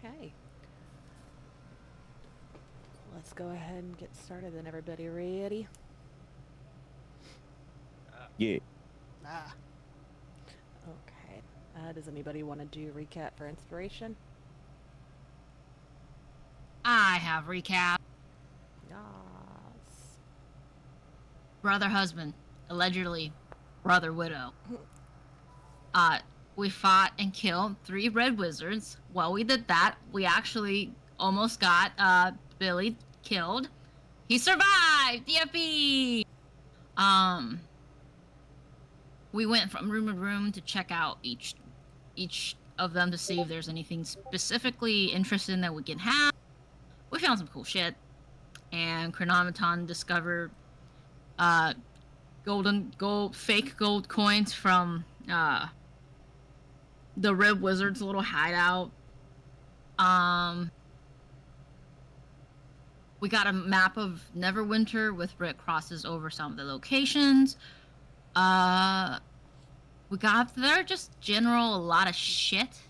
Okay. Let's go ahead and get started then. Everybody ready? Yeah. Ah, Okay. Does anybody want to do recap for inspiration? I have recap. Yes. Brother husband, allegedly brother widow. Uh, we fought and killed 3 red wizards. While we did that, we actually almost got Billy killed. He survived. Yippee! Um, we went from room to room to check out each of them to see if there's anything specifically interesting that we can have. We found some cool shit, and Chronometon discovered uh fake gold coins from the Red Wizard's little hideout. Um, we got a map of Neverwinter with red crosses over some of the locations. Uh, we got there just general a lot of shit,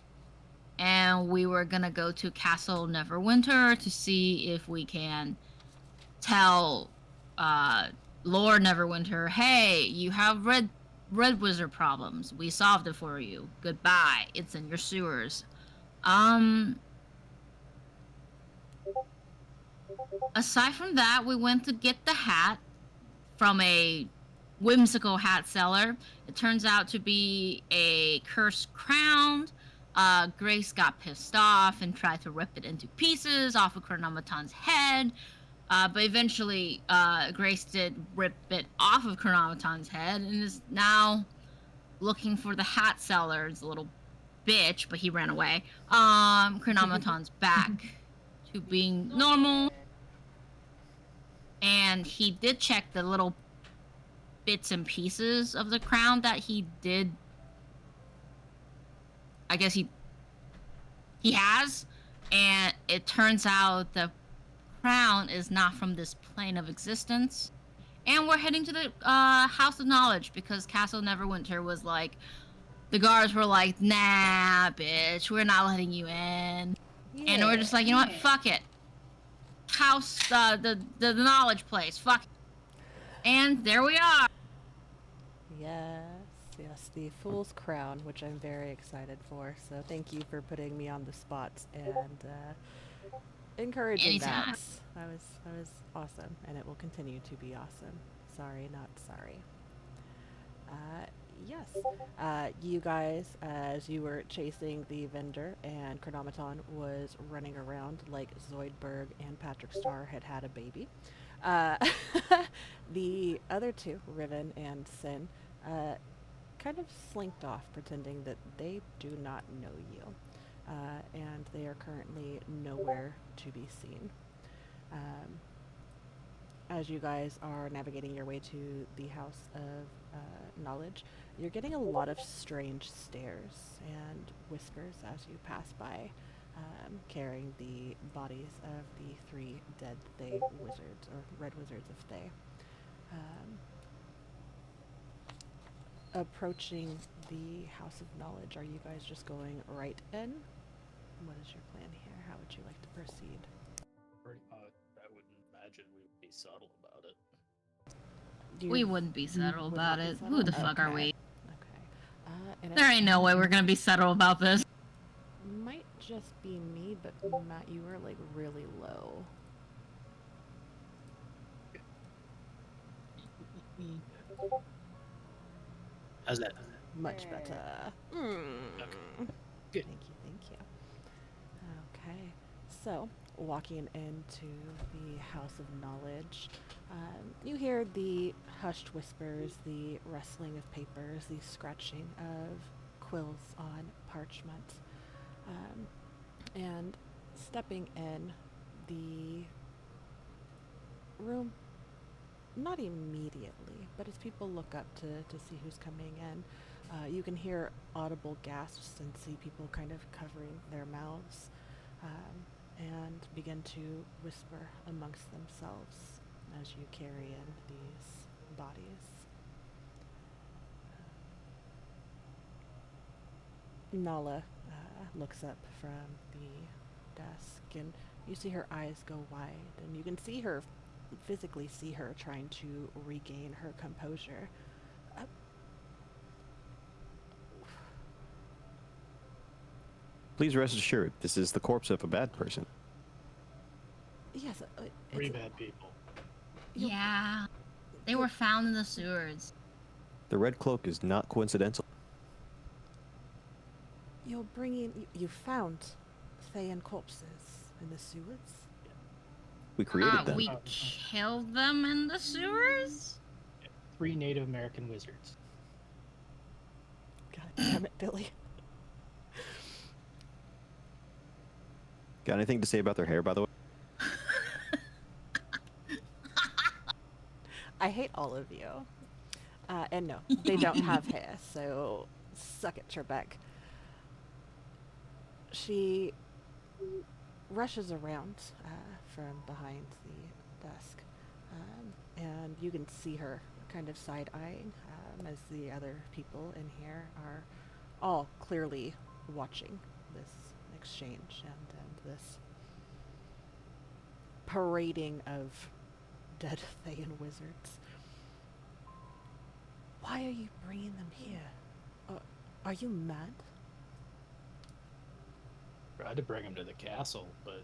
and we were gonna go to Castle Neverwinter to see if we can tell uh Lord Neverwinter, hey, you have red wizard problems. We solved it for you. Goodbye. It's in your sewers. Um Aside from that, we went to get the hat from a whimsical hat seller. It turns out to be a cursed crown. Grace got pissed off and tried to rip it into pieces off of Chronometon's head. But eventually, Grace did rip it off of Chronometon's head and is now looking for the hat seller's little bitch, but he ran away. Chronometon's back to being normal, and he did check the little bits and pieces of the crown that he did. I guess he has, and it turns out the crown is not from this plane of existence. And we're heading to the House of Knowledge because Castle Neverwinter was like, the guards were like, nah, bitch, we're not letting you in. And we're Yeah. just like, you know what, fuck it. House, the knowledge place, fuck it. And there we are. Yes. Yes. The Fool's Crown, which I'm very excited for. So thank you for putting me on the spot and encouraging Anytime. that. That was awesome, and it will continue to be awesome. Sorry, not sorry. Uh, yes. You guys, as you were chasing the vendor and Chronometon was running around like Zoidberg and Patrick Star had had a baby, uh, the other two, Riven and Sin, uh, kind of slinked off, pretending that they do not know you. And they are currently nowhere to be seen. Um, as you guys are navigating your way to the House of Knowledge, you're getting a lot of strange stares and whispers as you pass by, carrying the bodies of the 3 dead Thay wizards, or red wizards of Thay. Um, Approaching the House of Knowledge, are you guys just going right in? What is your plan here? How would you like to proceed? pretty much. I would imagine we would be subtle about it. We You wouldn't be subtle would about not be it. Who subtle? the fuck are Okay. we? Okay. And it There ain't no way we're gonna be subtle about this. might just be me, but Matt, you are like really low. How's that? Much better. Okay, good. Thank you, thank you. Okay. So, walking into the House of Knowledge, you hear the hushed whispers, the rustling of papers, the scratching of quills on parchment. Um, and stepping in, the room, not immediately, but as people look up to see who's coming in, you can hear audible gasps and see people kind of covering their mouths, and begin to whisper amongst themselves as you carry in these bodies. Nala looks up from the desk, and you see her eyes go wide, and you can see her, physically see her trying to regain her composure. Uh, Please rest assured, this is the corpse of a bad person. yes, Three it's bad people. you. Yeah, they you were found in the sewers. The red cloak is not coincidental. you're bringing. You found Thayan corpses in the sewers. We created them. We killed them in the sewers? 3 Native American wizards. God damn it, Billy. Got anything to say about their hair, by the way? I hate all of you. And no, they don't have hair, so suck it, Trebek. She rushes around from behind the desk, and you can see her kind of side-eyeing as the other people in here are all clearly watching this exchange and this parading of dead Thayan wizards. Why are you bringing them here? Are you mad? Tried to bring him to the castle, but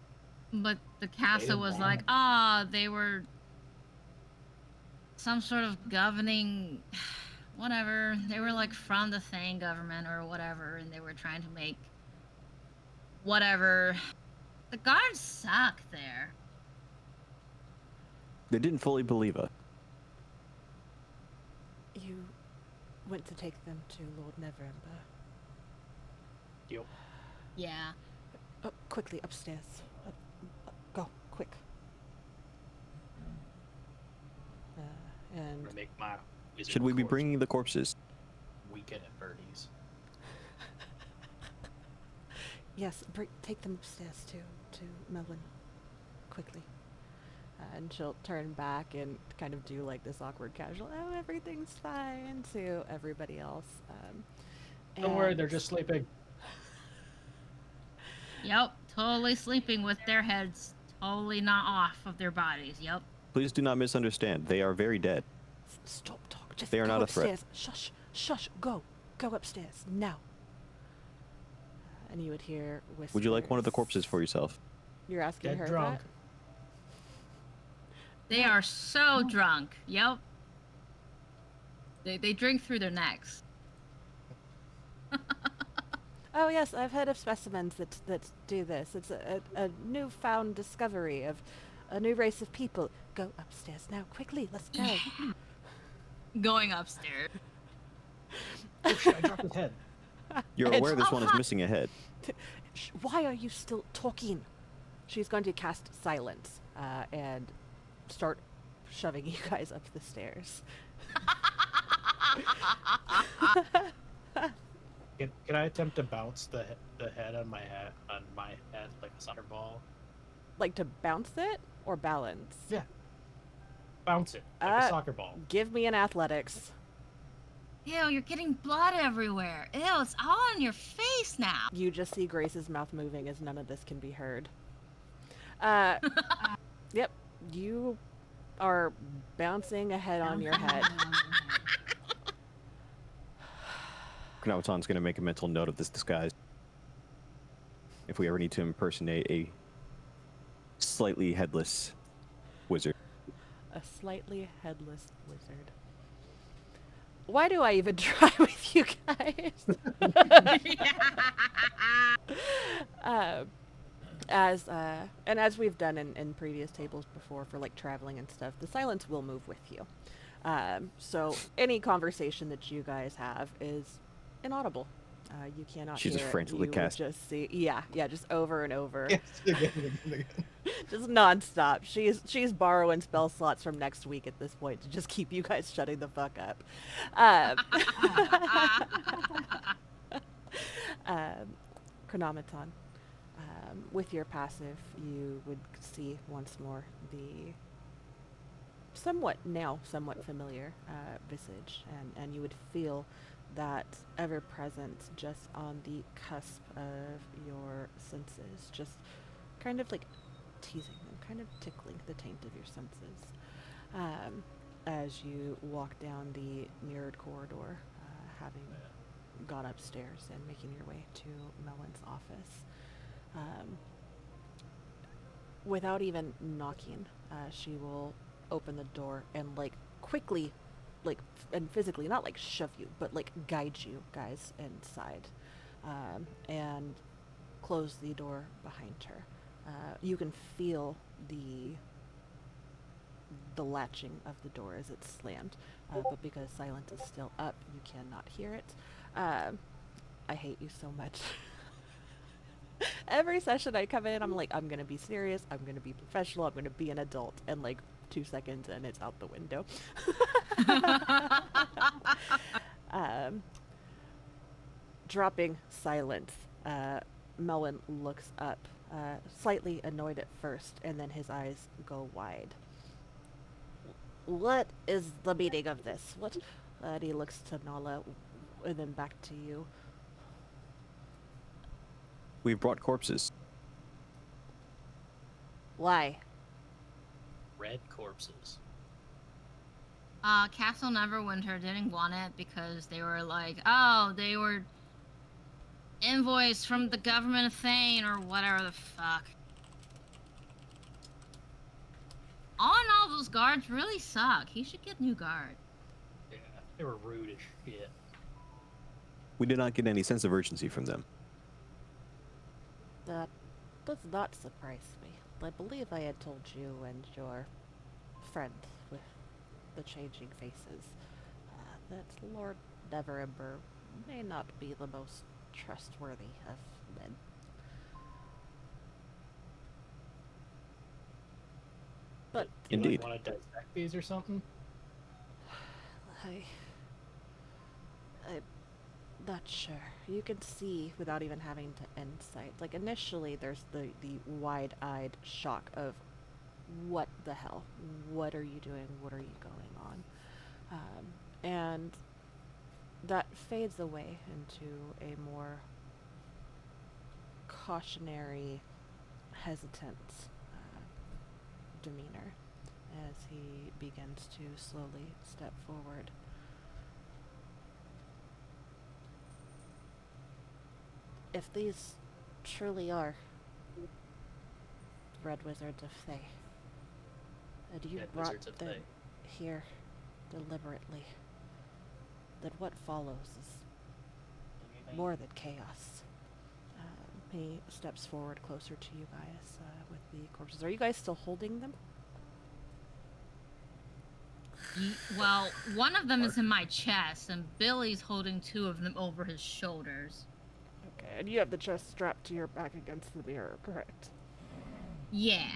But the castle didn't was want like, him. they were some sort of governing, whatever. They were like from the Thane government or whatever, and they were trying to make whatever. The guards suck there. They didn't fully believe us. You went to take them to Lord Neverember. Yep. Yeah. Quickly, upstairs. Go, quick. I'm And gonna make my wizard Should we be corpse bringing the corpses? weekend at Bernie's. yes, take them upstairs to Melvin. Quickly. And she'll turn back and kind of do like this awkward casual, oh, everything's fine, to everybody else. Don't worry, and- they're just sleeping. Yep. Totally sleeping with their heads totally not off of their bodies. Yep. Please do not misunderstand. They are very dead. Stop talk. Just They are go not a threat. upstairs. Shush, shush. Go upstairs now. And you would hear whispers. Would you like one of the corpses for yourself? You're asking Get her drunk. that? They are so drunk. Yep. They drink through their necks. Oh yes, I've heard of specimens that do this. It's a newfound discovery of a new race of people. Go upstairs now, quickly. Let's go. Going upstairs. Oh shit, I dropped his head. You're It's- aware this one is missing a head. Why are you still talking? She's going to cast silence and start shoving you guys up the stairs. Can I attempt to bounce the head on my head like a soccer ball? Like to bounce it or balance? Yeah. Bounce it like a soccer ball. Give me an athletics. Ew, you're getting blood everywhere. Ew, it's all on your face now. You just see Grace's mouth moving as none of this can be heard. Yep, you are bouncing a head on your head. Knawaton's going to make a mental note of this disguise. If we ever need to impersonate a slightly headless wizard. A slightly headless wizard. Why do I even try with you guys? As we've done in previous tables before for like traveling and stuff, the silence will move with you. So any conversation that you guys have is inaudible. You cannot She's hear just it. frantically You would cast. just see, yeah, just over and over. Yes, again. Just nonstop. She's borrowing spell slots from next week at this point to just keep you guys shutting the fuck up. Chronometon. With your passive, you would see once more the somewhat familiar visage, and you would feel that ever present just on the cusp of your senses, just kind of like teasing them, kind of tickling the taint of your senses. Um, as you walk down the mirrored corridor, having gone upstairs and making your way to Melon's office. Um, without even knocking, she will open the door and like quickly, like and physically, not like shove you, but like guide you guys inside, and close the door behind her. You can feel the latching of the door as it's slammed, but because silence is still up, you cannot hear it. I hate you so much. Every session I come in, I'm like, I'm gonna be serious, I'm gonna be professional, I'm gonna be an adult, and like 2 seconds and it's out the window. um, dropping silence, Melon looks up, slightly annoyed at first, and then his eyes go wide. What is the meaning of this? What? And he looks to Nala, and then back to you. We've brought corpses. Why? Red corpses. Castle Neverwinter didn't want it because they were like, oh, they were invoiced from the government of Thane or whatever the fuck. All in all, those guards really suck. He should get new guard. Yeah, they were rude as shit. We did not get any sense of urgency from them. That does not surprise me. I believe I had told you and your friend with the changing faces that Lord Neverember may not be the most trustworthy of men. But Do you Indeed. want to dissect these or something? I'm not sure. You can see without even having to insight. Like initially, there's the wide-eyed shock of, what the hell? What are you doing? What are you going on? And that fades away into a more cautionary, hesitant demeanor as he begins to slowly step forward. If these truly are Red Wizards of Thay, and you Red brought Wizards of them Thay. here deliberately, then what follows is more than chaos. He steps forward closer to you guys with the corpses. Are you guys still holding them? Well, one of them is in my chest, and Billy's holding two of them over his shoulders. Okay, and you have the chest strapped to your back against the mirror, correct? Yeah.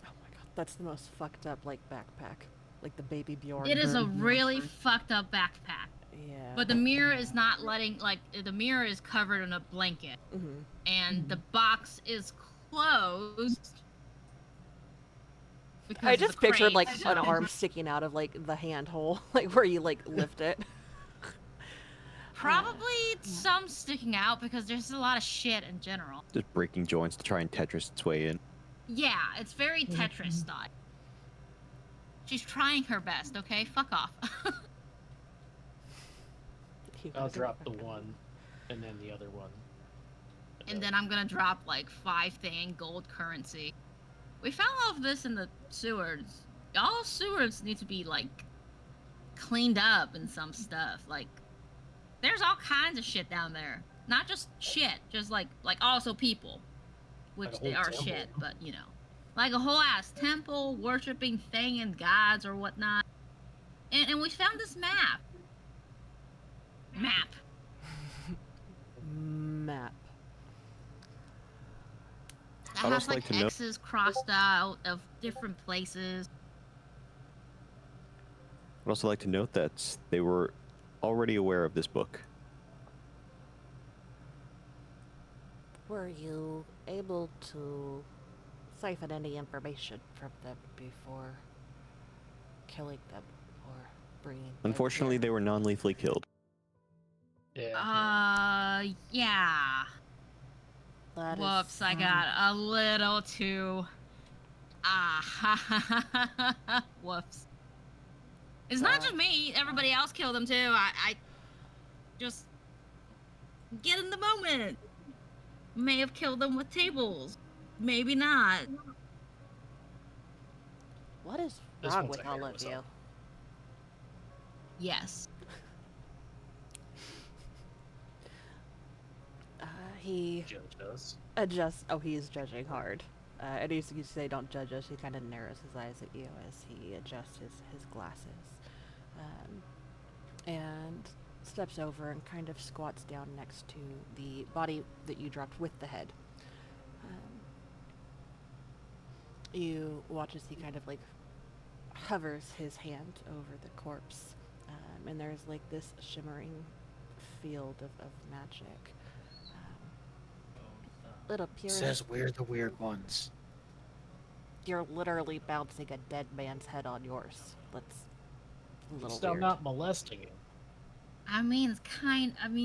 Oh my god, that's the most fucked up, like, backpack. Like the baby Bjorn. It is a version. really fucked up backpack. Yeah. But the mirror is not letting, like, the mirror is covered in a blanket. Mm-hmm. And the box is closed. Because I of the just pictured, like, crate, an so- arm sticking out of, like, the handhole, like, where you, like, lift it. Probably some sticking out because there's a lot of shit in general. Just breaking joints to try and Tetris its way in. Yeah, it's very Tetris style. She's trying her best, okay? Fuck off. I'll drop the one, and then the other one. And then I'm gonna drop like 5 thing gold currency. We found all of this in the sewers. All sewers need to be like cleaned up and some stuff. Like there's all kinds of shit down there. Not just shit, just like also people. Which Like a they whole are temple. shit, but you know. Like a whole ass temple worshipping thing and gods or whatnot. And we found this map. Map. That I'd has also like like to know- X's crossed out of different places. I'd also like to note that they were already aware of this book. Were you able to siphon any information from them before killing them or bringing them Unfortunately, here? they were non-lethally killed. Yeah. Yeah. That is Whoops, I some... got a little too. Ah, ha ha ha ha ha. Whoops. It's not just me. Everybody else killed him too. I just get in the moment. May have killed them with tables. Maybe not. What is This wrong one's with a all hair of was you? up. Yes. He Judge us. adjusts. Oh, he is judging hard. And you say don't judge us. He kind of narrows his eyes at you as he adjusts his glasses, and steps over and kind of squats down next to the body that you dropped with the head. You watch as he kind of like hovers his hand over the corpse, and there's like this shimmering field of magic. It appears Says we're the weird ones. you're literally bouncing a dead man's head on yours. That's a little Still weird. not molesting you. I mean,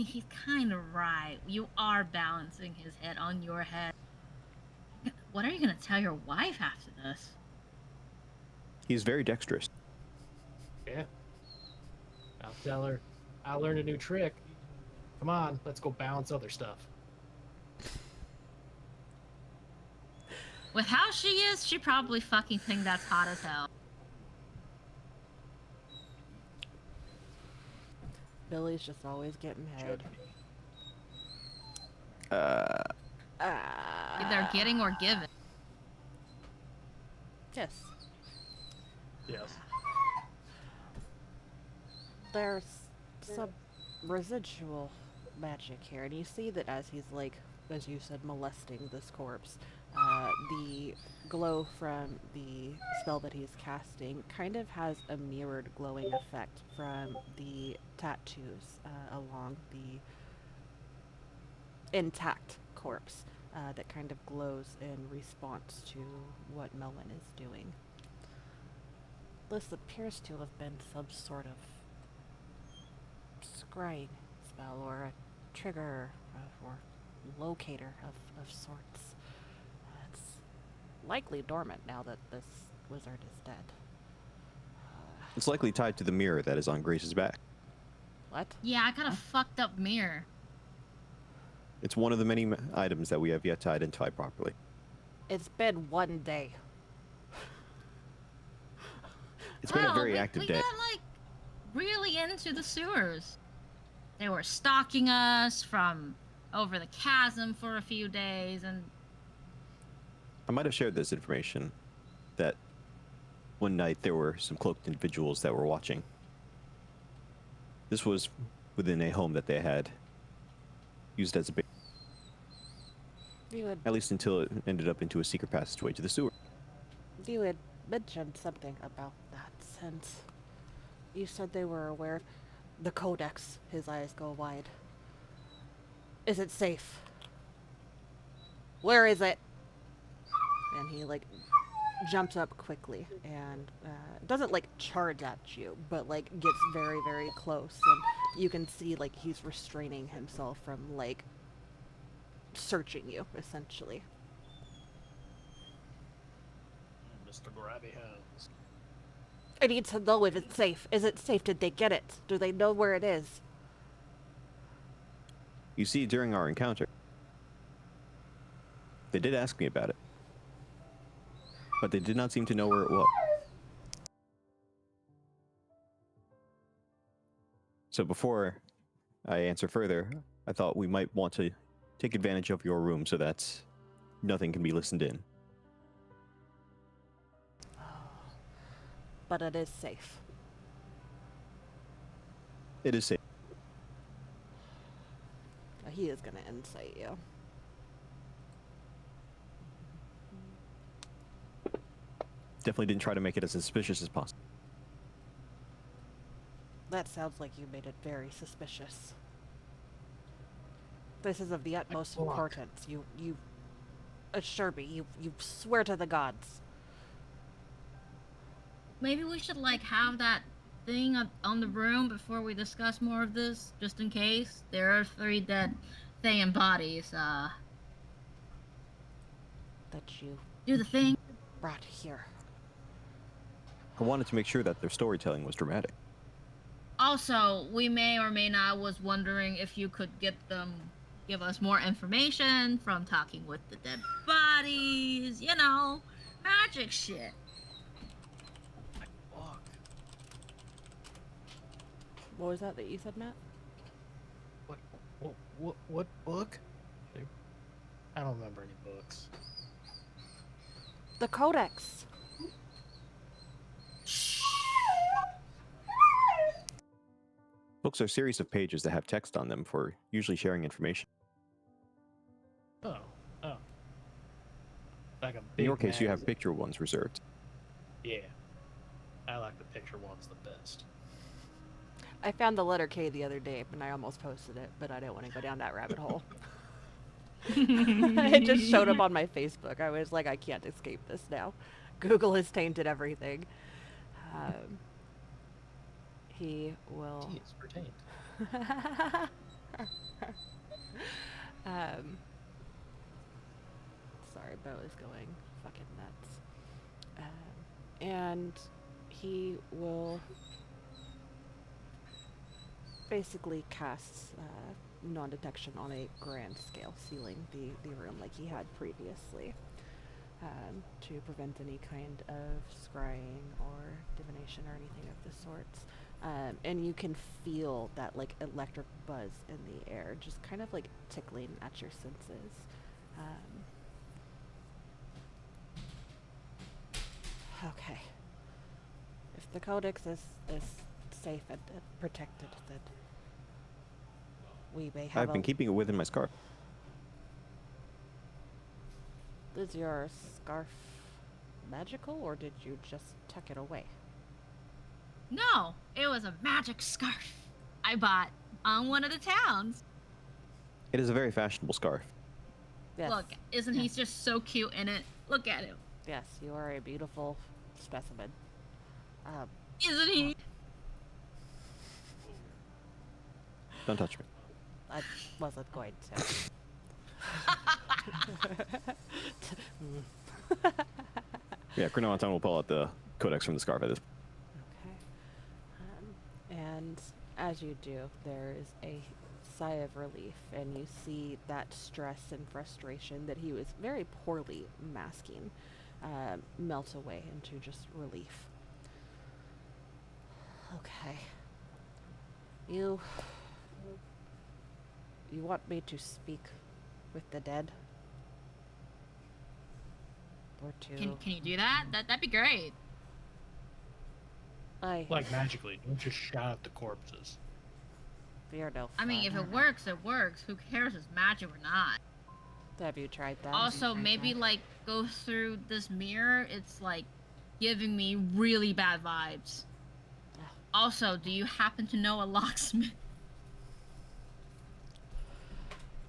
he's kind of right. You are balancing his head on your head. What are you gonna tell your wife after this? He's very dexterous. Yeah. I'll tell her. I learned a new trick. Come on, let's go balance other stuff. With how she is, she probably fucking think that's hot as hell. Billy's just always getting head. Either getting or giving. Yes. Yes. There's some residual magic here, and you see that as he's like, as you said, molesting this corpse, the glow from the spell that he's casting kind of has a mirrored glowing effect from the tattoos along the intact corpse that kind of glows in response to what Melvin is doing. This appears to have been some sort of scrying spell or a trigger or locator of sorts. It's likely dormant now that this wizard is dead. It's likely tied to the mirror that is on Grace's back. What? Yeah, I got a fucked up mirror. It's one of the many items that we have yet to identify properly. It's been one day. It's been a very active we day. got like really into the sewers. They were stalking us from over the chasm for a few days, and I might have shared this information that one night there were some cloaked individuals that were watching. This was within a home that they had used as a base, You had at least until it ended up into a secret passageway to the sewer. you had mentioned something about that since you said they were aware of the codex. His eyes go wide. Is it safe? Where is it? And he like jumps up quickly and doesn't like charge at you, but like gets very, very close, and you can see like he's restraining himself from like searching you essentially. Mr. Grabby Hands. I need to know if it's safe. Is it safe? Did they get it? Do they know where it is? You see, during our encounter, they did ask me about it, but they did not seem to know where it was. So before I answer further, I thought we might want to take advantage of your room so that nothing can be listened in. But it is safe. It is safe. He is gonna insight you. Definitely didn't try to make it as suspicious as possible. That sounds like you made it very suspicious. This is of the utmost Block. importance. You assure me. You swear to the gods. maybe we should like have that thing on the room before we discuss more of this, just in case. There are 3 dead Thayan bodies. that you Do the thing. brought here? I wanted to make sure that their storytelling was dramatic. Also, we may or may not was wondering if you could give us more information from talking with the dead bodies, magic shit. Fuck. What was that you said, Matt? What book? I don't remember any books. The Codex. Books are a series of pages that have text on them for usually sharing information. Oh. Like a In big your case, you have magazine. picture ones reserved. Yeah. I like the picture ones the best. I found the letter K the other day, and I almost posted it, but I didn't want to go down that rabbit hole. It just showed up on my Facebook. I was like, I can't escape this now. Google has tainted everything. He will. Tea is pertained. Sorry, Bo is going fucking nuts. And he will basically cast non-detection on a grand scale, sealing the room like he had previously, to prevent any kind of scrying or divination or anything of the sorts. And you can feel that like electric buzz in the air, just kind of like tickling at your senses. Okay. If the Codex is safe and protected, then we may have I've been keeping it within my scarf. Is your scarf magical, or did you just tuck it away? No, it was a magic scarf I bought on one of the towns. It is a very fashionable scarf. Yes. Look, isn't he just so cute in it? Look at him. Yes, you are a beautiful specimen. Isn't he? Don't touch me. I wasn't going to. Yeah, Chronoanton will pull out the codex from the scarf at this. Okay. And as you do, there is a sigh of relief, and you see that stress and frustration that he was very poorly masking melt away into just relief. Okay. You want me to speak with the dead? Or to... Can you do that? That'd be great. Like magically, don't just shout at the corpses. Fear no I mean, if fun. it works, it works. Who cares if it's magic or not? Have you tried that? Also, maybe like go through this mirror. It's like giving me really bad vibes. Also, do you happen to know a locksmith?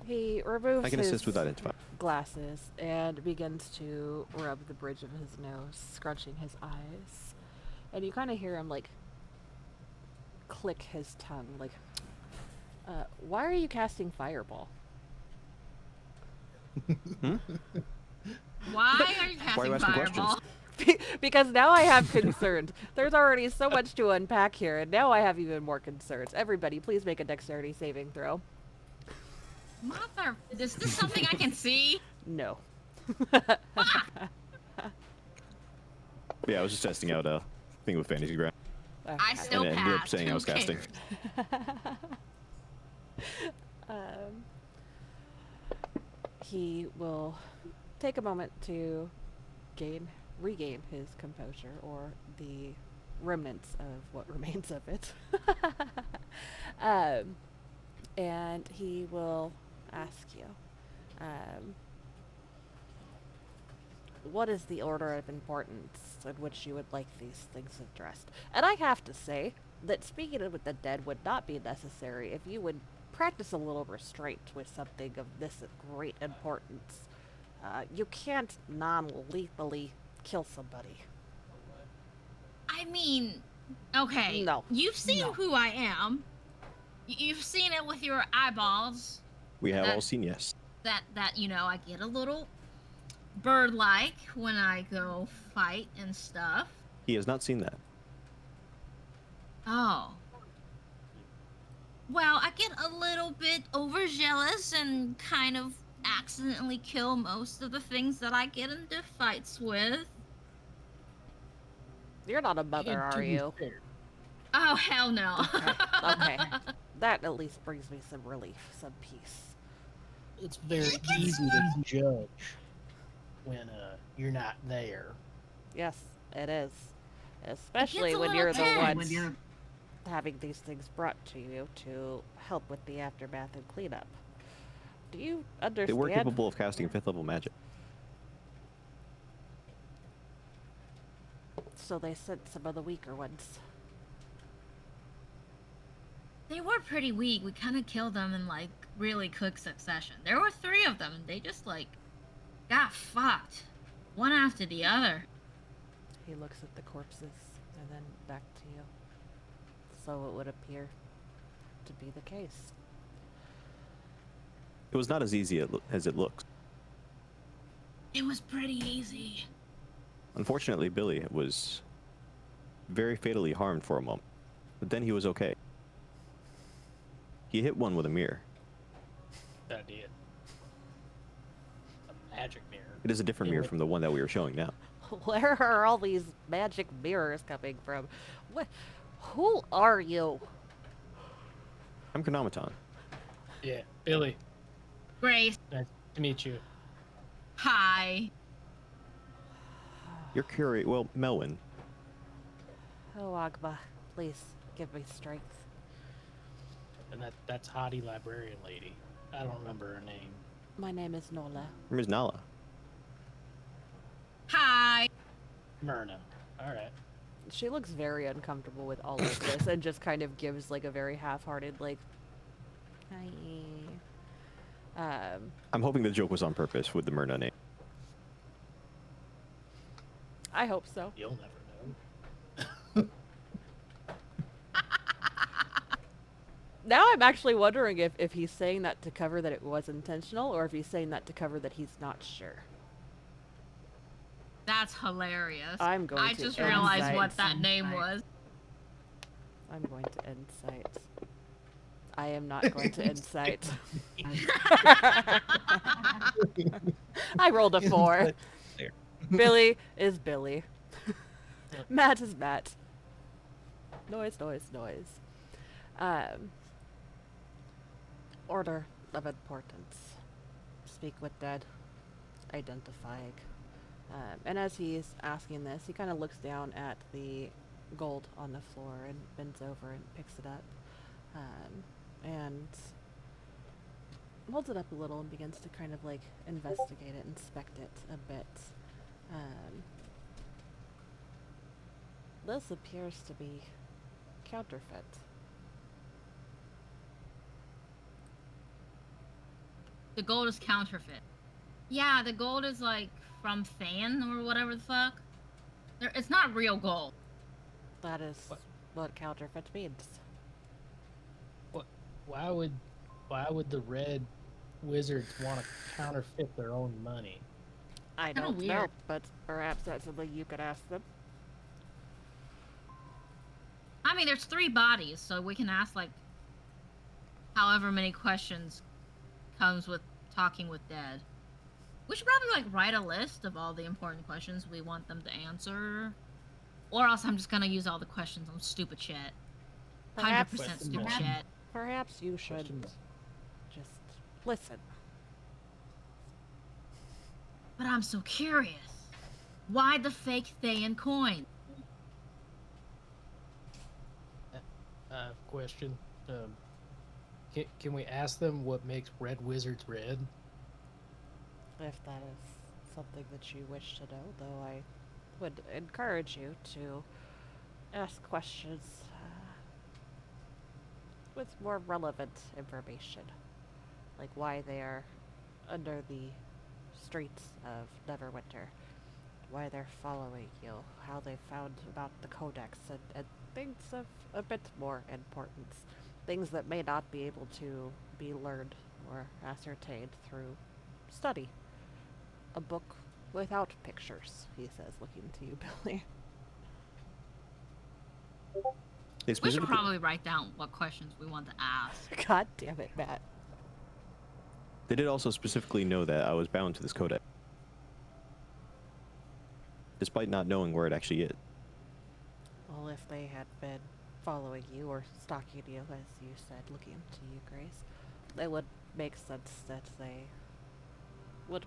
He removes I can his assist with identifying. glasses and begins to rub the bridge of his nose, scrunching his eyes. And you kind of hear him like click his tongue, like, why are you casting fireball? Why are you Why are you casting asking fireball? questions? Because now I have concerns. There's already so much to unpack here, and now I have even more concerns. Everybody, please make a dexterity saving throw. Mother, is this something I can see? No. Yeah, I was just testing out a thing with Fantasy Ground. I still And it ended up passed. saying I Who was casting. cares? He will take a moment to regain his composure, or the remnants of what remains of it. And he will ask you, what is the order of importance in which you would like these things addressed? And I have to say that speaking with the dead would not be necessary if you would practice a little restraint with something of this great importance. You can't non-lethally kill somebody. I mean, okay. No. You've seen No. who I am. You've seen it with your eyeballs. We have That- all seen yes. That I get a little bird-like when I go fight and stuff. He has not seen that. Oh. Well, I get a little bit overzealous and kind of accidentally kill most of the things that I get into fights with. You're not a mother, And to are be you? fair, Oh, hell no. Okay. Okay. That at least brings me some relief, some peace. it's very easy to judge when you're not there. Yes, it is. It Especially gets a when little you're the tense. ones having these things brought to you to help with the aftermath and cleanup. Do you understand? They were capable of casting 5th level magic. So they sent some of the weaker ones. They were pretty weak. We kind of killed them in like really quick succession. There were 3 of them, and they just like got fucked, one after the other. He looks at the corpses and then back to you. So it would appear to be the case. It was not as easy as it looks. It was pretty easy. Unfortunately, Billy was very fatally harmed for a moment, but then he was okay. He hit one with a mirror. That did. A magic mirror. It is a different Yeah, mirror but- from the one that we are showing now. Where are all these magic mirrors coming from? What? Who are you? I'm Chronometon. Yeah, Billy, Grace, nice to meet you. hi. You're curious. Well, Melwin. Oh, Agba, please give me strength. And that's hottie librarian lady. I don't remember her name. My name is Nola. Ms. Nala. Hi. Myrna. All right. She looks very uncomfortable with all of this and just kind of gives like a very half-hearted like, hi. I'm hoping the joke was on purpose with the Myrna name. I hope so. You'll never know. Now I'm actually wondering if he's saying that to cover that it was intentional or if he's saying that to cover that he's not sure. That's hilarious. I'm going I to just realized insight. what that name was. I'm going to insight. I am not going to insight. I rolled a 4. There. Billy is Billy. Matt is Matt. Noise, noise, noise. Order of importance. Speak with dead. Identifying. And as he's asking this, he kind of looks down at the gold on the floor and bends over and picks it up. And holds it up a little and begins to kind of like investigate it, inspect it a bit. This appears to be counterfeit. The gold is counterfeit. Yeah, the gold is like from Than or whatever the fuck. It's not real gold. That is What? what counterfeit means. Why would the red wizards want to counterfeit their own money? I Kinda don't know, weird. but perhaps that's something you could ask them. I mean, there's 3 bodies, so we can ask like however many questions comes with talking with dead. We should probably like write a list of all the important questions we want them to answer. Or else I'm just gonna use all the questions on stupid chat. 100% Perhaps, stupid Perhaps- chat. perhaps you should Questions? just listen. But I'm so curious. Why the fake Thayan coin? Question. Can we ask them what makes red wizards red? If that is something that you wish to know, though I would encourage you to ask questions with more relevant information. Like why they are under the streets of Neverwinter, why they're following you, how they found about the Codex, and things of a bit more importance. Things that may not be able to be learned or ascertained through study. A book without pictures, he says, looking to you, Billy. They We should specifically, probably write down what questions we want to ask. God damn it, Matt. they did also specifically know that I was bound to this codex, despite not knowing where it actually is. Well, if they had been following you or stalking you, as you said, looking to you, Grace, it would make sense that they would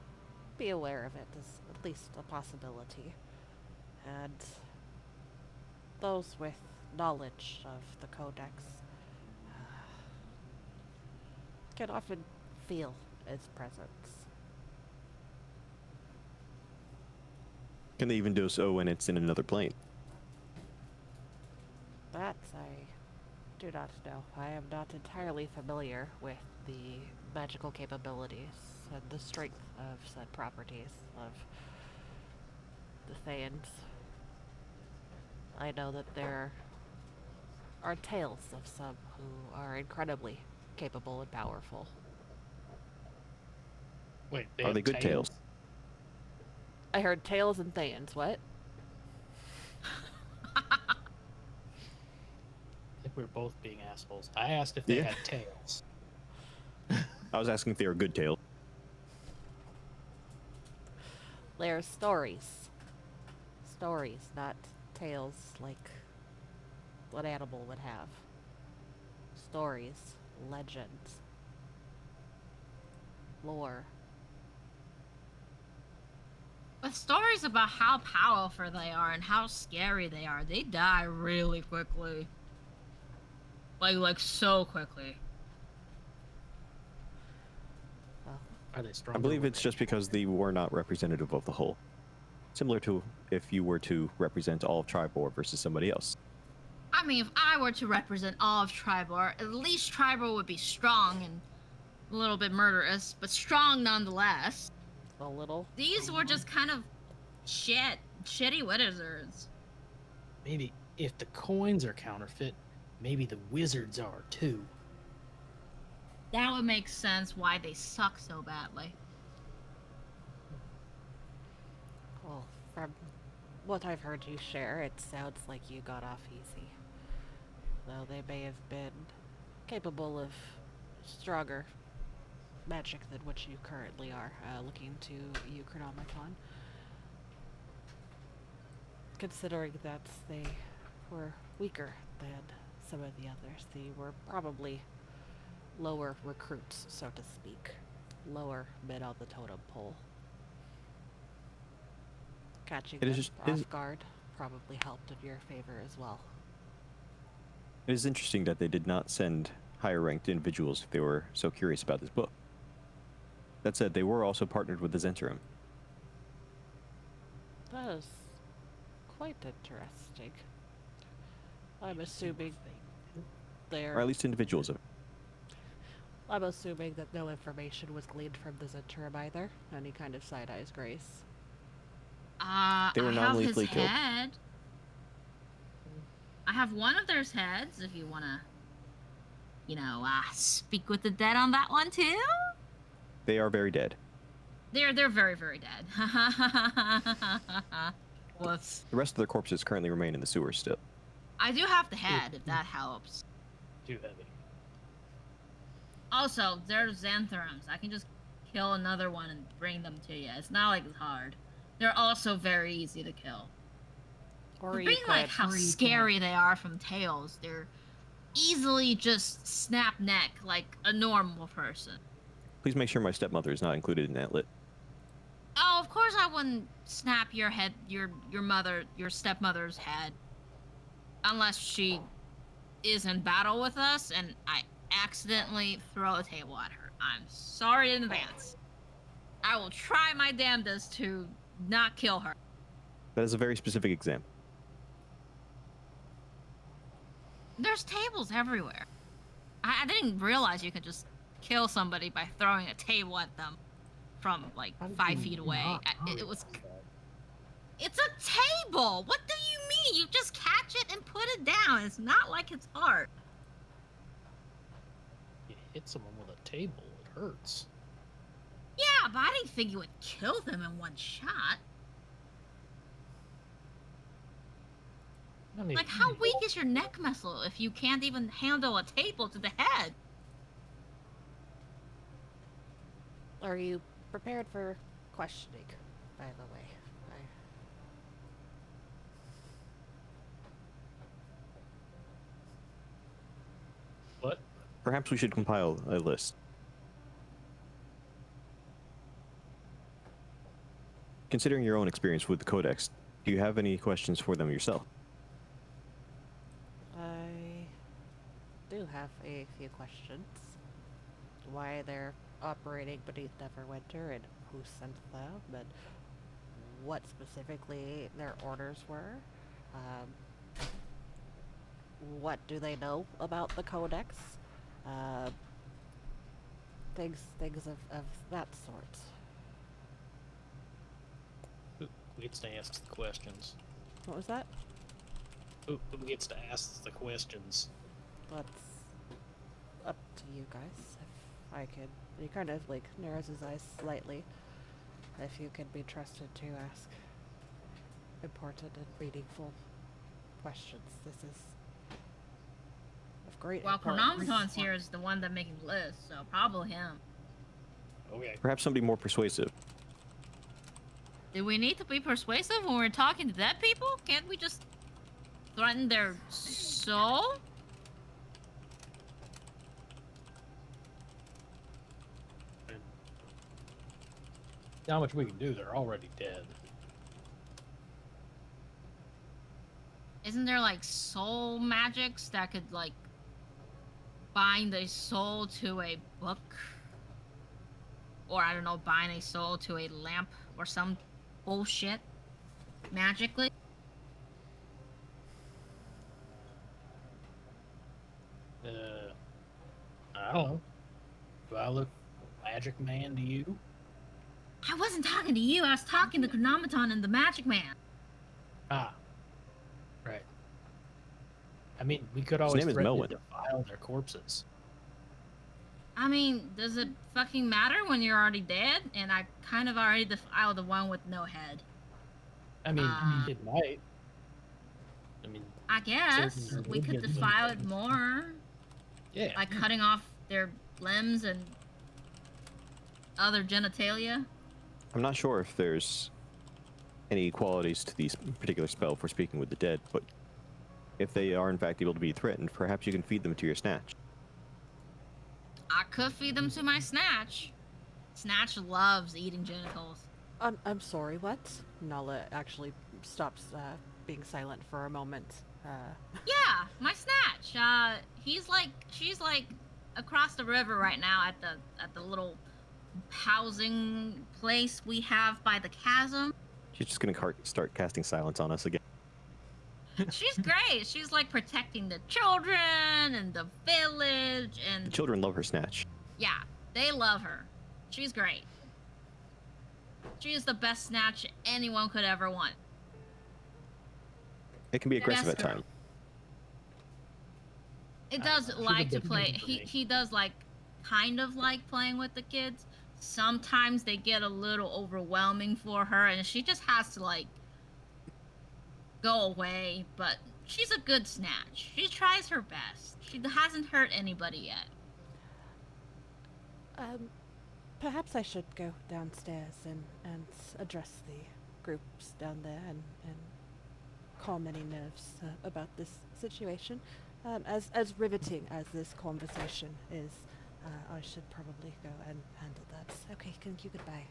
be aware of it as at least a possibility. And those with knowledge of the Codex can often feel its presence. Can they even do so when it's in another plane? That I do not know. I am not entirely familiar with the magical capabilities and the strength of said properties of the Thanes. I know that there are tales of some who are incredibly capable and powerful. Wait, Are they good tales? I heard tales and Thanes. What? I think we're both being assholes. I asked if they Yeah. had tails. I was asking if they were good tales. They're stories. Stories, not tales like what animal would have. Stories, legends, lore. With stories about how powerful they are and how scary they are, they die really quickly. Like so quickly. Well, Are they strong? I believe it's just because they were not representative of the whole. Similar to if you were to represent all of Tribor versus somebody else. I mean, if I were to represent all of Tribor, at least Tribor would be strong and a little bit murderous, but strong nonetheless. a little. These were just kind of shitty wizards. Maybe if the coins are counterfeit, maybe the wizards are too. That would make sense why they suck so badly. Well, from what I've heard you share, it sounds like you got off easy. Though they may have been capable of stronger magic than what you currently are, looking to you, Chronomicon. Considering that they were weaker than some of the others, they were probably lower recruits, so to speak. Lower mid on the totem pole. Catching It is them just- off is- guard probably helped in your favor as well. It is interesting that they did not send higher ranked individuals if they were so curious about this book. That said, they were also partnered with the Zentarum. That is quite interesting. I'm assuming Or they're. at least individuals of it. I'm assuming that no information was gleaned from the Zentarum either. Any kind of side eyes, Grace. They were I have his non-lethally killed. head. I have one of their heads if you wanna, speak with the dead on that one too. They are very dead. They're very, very dead. Whoops. The rest of their corpses currently remain in the sewers still. I do have the head, if that helps. Too heavy. Also, they're Xanthrums. I can just kill another one and bring them to you. It's not like it's hard. They're also very easy to kill. Or you Being could. like how Or you scary they are from tails. They're easily just snap neck like a normal person. Please make sure my stepmother is not included in that lit. Oh, of course I wouldn't snap your head, your stepmother's head, unless she is in battle with us and I accidentally throw a table at her. I'm sorry in advance. I will try my damnedest to not kill her. That is a very specific example. There's tables everywhere. I didn't realize you could just kill somebody by throwing a table at them from like How did 5 you feet away. not It was. notice that? It's a table. What do you mean? You just catch it and put it down. It's not like it's hard. You hit someone with a table, it hurts. Yeah, but I didn't think you would kill them in one shot. I mean, Like, how weak is your neck muscle if you can't even handle a table to the head? Are you prepared for questioning, by the way? what? Perhaps we should compile a list. Considering your own experience with the Codex, do you have any questions for them yourself? I do have a few questions. Why they're operating beneath Neverwinter and who sent them, and what specifically their orders were. What do they know about the Codex? Uh, things of that sort. Who gets to ask the questions? What was that? Who gets to ask the questions? That's up to you guys. If I could, he kind of like narrows his eyes slightly. If you could be trusted to ask important and meaningful questions, this is of great Well, importance. Chronometon's here is the one that making the list, so probably him. Okay. Perhaps somebody more persuasive. Do we need to be persuasive when we're talking to dead people? Can't we just threaten their soul? Not much we can do. They're already dead. Isn't there like soul magics that could like bind a soul to a book? Or I don't know, bind a soul to a lamp or some bullshit magically? I don't know. Do I look magic man to you? I wasn't talking to you, I was talking to Chronometon and the Magic Man. Ah. Right. I mean, we could always name is threaten Melwin. to defile their corpses. I mean, does it fucking matter when you're already dead? And I kind of already defiled the one with no head. I mean, Uh, it might. I mean, I guess Certain we could organs defile and it more yeah. by cutting off their limbs and other genitalia. I'm not sure if there's any qualities to these particular spell for speaking with the dead, but if they are in fact able to be threatened, perhaps you can feed them to your snatch. I could feed them to my Snatch. Snatch loves eating genitals. I'm sorry, what? Nala actually stops being silent for a moment. Yeah, my Snatch. She's like across the river right now at the little housing place we have by the chasm. She's just gonna start casting silence on us again. She's great. She's like protecting the children and the village The and children love her snatch. yeah, they love her. She's great. She is the best Snatch anyone could ever want. It can be aggressive Yes, at girl. times. It I does don't know. like She's to a bit play. mean for me. He does like kind of like playing with the kids. Sometimes they get a little overwhelming for her, and she just has to like go away. But she's a good Snatch. She tries her best. She hasn't hurt anybody yet. Perhaps I should go downstairs and address the groups down there and calm any nerves about this situation. As riveting as this conversation is, I should probably go and handle that. Okay, thank you, goodbye.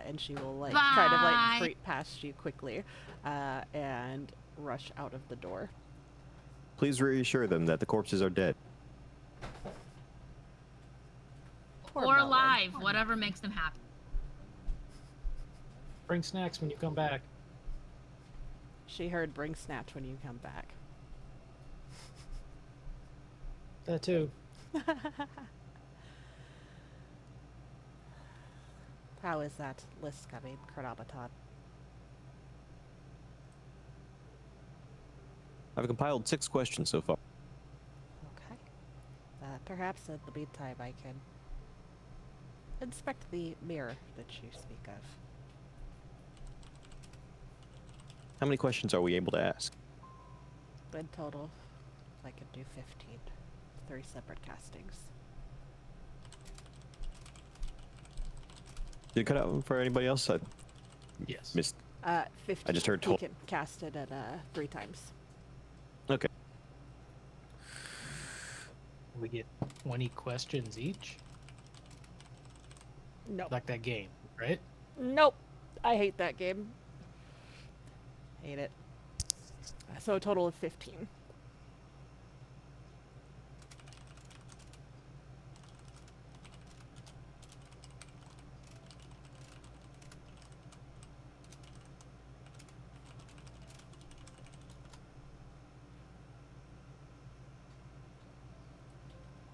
And she will like kind of Bye. like creep past you quickly and rush out of the door. Please reassure them that the corpses are dead. Poor Or Melon. alive, whatever makes them happy. Bring snacks when you come back. She heard bring snatch when you come back. That too. How is that list coming, Chronometon? I've compiled 6 questions so far. Okay. Perhaps in the meantime I can inspect the mirror that you speak of. How many questions are we able to ask? In total, I could do 15. 3 separate castings. Did it cut out for anybody else? I Yes. missed. 15. I just heard He total. can cast it at 3 times. Okay. We get 20 questions each. Nope. Like that game, right? Nope. I hate that game. Hate it. So a total of 15.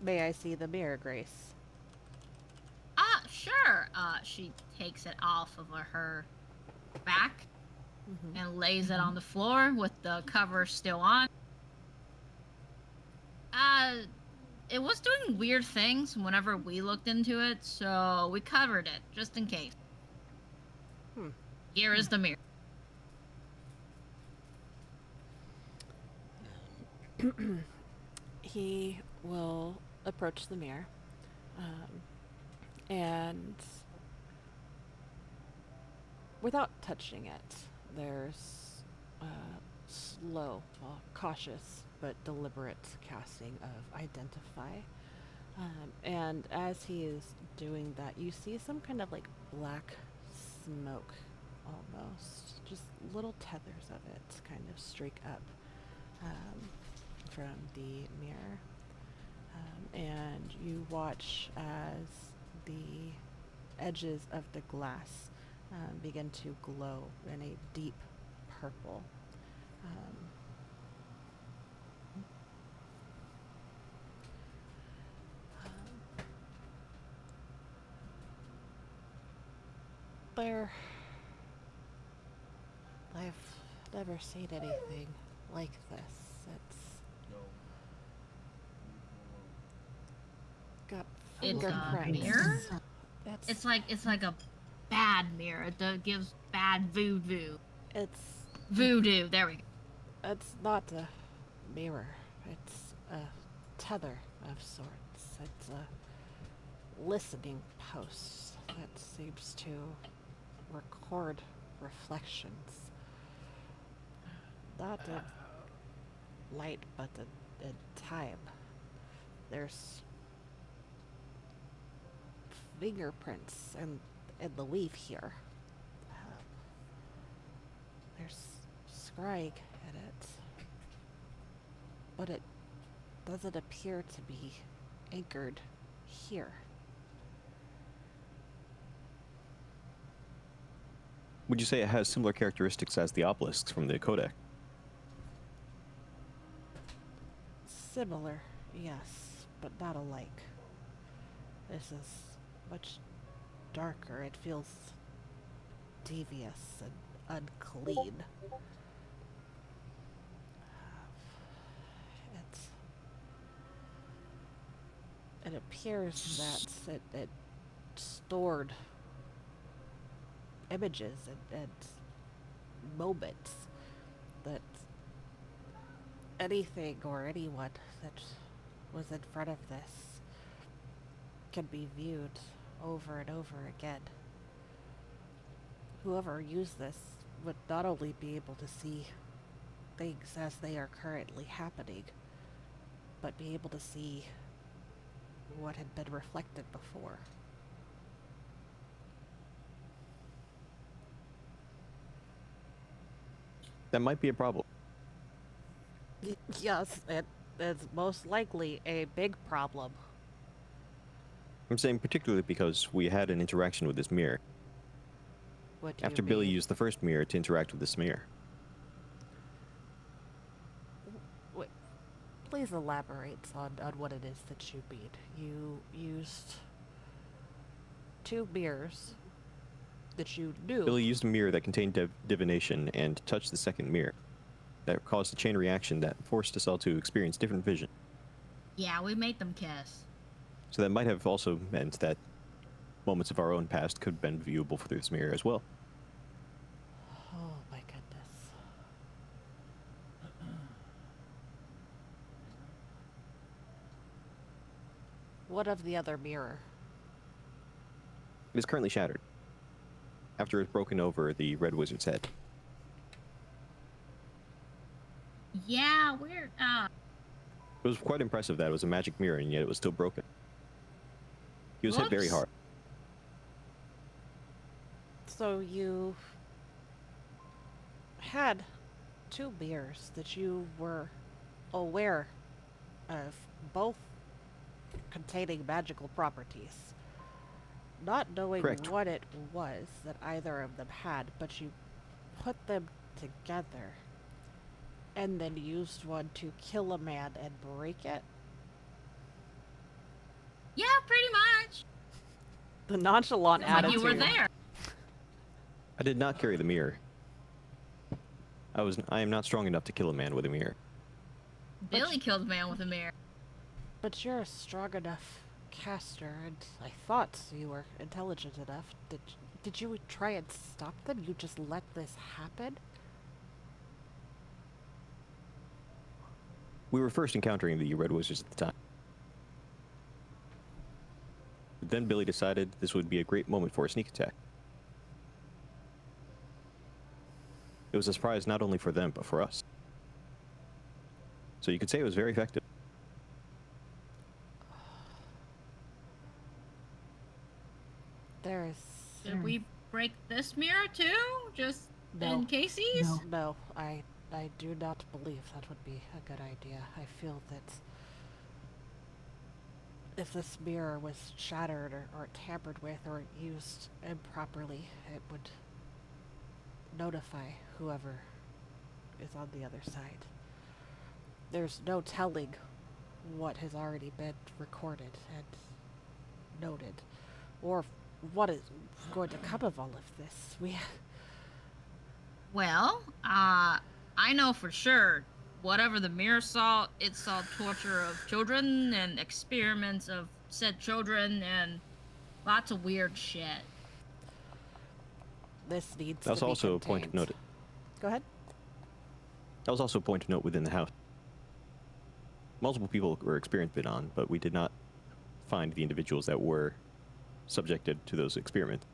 May I see the mirror, Grace? Sure. She takes it off of her back Mm-hmm. and lays it on the floor with the cover still on. It was doing weird things whenever we looked into it, so we covered it just in case. Here is the mirror. He will approach the mirror, and without touching it, there's slow, cautious, but deliberate casting of identify. And as he is doing that, you see some kind of like black smoke almost. Just little tethers of it kind of streak up from the mirror. And you watch as the edges of the glass begin to glow in a deep purple. I've never seen anything like this. It's got It's a fingerprints. mirror? It's It's like a bad mirror. It gives bad voodoo. it's Voodoo. There we go. it's not a mirror. It's a tether of sorts. It's a listening post that seems to record reflections. Not in light, but in time. There's fingerprints in the leaf here. There's scrying in it, but it doesn't appear to be anchored here. Would you say it has similar characteristics as the obelisks from the Codex? Similar, yes, but not alike. This is much darker. It feels devious and unclean. It's, it appears that it stored images and moments that anything or anyone that was in front of this can be viewed over and over again. Whoever used this would not only be able to see things as they are currently happening, but be able to see what had been reflected before. That might be a problem. Yes, it is most likely a big problem. I'm saying particularly because we had an interaction with this mirror. What do After you Billy mean? used the first mirror to interact with this mirror. Wait, please elaborate on what it is that you mean. You used 2 mirrors that you knew. Billy used a mirror that contained divination and touched the second mirror. That caused a chain reaction that forced us all to experience different vision. Yeah, we made them kiss. So that might have also meant that moments of our own past could have been viewable through this mirror as well. Oh my goodness. What of the other mirror? It is currently shattered after it was broken over the Red Wizard's head. Yeah, weird. It was quite impressive that it was a magic mirror and yet it was still broken. He was hit very Whoops. hard. So you had two mirrors that you were aware of, both containing magical properties. Not knowing Correct. what it was that either of them had, but you put them together and then used one to kill a man and break it. Yeah, pretty much. The nonchalant Like attitude. you were there. I did not carry the mirror. I am not strong enough to kill a man with a mirror. Billy killed a man with a mirror. But you're a strong enough caster, and I thought you were intelligent enough. Did you try and stop them? You just let this happen? We were first encountering the Red Wizards at the time. But then Billy decided this would be a great moment for a sneak attack. It was a surprise not only for them, but for us. So you could say it was very effective. There's... Did we break this mirror too? Just No. in cases? No, I do not believe that would be a good idea. I feel that if this mirror was shattered or tampered with or used improperly, it would notify whoever is on the other side. There's no telling what has already been recorded and noted, or what is going to come of all of this. Well, I know for sure whatever the mirror saw, it saw torture of children and experiments of said children and lots of weird shit. This needs That was to be also a point of contained. note. Go ahead. That was also a point of note within the house. Multiple people were experimented on, but we did not find the individuals that were subjected to those experiments.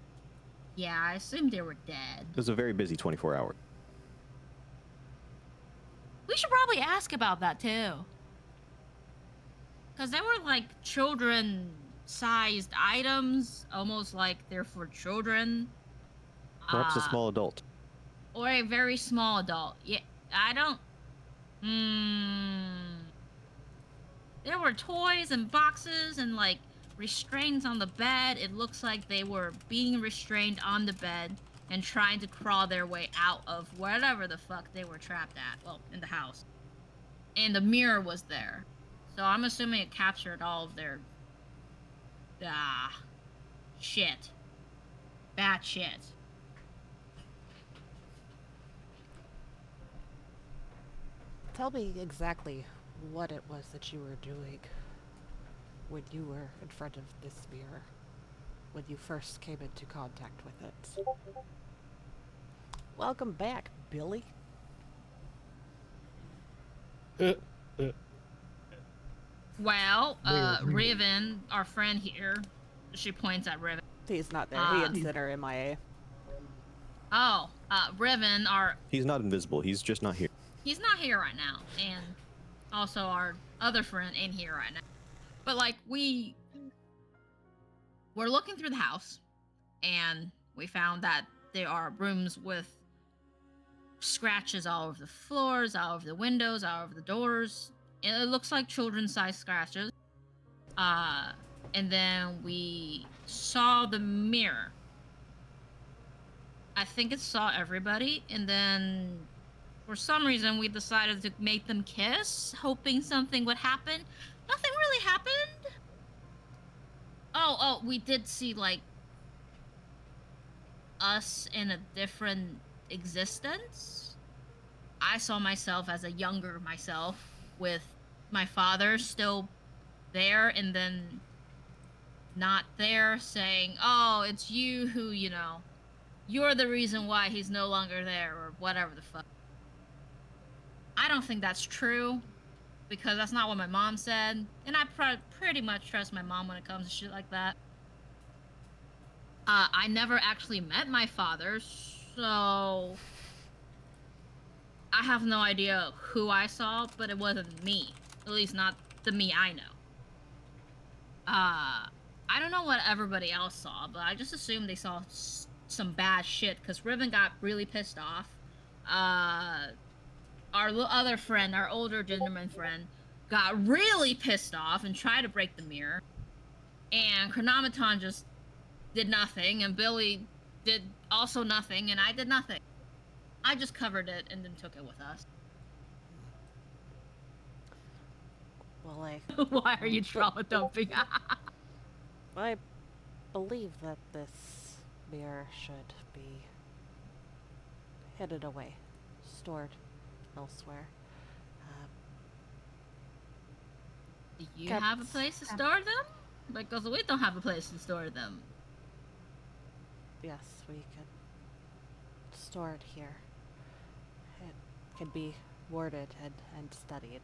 Yeah, I assumed they were dead. It was a very busy 24 hours. We should probably ask about that too. Because they were like children-sized items, almost like they're for children. Perhaps a small adult. Or a very small adult. Yeah, I don't... There were toys and boxes and like restraints on the bed. It looks like they were being restrained on the bed and trying to crawl their way out of whatever the fuck they were trapped at. Well, in the house. And the mirror was there. So I'm assuming it captured all of their... shit. Bad shit. Tell me exactly what it was that you were doing when you were in front of this mirror, when you first came into contact with it. Welcome back, Billy. Well, Weird. Riven, our friend here, she points at Riven. He's not there. He and Sid are MIA. Oh, Riven, He's not invisible. He's just not here. he's not here right now, and also our other friend in here right now. But like we're looking through the house, and we found that there are rooms with scratches all over the floors, all over the windows, all over the doors. And it looks like children-sized scratches. And then we saw the mirror. I think it saw everybody, and then for some reason we decided to make them kiss, hoping something would happen. Nothing really happened. Oh, we did see like us in a different existence. I saw myself as a younger myself with my father still there, and then not there saying, "Oh, it's you who, you're the reason why he's no longer there," or whatever the fuck. I don't think that's true because that's not what my mom said, and I pretty much trust my mom when it comes to shit like that. I never actually met my father, so I have no idea who I saw, but it wasn't me. At least not the me I know. I don't know what everybody else saw, but I just assumed they saw some bad shit because Ribbon got really pissed off. Our other friend, our older gentleman friend, got really pissed off and tried to break the mirror. And Chronometon just did nothing, and Billy did also nothing, and I did nothing. I just covered it and then took it with us. Well, Why are you trauma dumping? I believe that this mirror should be hidden away, stored elsewhere. Do you Kept- have a place to store them? Because we don't have a place to store them. Yes, we could store it here. It can be warded and studied.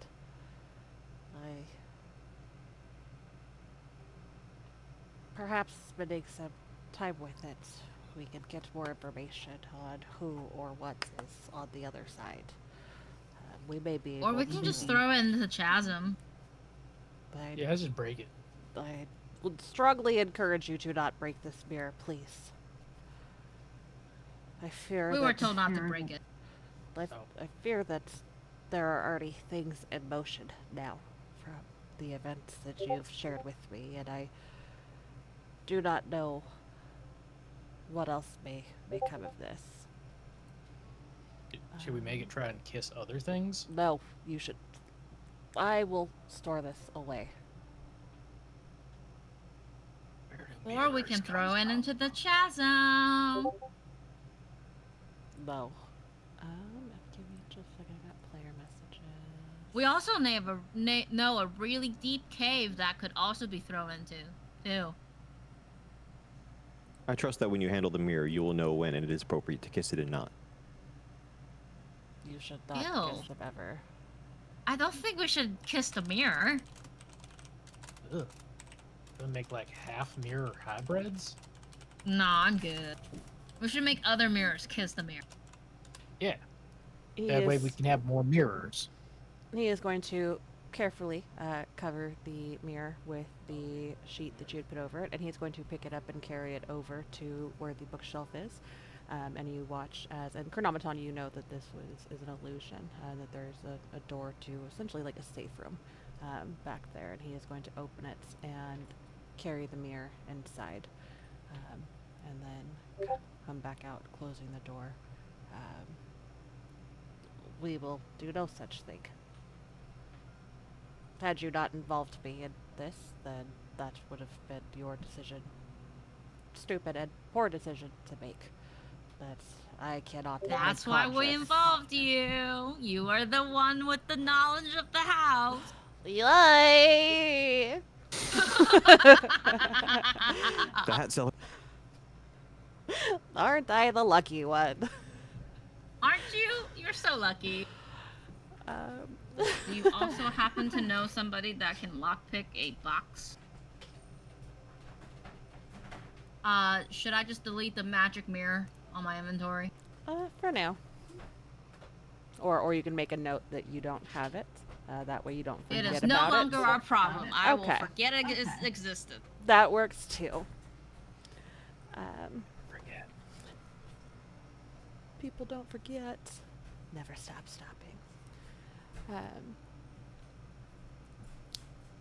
Perhaps spending some time with it, we can get more information on who or what is on the other side. We may be able Or we can to, just throw it into the chasm. but Yeah, let's just break it. I would strongly encourage you to not break this mirror, please. I fear We that were told not to break it. I fear that there are already things in motion now from the events that you've shared with me, and I do not know what else may come of this. Should we make it try and kiss other things? No, you should. I will store this away. Or we can throw it into the chasm. No. Give me just a second. I got player messages. We also know a really deep cave that could also be thrown into, too. I trust that when you handle the mirror, you will know when it is appropriate to kiss it and not. You should not Ew. kiss them ever. I don't think we should kiss the mirror. Ugh. Gonna make like half mirror hybrids? No, I'm good. We should make other mirrors kiss the mirror. Yeah. He That way is- we can have more mirrors. He is going to carefully cover the mirror with the sheet that you had put over it, and he's going to pick it up and carry it over to where the bookshelf is. And you watch as, and Chronometon, you know that this is an illusion, that there's a door to essentially like a safe room back there, and he is going to open it and carry the mirror inside, and then come back out, closing the door. We will do no such thing. Had you not involved me in this, then that would have been your decision. Stupid and poor decision to make. But I cannot. in That's good why we conscience- involved you. You are the one with the knowledge of the house. Yay! That's a... Aren't I the lucky one? Aren't you? You're so lucky. Um, Do you also happen to know somebody that can lockpick a box? Should I just delete the magic mirror on my inventory? for now. Or you can make a note that you don't have it. That way you don't It forget is no about longer it. our problem. I will Okay. forget it existed. That works too. Forget. People don't forget. Never stop stopping.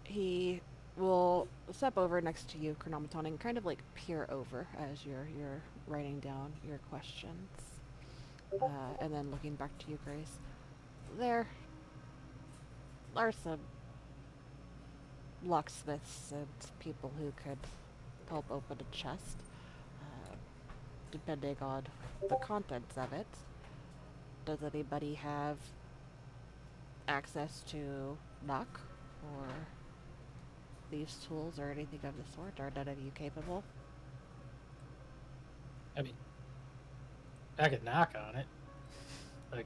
He will step over next to you, Chronometon, and kind of like peer over as you're writing down your questions. And then looking back to you, Grace. There are some locksmiths and people who could help open a chest, depending on the contents of it. Does anybody have access to knock or thieves' tools or anything of the sort? Are none of you capable? I mean, I could knock on it. Like,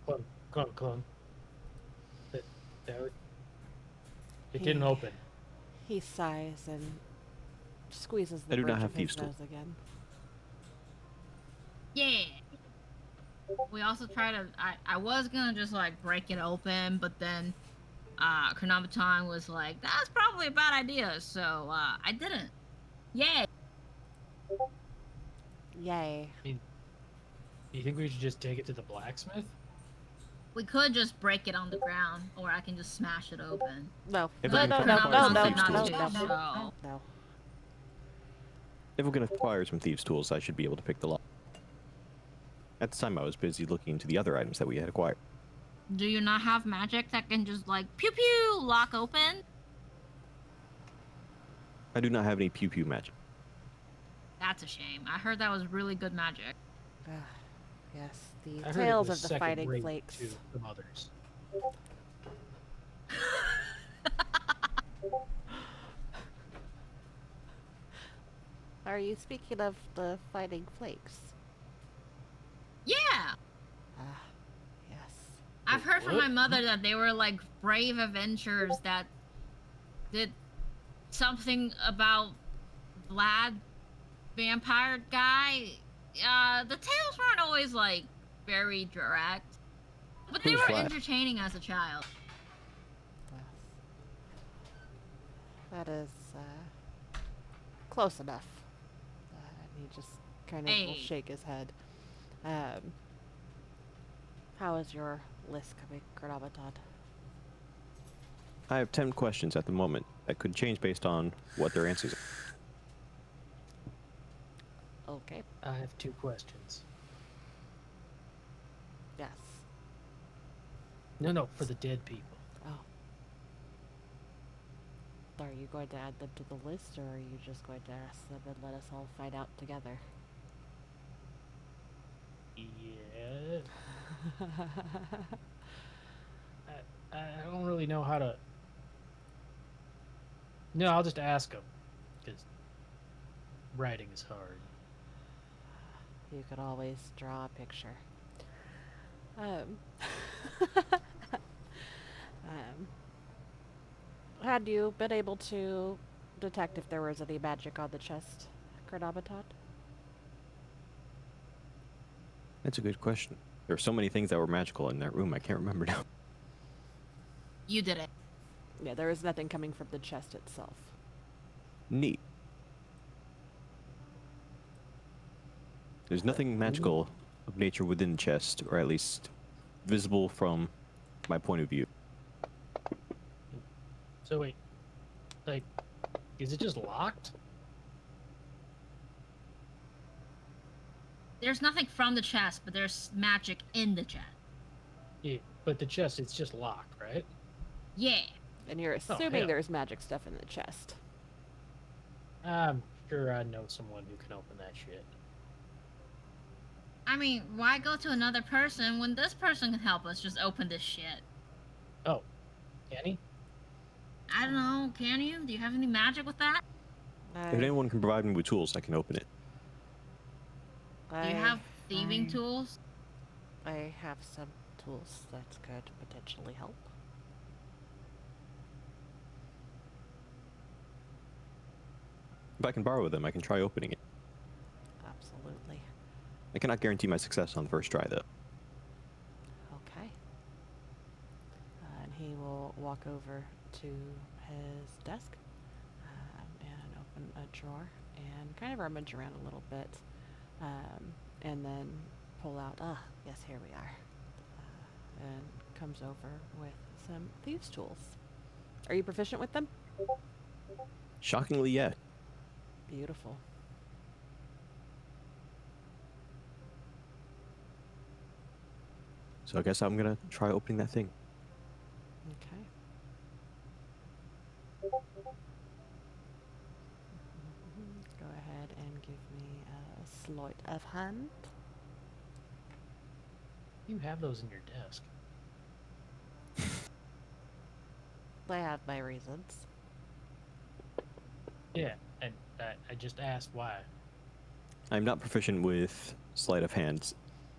clunk, clunk, clunk. That would, it didn't He open. he sighs and squeezes I the do not bridge have of his thieves' tools. nose again. Yeah. We also try to. I was gonna just like break it open, but then Chronometon was like, "That's probably a bad idea," so I didn't. Yay! Yay. I mean, do you think we should just take it to the blacksmith? We could just break it on the ground, or I can just smash it open. No. If No, we're no, gonna no, acquire no, some no, Chronometon said thieves' not no, tools, to, no, so no. if we're going to acquire some thieves' tools, I should be able to pick the lock. At the time, I was busy looking into the other items that we had acquired. do you not have magic that can just like pew pew lock open? I do not have any pew pew magic. That's a shame. I heard that was really good magic. Ah, yes, the I heard it tales was of the Fighting second-rate Flakes. to some others. Are you speaking of the Fighting Flakes? Yeah, Ah, yes. I've heard from What? my mother that they were like brave adventurers that did something about Vlad, vampire guy. The tales weren't always like very direct, but they Who's were Vlad? entertaining as a child. Yes. That is close enough. And he just kind of will Hey. shake his head. How is your list coming, Chronometon? I have 10 questions at the moment that could change based on what their answers are. Okay. I have 2 questions. Yes. No, for the dead people. Oh. Are you going to add them to the list, or are you just going to ask them and let us all find out together? Yeah. I don't really know how to. No, I'll just ask them, because writing is hard. You could always draw a picture. Um, had you been able to detect if there was any magic on the chest, Chronometon? That's a good question. There are so many things that were magical in that room, I can't remember now. You did it. Yeah, there is nothing coming from the chest itself. Neat. There's nothing magical of nature within the chest, or at least visible from my point of view. So wait, like, is it just locked? There's nothing from the chest, but there's magic in the chest. Yeah, but the chest, it's just locked, right? Yeah. And you're Oh, assuming hell. there's magic stuff in the chest. I'm sure I know someone who can open that shit. I mean, why go to another person when this person can help us just open this shit? Oh, can he? I don't know. Can you? Do you have any magic with that? If anyone can provide me with tools, I can open it. Do you have thieving tools? I have some tools that could potentially help. If I can borrow them, I can try opening it. Absolutely. I cannot guarantee my success on the first try, though. Okay. And he will walk over to his desk and open a drawer and kind of rummage around a little bit, and then pull out, yes, here we are, and comes over with some thieves' tools. Are you proficient with them? Shockingly, yeah. Beautiful. So I guess I'm gonna try opening that thing. Okay. Go ahead and give me a sleight of hand. You have those in your desk. I have my reasons. Yeah, and I just asked why. I'm not proficient with sleight of hands.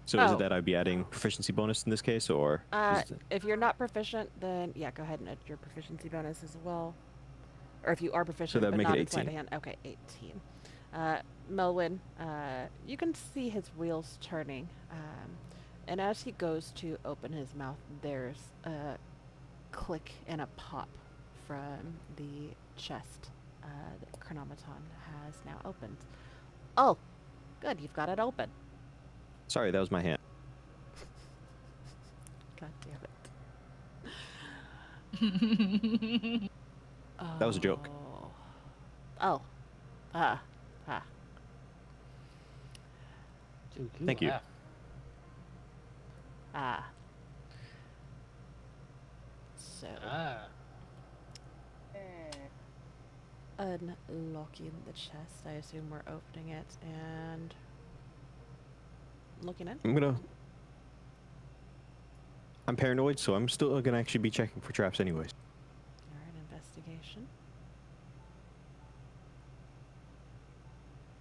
So is it Oh. that I'd be adding proficiency bonus in this case, or is it... If you're not proficient, then yeah, go ahead and add your proficiency bonus as well. Or if you are So proficient that'd but make it not in sleight 18. of hand, okay, 18. Melwin, you can see his wheels turning, and as he goes to open his mouth, there's a click and a pop from the chest that Chronometon has now opened. Oh, good, you've got it open. Sorry, that was my hand. God damn it. That was a joke. Oh. Ah. Ah. Dude, Thank you. laugh. Ah. So, Ah. unlocking the chest. I assume we're opening it and looking in. I'm paranoid, so I'm still gonna actually be checking for traps anyways. All right, investigation.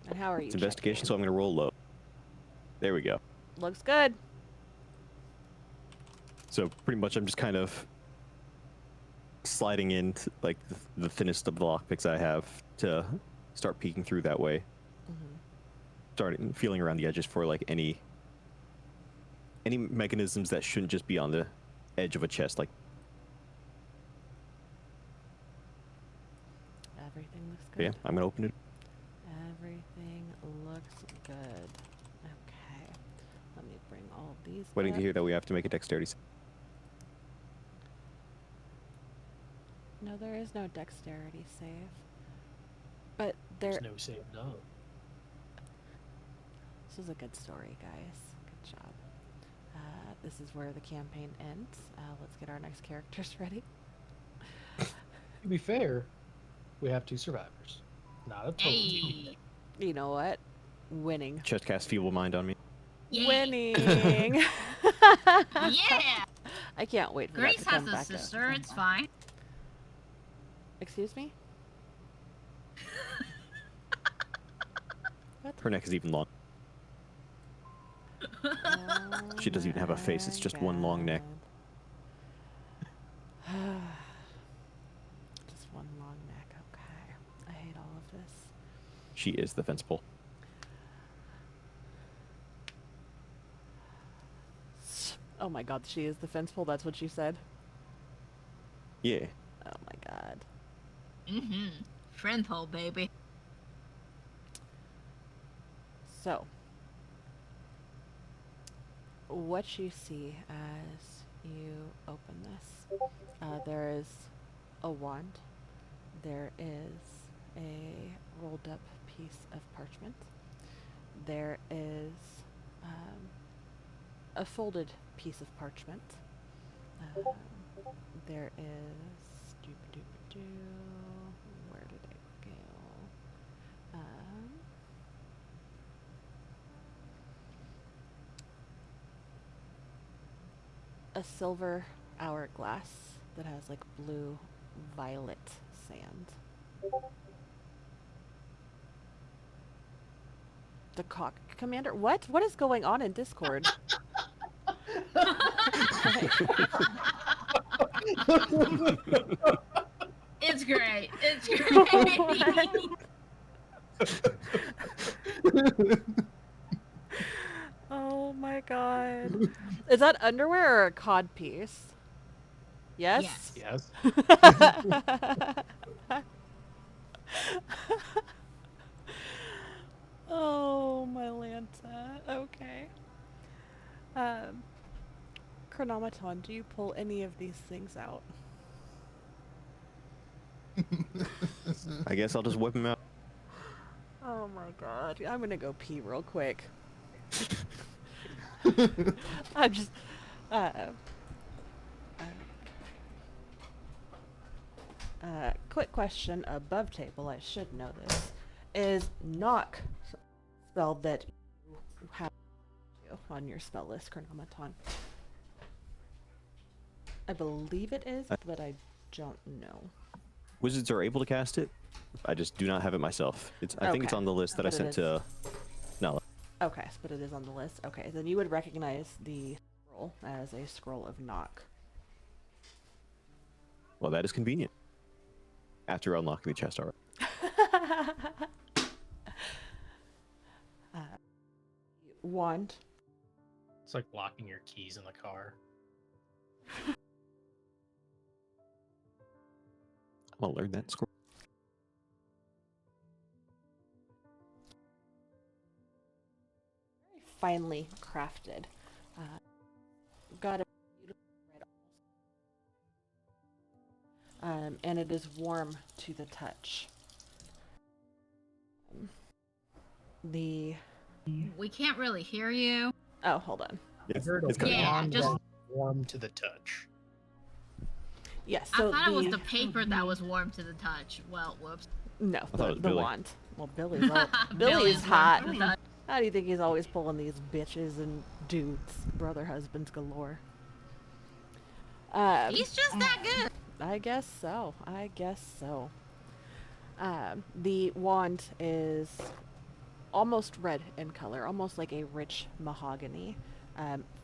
And how are you? It's investigation, so checking? I'm gonna roll low. There we go. Looks good. So pretty much I'm just kind of sliding in like the thinnest of the lockpicks I have to start peeking through that way. Mm-hmm. Starting feeling around the edges for like any mechanisms that shouldn't just be on the edge of a chest. Like Everything looks good. yeah, I'm gonna open it. Everything looks good. Okay. Let me bring all these Waiting to up. hear that we have to make a dexterity save. No, there is no dexterity save. But there. There's no save done. This is a good story, guys. Good job. This is where the campaign ends. Let's get our next characters ready. To be fair, we have 2 survivors. Not a total team. Hey. You know what? Winning. Just cast feeble mind on me. Yeah. Winning. Yeah. I can't wait for Grace that to come has a back sister. up. It's fine. Excuse me? What? Her neck is even long. She doesn't even have a face, it's just one long neck. Just one long neck, okay. I hate all of this. She is the fence pole. Oh my god, she is the fence pole, that's what she said? Yeah. Oh my god. Mm-hmm. Friend hole, baby. So, what you see as you open this, there is a wand, there is a rolled up piece of parchment, there is a folded piece of parchment, there is, where did it go? A silver hourglass that has like blue violet sand. The cock commander? What is going on in Discord? It's great. It's great. Oh my god. Is that underwear or a cod piece? Yes? Yes. Oh, my Lanta. Okay. Chronometon, do you pull any of these things out? I guess I'll just whip him out. Oh my god. I'm gonna go pee real quick. I'm just. Quick question above table, I should know this. Is knock spelled that you have on your spell list, Chronometon? I believe it is, but I don't know. Wizards are able to cast it. I just do not have it myself. I think it's Okay, on the list that I but it sent is. to Nala. Okay, but it is on the list. Okay, then you would recognize the scroll as a scroll of knock. Well, that is convenient. After unlocking the chest, all right. Wand. It's like locking your keys in the car. I'm gonna learn that scroll. Very finely crafted. Got a beautiful red, and it is warm to the touch. The We can't really hear you. oh, hold on. I heard a it's cutting Yeah, wand just- that's warm to the touch. Yes, I so thought it was the paper that was warm to the touch. Well, whoops. no, thought it the, was the Billy. wand. Well, Billy's all, Billy Billy's is warm hot. to the touch. How do you think he's always pulling these bitches and dudes, brother husbands galore? He's just that good. I guess so. The wand is almost red in color, almost like a rich mahogany,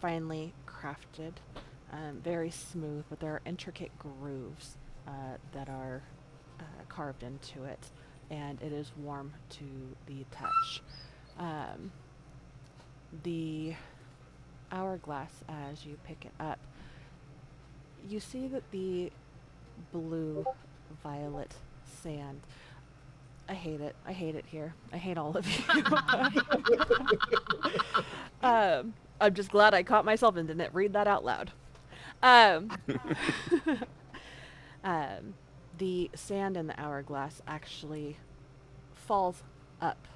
finely crafted, very smooth, but there are intricate grooves that are carved into it, and it is warm to the touch. The hourglass, as you pick it up, you see that the blue violet sand. I hate it. I hate it here. I hate all of you. I'm just glad I caught myself and didn't read that out loud. Um, the sand in the hourglass actually falls up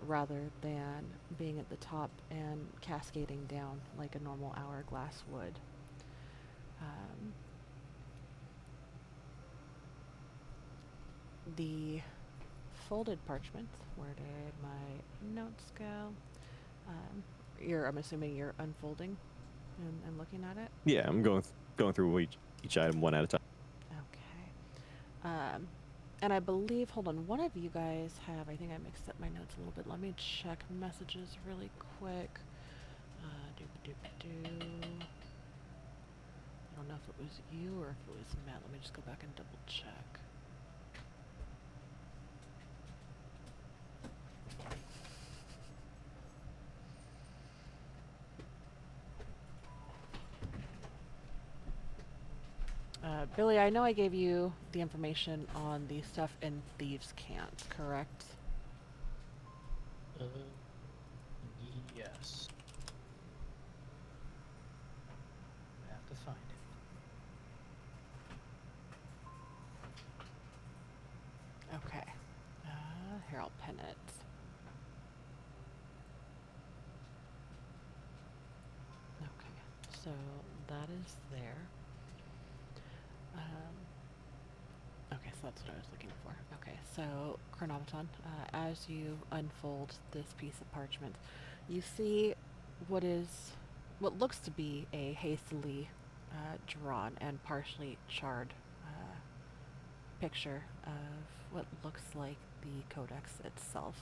rather than being at the top and cascading down like a normal hourglass would. The folded parchment. Where did my notes go? I'm assuming you're unfolding and looking at it. Yeah, I'm going through each item one at a time. Okay. And I believe, hold on, one of you guys have, I think I mixed up my notes a little bit. Let me check messages really quick. I don't know if it was you or if it was Matt. Let me just go back and double check. Billy, I know I gave you the information on the stuff in Thieves' Cant, correct? Yes. I have to find it. Okay. Here, I'll pin it. Okay, so that is there. Okay, so that's what I was looking for. Okay, so Chronometon, as you unfold this piece of parchment, you see what looks to be a hastily drawn and partially charred picture of what looks like the codex itself.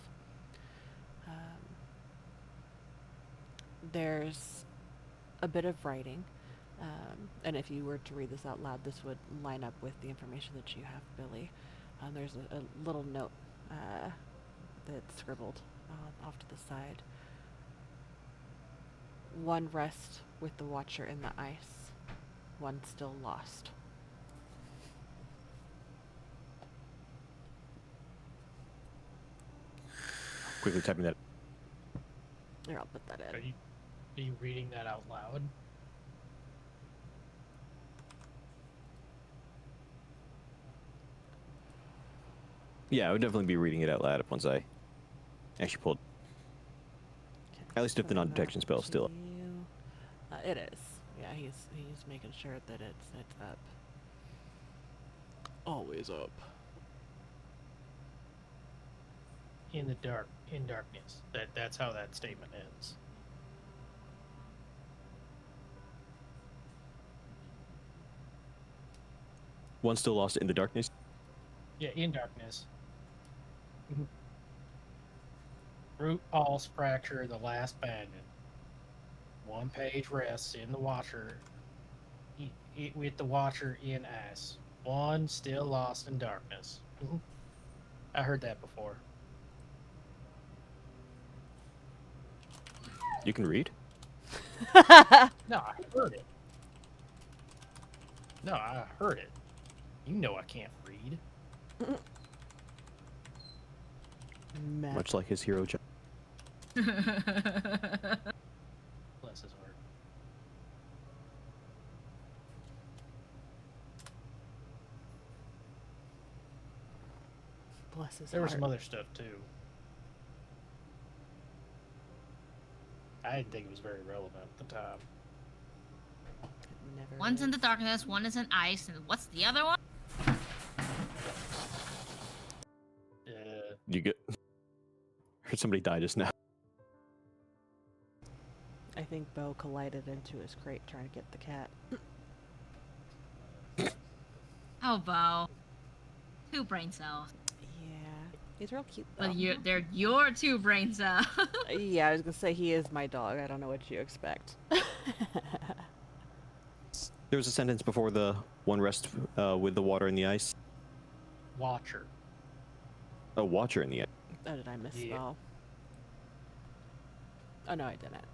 There's a bit of writing, and if you were to read this out loud, this would line up with the information that you have, Billy. There's a little note that's scribbled off to the side. One rest with the Watcher in the ice, one still lost. Quickly typing that. Here, I'll put that in. Are you reading that out loud? Yeah, I would definitely be reading it out loud once I actually pulled. Okay, At least if the send non-detection that spell is to still up. you. It is. Yeah, he's making sure that it's up. Always up. In darkness. That's how that statement ends. One still lost in the darkness. Yeah, in darkness. Root, pulse, fracture, the last bandit. One page rests in the watcher. With the watcher in ice. One still lost in darkness. I heard that before. You can read. No, I heard it. No, I heard it. You know I can't read. Meh. Much like his hero John. Bless his heart. Bless his There was heart. some other stuff too. I didn't think it was very relevant at the time. Never One's in the is. darkness, one is in ice, and what's the other one? You get. Heard somebody die just now. I think Bo collided into his crate trying to get the cat. Oh, Bo. 2 brain cells. Yeah, he's real cute though. But they're your 2 brain cells. Yeah, I was gonna say he is my dog. I don't know what you expect. There was a sentence before the one rest with the water and the ice. Watcher. A watcher in the ice. Oh, did I misspell? Yeah. Oh no, I didn't.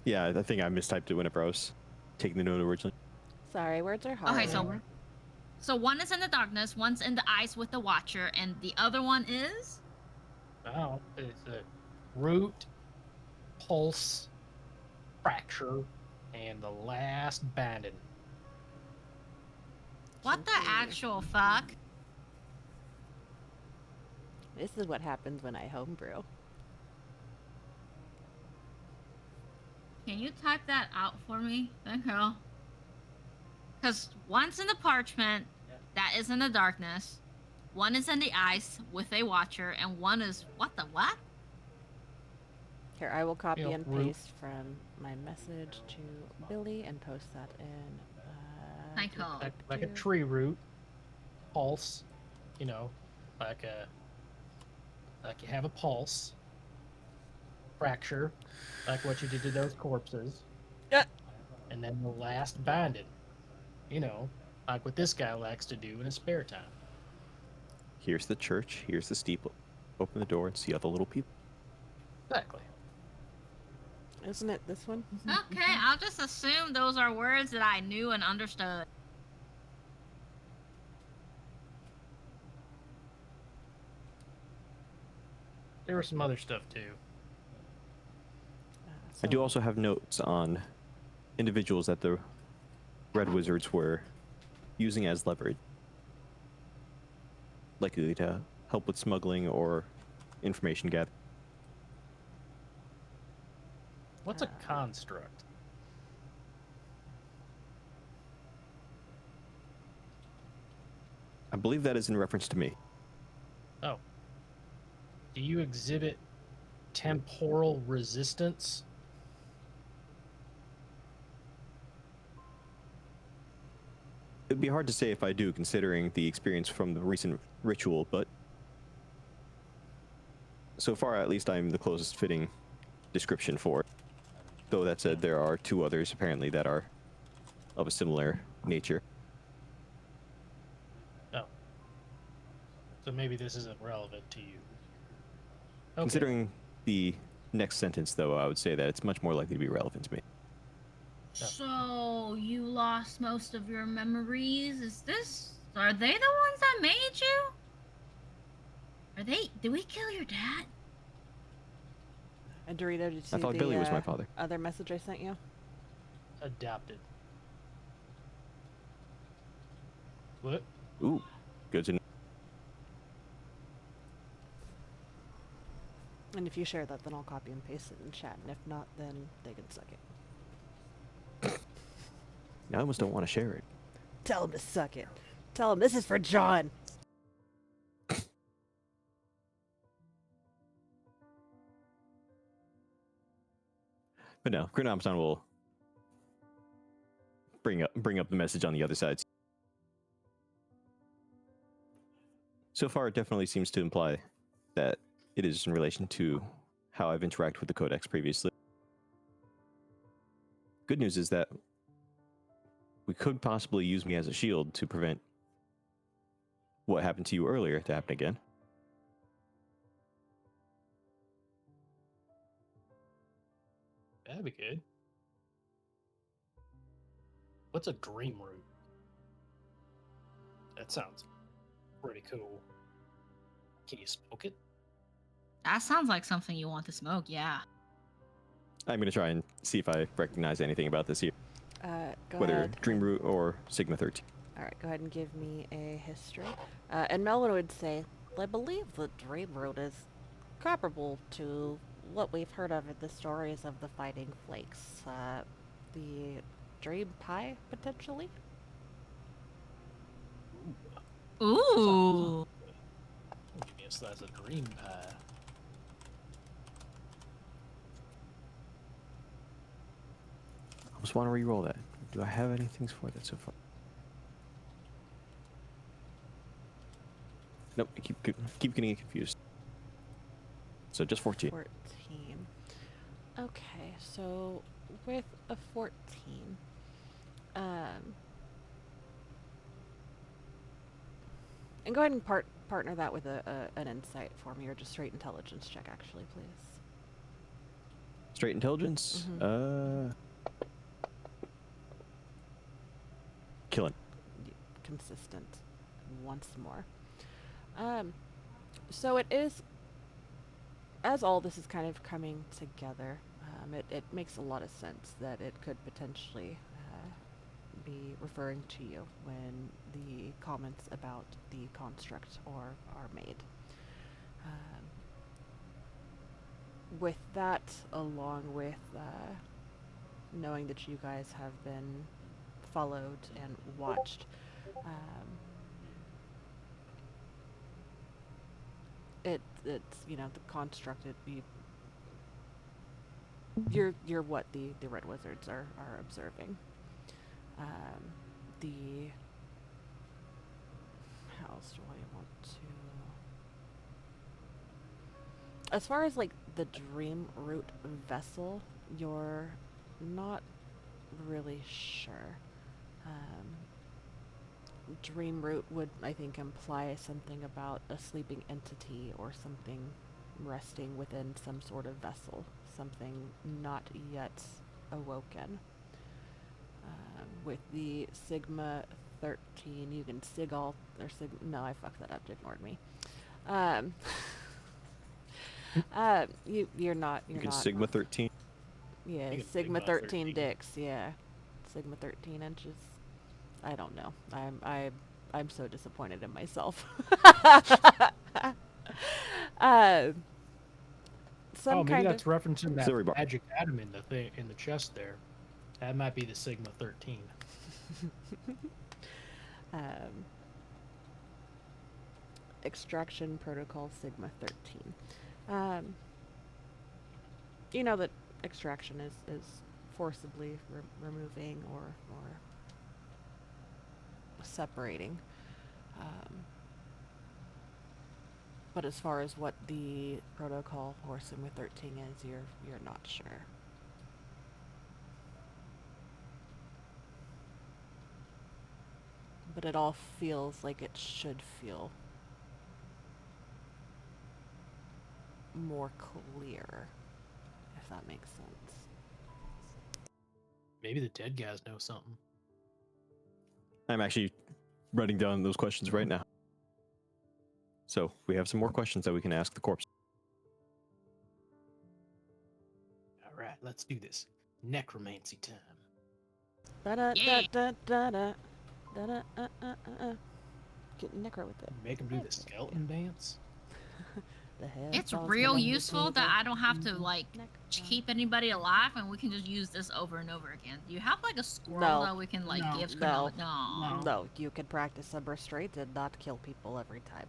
Yeah, I think I mistyped it whenever I was taking the note originally. Sorry, words are hard. Okay, so one is in the darkness, one's in the ice with the watcher, and the other one is? Oh, it's a root, pulse, fracture, and the last bandit. What the Kinky. actual fuck? This is what happens when I homebrew. Can you type that out for me? Thank you. Because one's in the parchment, that is in the darkness. One is in the ice with a watcher, and one is what the what? Here, I will copy and root. paste from my message to Billy and post that in. Thank you. Like a tree root, pulse, you know, like you have a pulse, fracture, like what you did to those corpses. Yeah. And then the last bandit, you know, like what this guy likes to do in his spare time. Here's the church. Here's the steeple. Open the door and see all the little people. Exactly. Isn't it this one? Okay, I'll just assume those are words that I knew and understood. There was some other stuff too. I do also have notes on individuals that the Red Wizards were using as leverage, likely to help with smuggling or information gathering. What's a construct? I believe that is in reference to me. Oh. Do you exhibit temporal resistance? It'd be hard to say if I do, considering the experience from the recent ritual, but so far, at least, I'm the closest fitting description for it. Though that said, there are 2 others apparently that are of a similar nature. Oh. So maybe this isn't relevant to you. Okay. Considering the next sentence, though, I would say that it's much more likely to be relevant to me. Yeah. So you lost most of your memories? Are they the ones that made you? Did we kill your dad? And Dorito, did you see I thought the Billy was my father. other message I sent you? Adopted. What? Ooh, good to know. And if you share that, then I'll copy and paste it in chat. And if not, then they can suck it. I almost don't want to share it. Tell him to suck it. Tell him this is for John. But no, Grinamson will bring up the message on the other side. So far, it definitely seems to imply that it is in relation to how I've interacted with the Codex previously. Good news is that we could possibly use me as a shield to prevent what happened to you earlier to happen again. That'd be good. What's a dream root? That sounds pretty cool. Can you smoke it? That sounds like something you want to smoke, yeah. I'm going to try and see if I recognize anything about this here, Go whether ahead. Dream Root or Sigma 13. All right, go ahead and give me a history. And Melvin would say, I believe the Dream Root is comparable to what we've heard of in the stories of the Fighting Flakes. The Dream Pie, potentially? Ooh. Yes, that's a dream pie. I just want to re-roll that. Do I have anything for that so far? Nope, I keep getting confused. So just 14. 14. Okay, so with a 14, and go ahead and partner that with an insight for me, or just straight intelligence check, actually, please. Straight intelligence? Killing. Consistent once more. So it is, as all this is kind of coming together, it makes a lot of sense that it could potentially be referring to you when the comments about the construct are made. With that, along with knowing that you guys have been followed and watched, it's the construct. You're what the Red Wizards are observing. The How else do I want to? As far as like the Dream Root vessel, you're not really sure. Dream Root would, I think, imply something about a sleeping entity or something resting within some sort of vessel, something not yet awoken. With the Sigma 13, you can Sigall, or no, I fucked that up, it ignored me. You're not, You can Sigma 13. yeah, You can Sigma Sigma 13 13. dicks, yeah. Sigma 13 inches. I don't know. I'm so disappointed in myself. Some Oh, maybe kind that's referencing that Silvery bar. magic atom in the thing in the chest there. That might be the Sigma 13. um, extraction protocol Sigma 13. You know that extraction is forcibly removing or separating. But as far as what the protocol or Sigma 13 is, you're not sure. But it all feels like it should feel more clear, if that makes sense. Maybe the dead guys know something. I'm actually writing down those questions right now. So we have some more questions that we can ask the corpse. All right, let's do this. Necromancy time. Da da Yeah. da da da da da Get necro with it. Make them do the skeleton dance. The hell It's sounds real like useful the that I don't have to like necro. keep anybody alive, and we can just use this over and over again. Do you have like a squirrel No. that we can like No. give? No. No. No, you can practice some restraint and not kill people every time.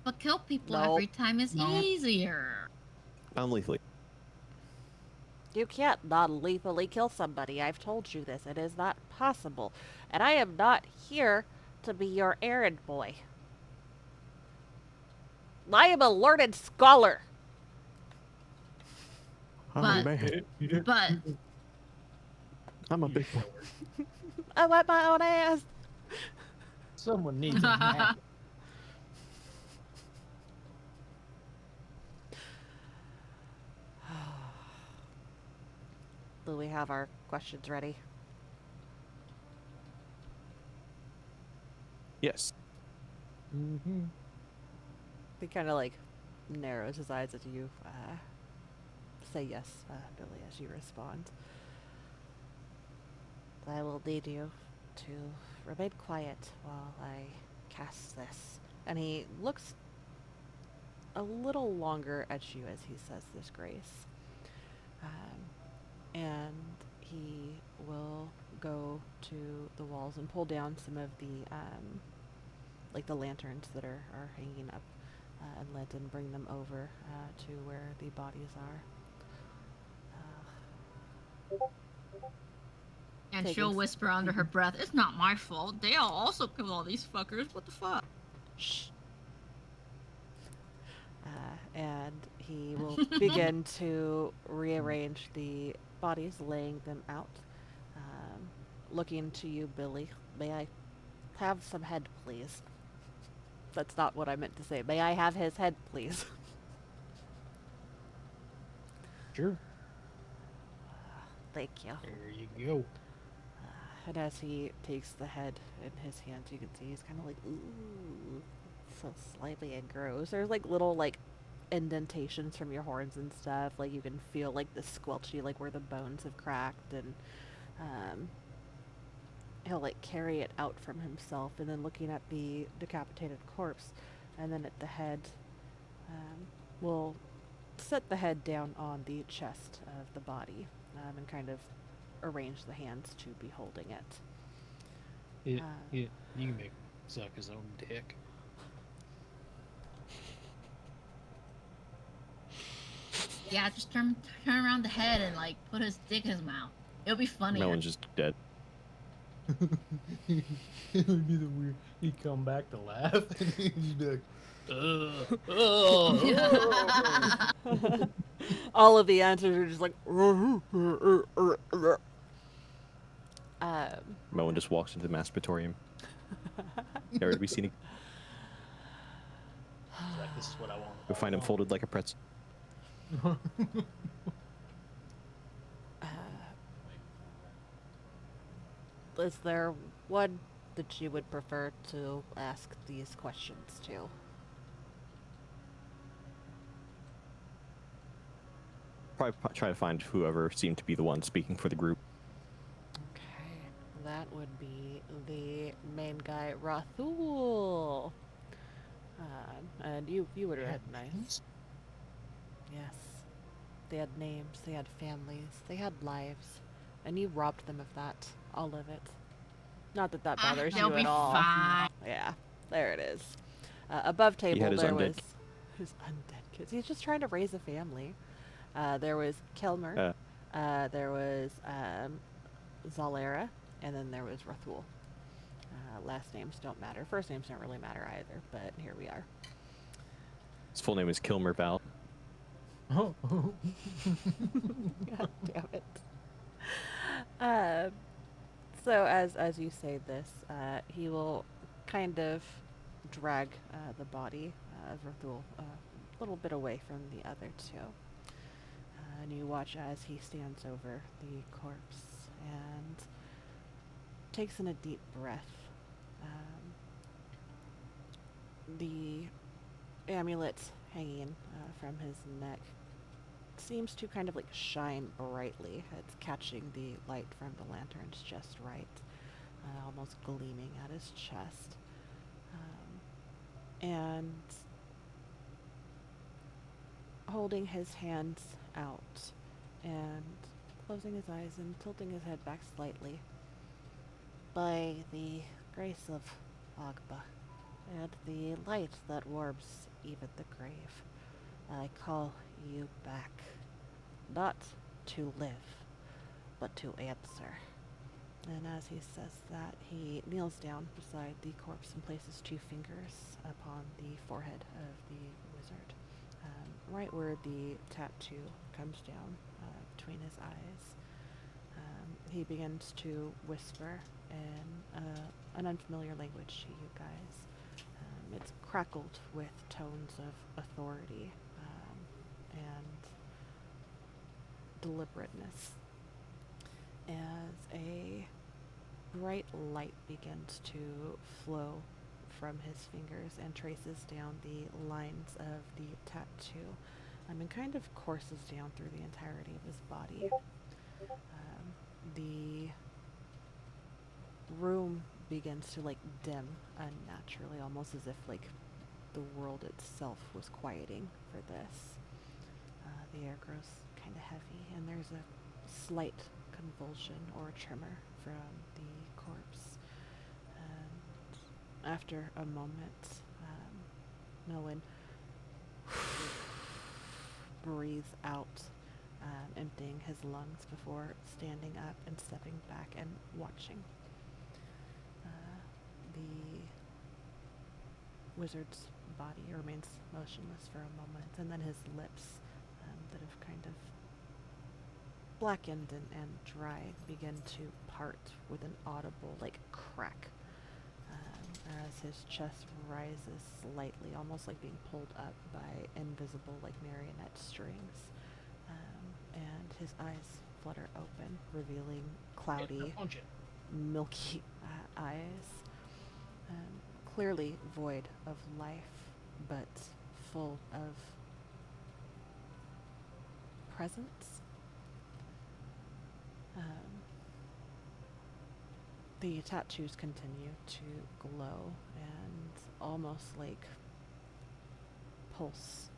But kill people Nope. every time is No. easier. Non-lethally. You can't non-lethally kill somebody. I've told you this. It is not possible. And I am not here to be your errand boy. I am a learned scholar. I'm But- a man. But I'm a You big boy. coward. I wipe my own ass. Someone needs a nap. Do we have our questions ready? Yes. Mm-hmm. He kind of like narrows his eyes as you say yes, Billy, as you respond. I will need you to remain quiet while I cast this. And he looks a little longer at you as he says this grace. And he will go to the walls and pull down some of the like the lanterns that are hanging up and let him bring them over to where the bodies are. and Take she'll it. whisper under her breath, "It's not my fault. They all also killed all these fuckers. What the fuck?" Shh. And he will begin to rearrange the bodies, laying them out. Looking to you, Billy. May I have some head, please? That's not what I meant to say. May I have his head, please? Sure. Thank you. There you go. And as he takes the head in his hands, you can see he's kind of like, ooh, so slimy and gross. There's like little like indentations from your horns and stuff. Like you can feel like the squelchy, like where the bones have cracked, and he'll like carry it out from himself, and then looking at the decapitated corpse, and then at the head, will set the head down on the chest of the body, and kind of arrange the hands to be holding it. You can make him suck his own dick. Yeah, just turn around the head and like put his dick in his mouth. It'll be funny. No one's just dead. It would be the weird. He'd come back to laugh, and he'd be like, All of the answers are just like. Moen just walks into the masturbatorium. Never to be seen. He's like, this is what I want. You'll find him folded like a pretzel. Is there one that you would prefer to ask these questions to? Probably try to find whoever seemed to be the one speaking for the group. Okay, that would be the main guy, Rathul. And you would recognize. Yes. They had names, they had families, they had lives. And you robbed them of that. All of it. Not that that bothers They'll you be at all. fine. Yeah, there it is. Above table had his there undead was his undead kids. He's just trying to raise a family. There was Kelmer. There was Zalera, and then there was Rathul. Last names don't matter. First names don't really matter either, but here we are. His full name is Kilmer Val. Oh, God damn it. So as you say this, he will kind of drag the body of Rathul a little bit away from the other two. And you watch as he stands over the corpse and takes in a deep breath. The amulet hanging from his neck seems to kind of like shine brightly. It's catching the light from the lanterns just right, almost gleaming at his chest. And holding his hands out and closing his eyes and tilting his head back slightly. By the grace of Agba and the light that warms even the grave, I call you back, not to live, but to answer. And as he says that, he kneels down beside the corpse and places 2 fingers upon the forehead of the wizard, right where the tattoo comes down between his eyes. He begins to whisper in an unfamiliar language to you guys. It's crackled with tones of authority and deliberateness as a bright light begins to flow from his fingers and traces down the lines of the tattoo and kind of courses down through the entirety of his body. The room begins to like dim unnaturally, almost as if like the world itself was quieting for this. The air grows kind of heavy, and there's a slight convulsion or tremor from the corpse. And after a moment, Melwin breathes out, emptying his lungs before standing up and stepping back and watching. The wizard's body remains motionless for a moment, and then his lips, that have kind of blackened and dried, begin to part with an audible, like, crack, as his chest rises slightly, almost like being pulled up by invisible, like, marionette strings. And his eyes flutter open, revealing cloudy, Punch it. milky eyes, clearly void of life, but full of presence. The tattoos continue to glow and almost like pulse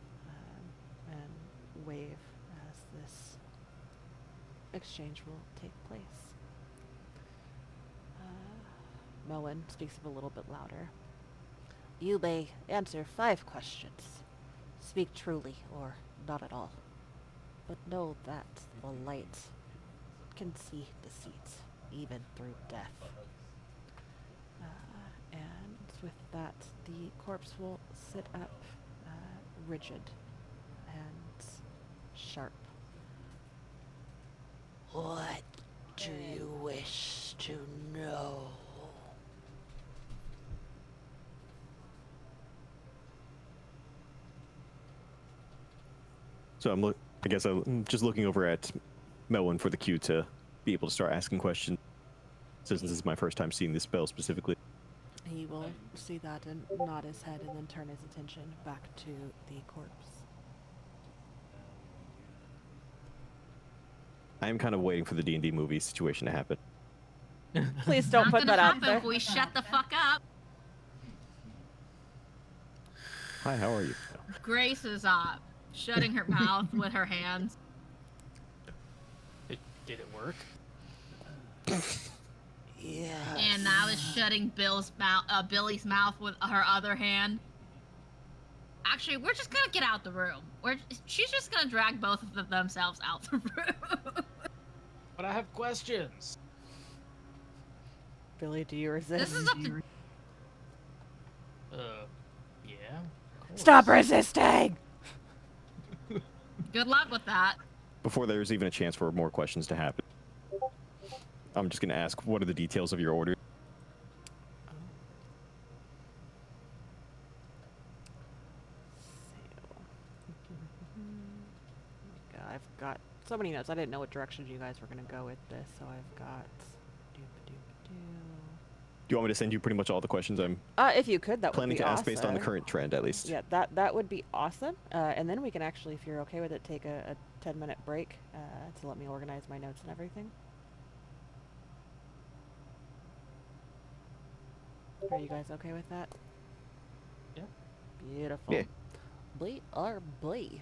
and wave as this exchange will take place. Melwin speaks a little bit louder. You may answer 5 questions. Speak truly or not at all. But know that the light can see deceit, even through death. And with that, the corpse will sit up, rigid and sharp. What do you wish to know? So I guess I'm just looking over at Melwin for the cue to be able to start asking questions. Since this is my first time seeing this spell specifically. He will see that and nod his head and then turn his attention back to the corpse. I am kind of waiting for the D&D movie situation to happen. Please don't Not put gonna that out happen there. if we shut the fuck up. Hi, how are you? Grace is shutting her mouth with her hands. Did it work? Yes. And now is shutting Billy's mouth with her other hand. Actually, we're just gonna get out the room. She's just gonna drag both of themselves out the room. But I have questions. Billy, do you resist? This is up to. Yeah. Of course. Stop resisting! Good luck with that. Before there's even a chance for more questions to happen, I'm just going to ask, what are the details of your order? I've got so many notes. I didn't know what directions you guys were going to go with this, so I've got... Do you want me to send you pretty much all the questions I'm if you could, that would planning be to ask based on the awesome. current trend, at least? Yeah, that would be awesome. And then we can actually, if you're okay with it, take a 10-minute break to let me organize my notes and everything. Are you guys okay with that? Yeah. Beautiful. Yeah. Blee or blee?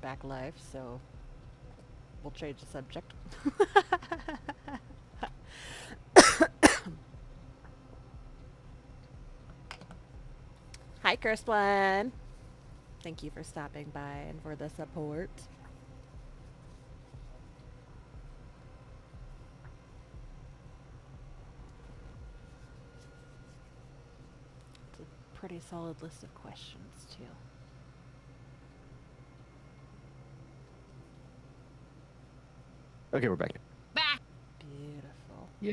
Back live, so we'll change the subject. Hi, Kirstline. Thank you for stopping by and for the support. It's a pretty solid list of questions, too. Okay, we're back. Back. Beautiful. Yay.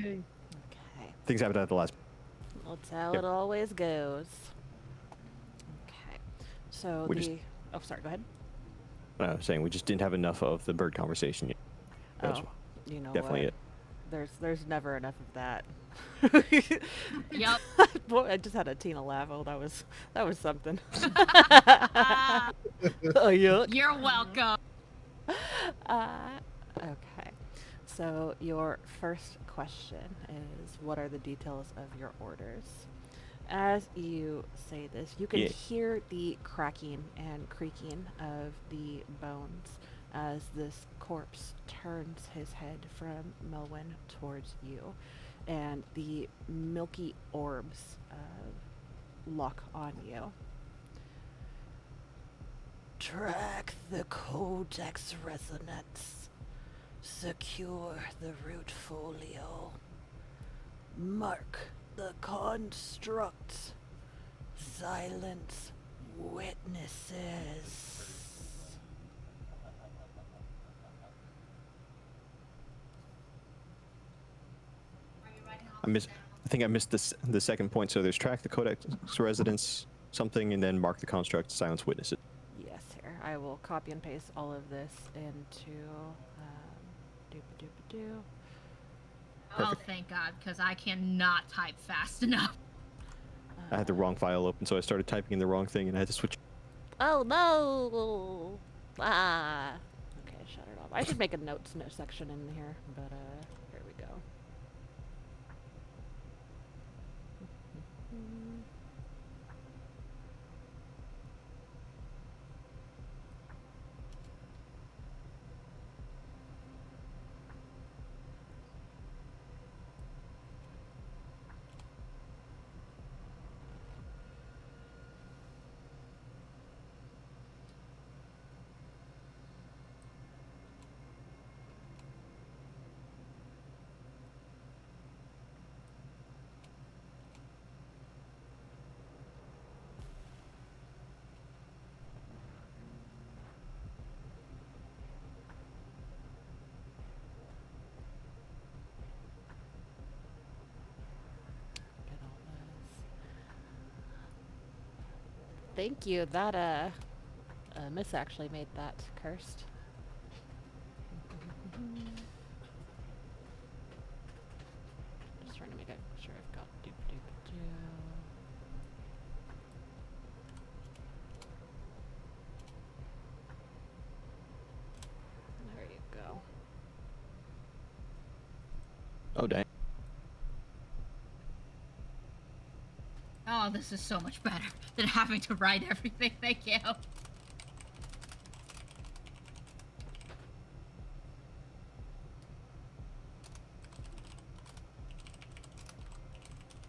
Okay. Things happened at the last. Well, that's how Yep. it always goes. Okay. So We just- Oh, sorry, go ahead. I was saying we just didn't have enough of the bird conversation yet. That was Oh, you know definitely what? it. There's never enough of that. Yep. Boy, I just had a Tina laugh. Oh, that was something. Ah, Oh, yuck. you're welcome. Okay. So your first question is, what are the details of your orders? As you say this, you can Yeah. hear the cracking and creaking of the bones as this corpse turns his head from Melwyn towards you, and the milky orbs lock on you. Track the codex resonance. Secure the root folio. Mark the construct. Silence witnesses. I think I missed the second point. So there's track the codex residence something, and then mark the construct, silence witnesses. Yes, here. I will copy and paste all of this into doop-a-doop-a-doo. Oh, Perfect. thank God, because I cannot type fast enough. I had the wrong file open, so I started typing in the wrong thing, and I had to switch. Oh no! Ah. Okay, shut it off. I should make a notes section in here, but here we go. Get all this. Thank you. That Miss actually made that cursed. Just trying to make sure I've got doop doop doo. There you go. Oh dang! Oh, this is so much better than having to write everything. Thank you.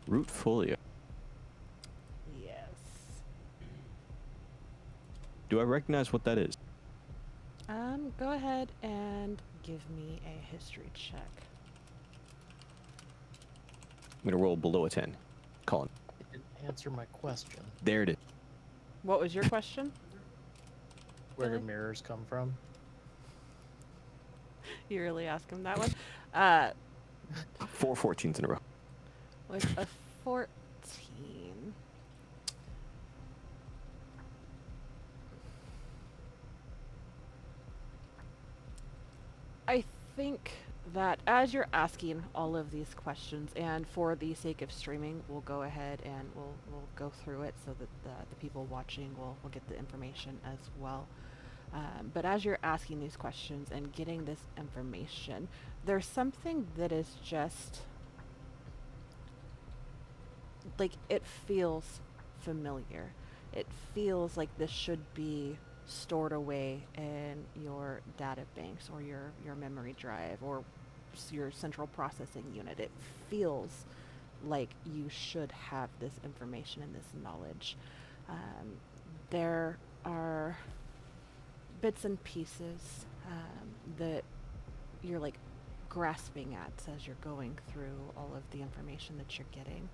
Root folio. Yes. Do I recognize what that is? Go ahead and give me a history check. I'm gonna roll below a 10. Colin. It didn't answer my question. There it is. What was your question? Where do Really? mirrors come from? You really ask him that one? 4 14s in a row. With a 14. I think that as you're asking all of these questions, and for the sake of streaming, we'll go ahead and we'll go through it so that the people watching will get the information as well. But as you're asking these questions and getting this information, there's something that is just like it feels familiar. It feels like this should be stored away in your data banks or your memory drive or your central processing unit. It feels like you should have this information and this knowledge. There are bits and pieces that you're like grasping at as you're going through all of the information that you're getting.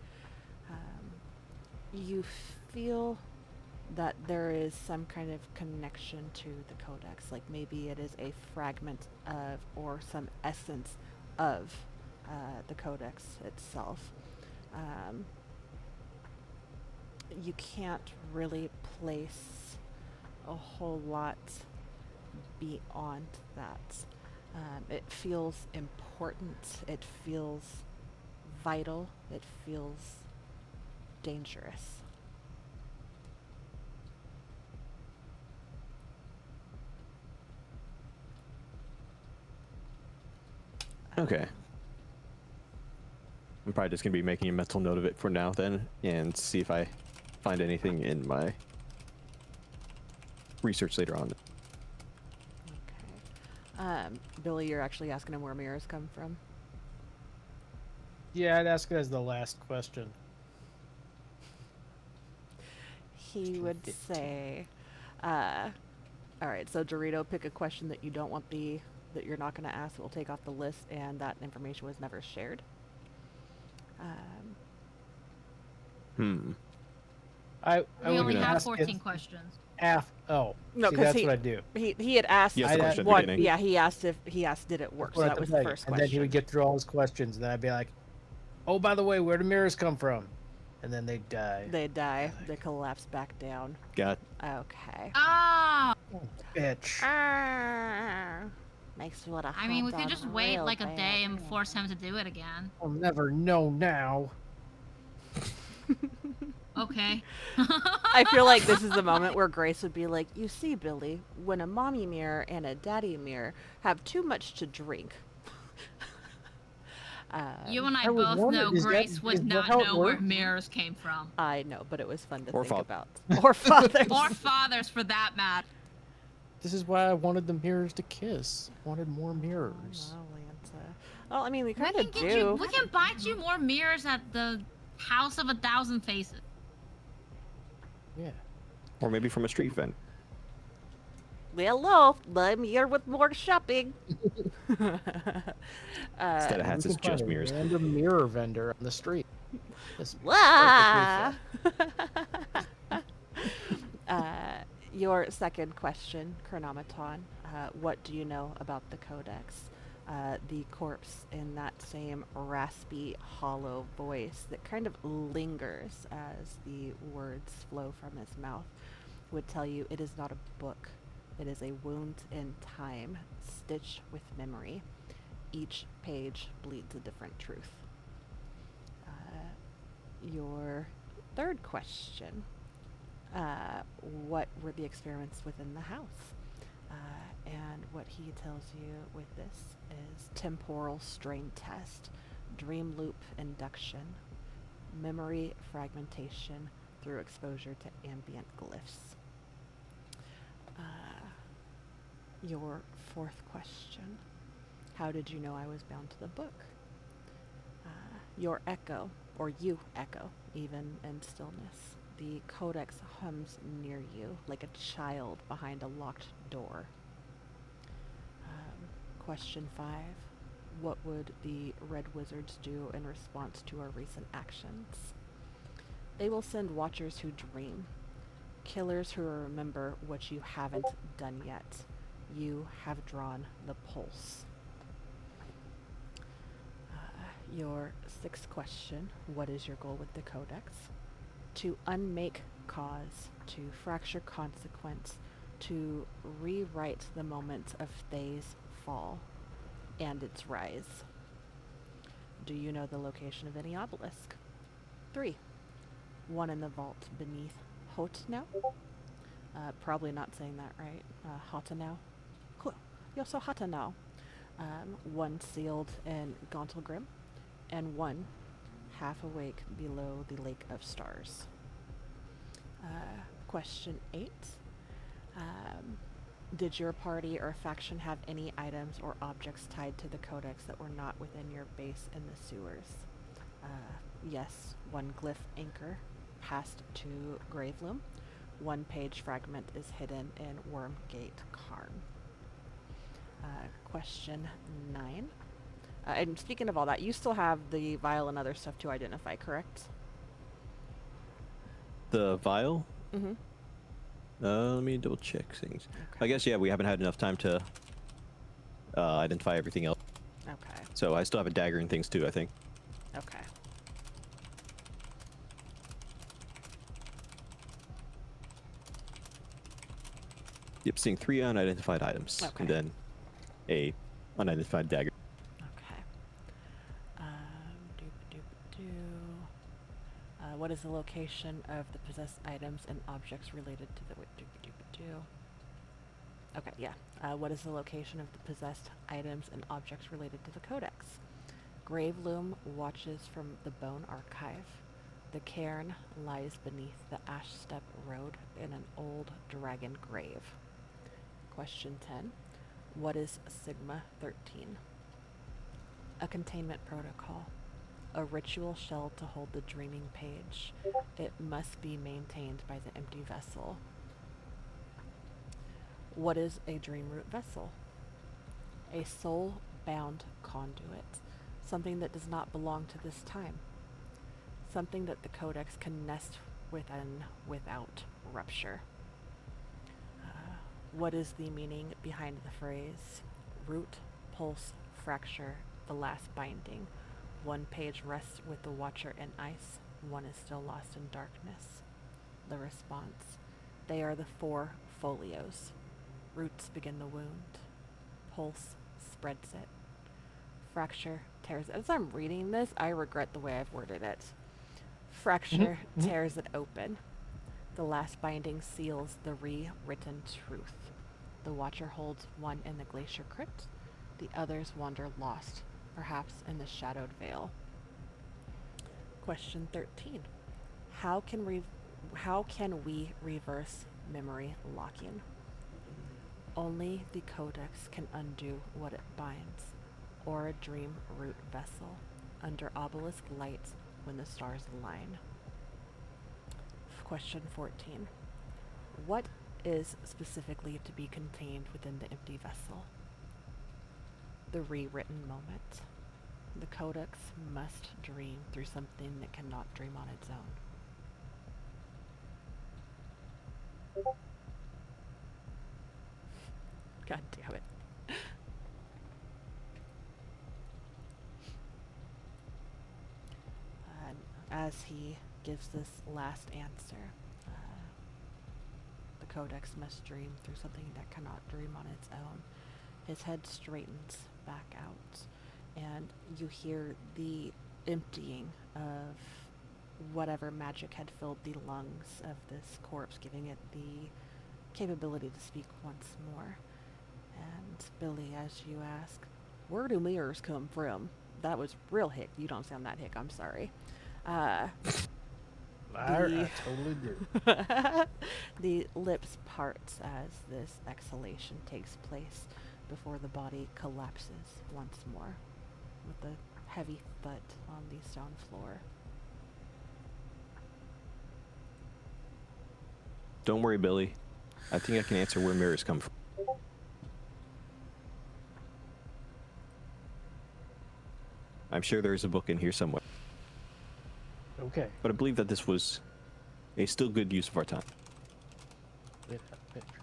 You feel that there is some kind of connection to the codex, like maybe it is a fragment of or some essence of the codex itself. You can't really place a whole lot beyond that. It feels important, it feels vital, it feels dangerous. Okay. I'm probably just gonna be making a mental note of it for now then, and see if I find anything in my research later on. Okay. Billy, you're actually asking him where mirrors come from? Yeah, I'd ask it as the last question. He would say, all right, so Dorito, pick a question that you don't want that you're not going to ask. We'll take off the list, and that information was never shared. I We would only have ask 14 it questions. Oh, No, see, because that's what I do. he had asked He asked the question at the one. beginning. Yeah, he asked did it work. So Right that at was the the beginning. first And question. then he would get through all his questions, and then I'd be like, "Oh, by the way, where do mirrors come from?" And then they die. They die. They collapse back down. Got Okay. Ah! Oh, bitch. Makes me want to I mean, we could just wait like a day and force him to do it again. I'll never know now. Okay. I feel like this is the moment where Grace would be like, you see, Billy, when a mommy mirror and a daddy mirror have too much to drink. You and I was both wondering, know is Grace that would not how it know where works? mirrors came from. I know, but it was fun to Or think fa- about. Or fathers. Or fathers, for that matter. This is why I wanted the mirrors to kiss. I wanted more mirrors. Oh, Lanta. Well, I mean, we We kind can of get do. you. We can buy you more mirrors at the House of a Thousand Faces. Yeah. or maybe from a street vent. Hello, I'm here with more shopping. Instead of hats, We it's can find just a mirrors. random mirror vendor on the street. This Ah! perfectly Your second question, Chronometon. What do you know about the Codex? The corpse in that same raspy, hollow voice that kind of lingers as the words flow from his mouth would tell you it is not a book. It is a wound in time, stitched with memory. Each page bleeds a different truth. Your third question. What were the experiments within the house? And what he tells you with this is temporal strain test, dream loop induction, memory fragmentation through exposure to ambient glyphs. Your fourth question. How did you know I was bound to the book? Your echo, or you echo, even in stillness. The codex hums near you like a child behind a locked door. Question 5. What would the Red Wizards do in response to our recent actions? They will send watchers who dream. Killers who remember what you haven't done yet. You have drawn the pulse. Your sixth question. What is your goal with the Codex? To unmake cause, to fracture consequence, to rewrite the moment of Thay's fall. and its rise. Do you know the location of any obelisk? 3. One in the vault beneath Hotnau. Probably not saying that right. Hotanau. Cool. You're so Hotanau. One sealed in Gauntlgrim, and one half awake below the Lake of Stars. Question 8. Did your party or faction have any items or objects tied to the codex that were not within your base in the sewers? Yes, one glyph anchor passed to Graveloom. One page fragment is hidden in Wormgate Carn. Question 9. And speaking of all that, you still have the vial and other stuff to identify, correct? The vial? Mm-hmm. Let me double check things. Okay. I guess, yeah, we haven't had enough time to identify everything else. Okay. So I still have a dagger and things too, I think. Okay. Yep, seeing 3 unidentified items. Okay. And then a unidentified dagger. Okay. What is the location of the possessed items and objects related to the... Okay, yeah. What is the location of the possessed items and objects related to the codex? Graveloom watches from the Bone Archive. The cairn lies beneath the Ash Step Road in an old dragon grave. Question 10. What is Sigma 13? A containment protocol. A ritual shell to hold the dreaming page. It must be maintained by the empty vessel. What is a dream root vessel? A soul-bound conduit. Something that does not belong to this time. Something that the codex can nest within without rupture. What is the meaning behind the phrase, root, pulse, fracture, the last binding? One page rests with the watcher in ice, one is still lost in darkness. The response, they are the 4 folios. Roots begin the wound. Pulse spreads it. Fracture tears it. As I'm reading this, I regret the way I've worded it. Fracture tears it open. The last binding seals the rewritten truth. The watcher holds one in the glacier crypt. The others wander lost, perhaps in the shadowed veil. Question 13. How can we reverse memory locking? Only the codex can undo what it binds, or a dream root vessel, under obelisk light when the stars align. Question 14. What is specifically to be contained within the empty vessel? The rewritten moment. The codex must dream through something that cannot dream on its own. God damn it. And as he gives this last answer, the codex must dream through something that cannot dream on its own. His head straightens back out, and you hear the emptying of whatever magic had filled the lungs of this corpse, giving it the capability to speak once more. And Billy, as you ask, where do mirrors come from? That was real hick. You don't sound that hick, I'm sorry. I totally do. The lips parts as this exhalation takes place before the body collapses once more with a heavy thud on the stone floor. Don't worry, Billy. I think I can answer where mirrors come from. I'm sure there's a book in here somewhere. Okay. But I believe that this was a still good use of our time. Get that picture.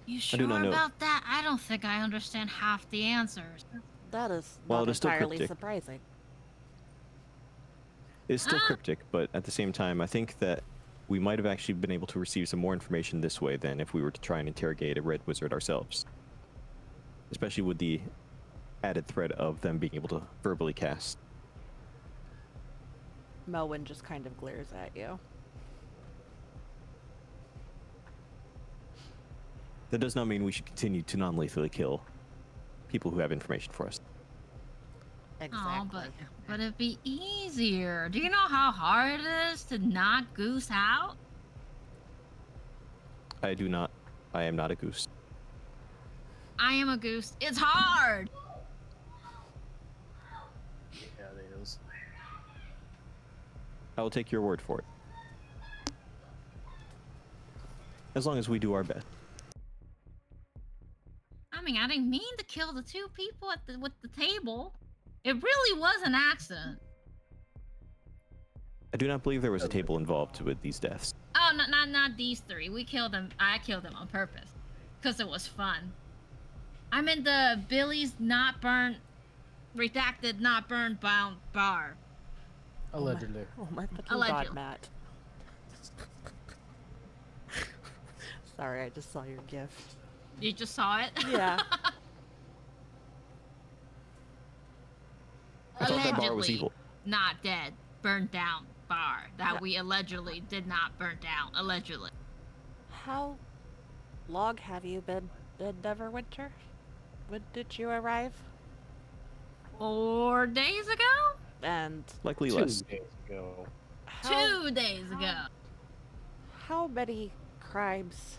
You I do sure not know. about that? I don't think I understand half the answers. That is Well, not it is still entirely cryptic. surprising. It's still cryptic, but at the same time, I think that we might have actually been able to receive some more information this way than if we were to try and interrogate a red wizard ourselves. Especially with the added threat of them being able to verbally cast. Melwyn just kind of glares at you. That does not mean we should continue to non-lethally kill people who have information for us. Oh, but it'd be easier. Do you know how hard it is to knock Goose out? I do not. I am not a goose. I am a goose. It's hard. Yeah, it is. I will take your word for it. As long as we do our best. I mean, I didn't mean to kill the two people with the table. It really was an accident. I do not believe there was a table involved with these deaths. Oh, not these three. We killed them. I killed them on purpose, cause it was fun. I'm in the Billy's not burnt, redacted, not burned bound bar. Allegedly. Oh my fucking Allegedly. god, Matt. Sorry, I just saw your gif. You just saw it. Yeah. I thought that bar was Allegedly evil. not dead, burned down bar that we allegedly did not burn down. Allegedly. How long have you been in Neverwinter? When did you arrive? 4 days ago? And Likely 2 less. days ago. how, 2 days ago. how many crimes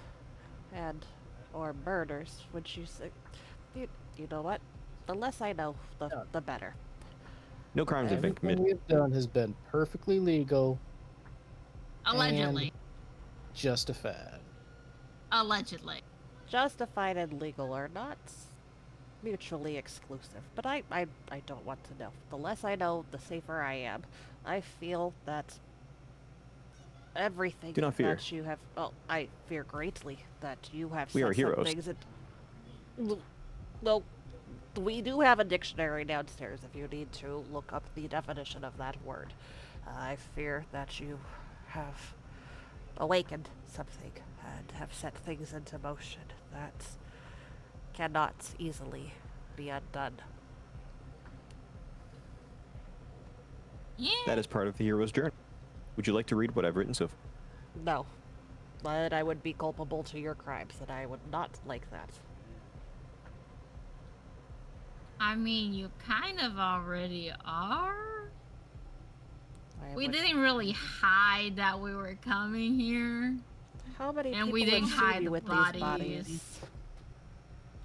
and or murders would you say? You know what? The less I know, the better. No crimes have been Everything committed. we've done has been perfectly legal, Allegedly. justified. Allegedly. Justified and legal are not mutually exclusive, but I don't want to know. The less I know, the safer I am. I feel that everything Do not fear. that you have. Well, I fear greatly that you have. We said are some heroes. things that, well, we do have a dictionary downstairs if you need to look up the definition of that word. I fear that you have awakened something and have set things into motion that cannot easily be undone. Yeah. That is part of the hero's journey. Would you like to read what I've written so far? No, but I would be culpable to your crimes, and I would not like that. I mean, you kind of already are. We would- didn't really hide that we were coming here. How many and people we didn't would see hide you the with bodies. these bodies?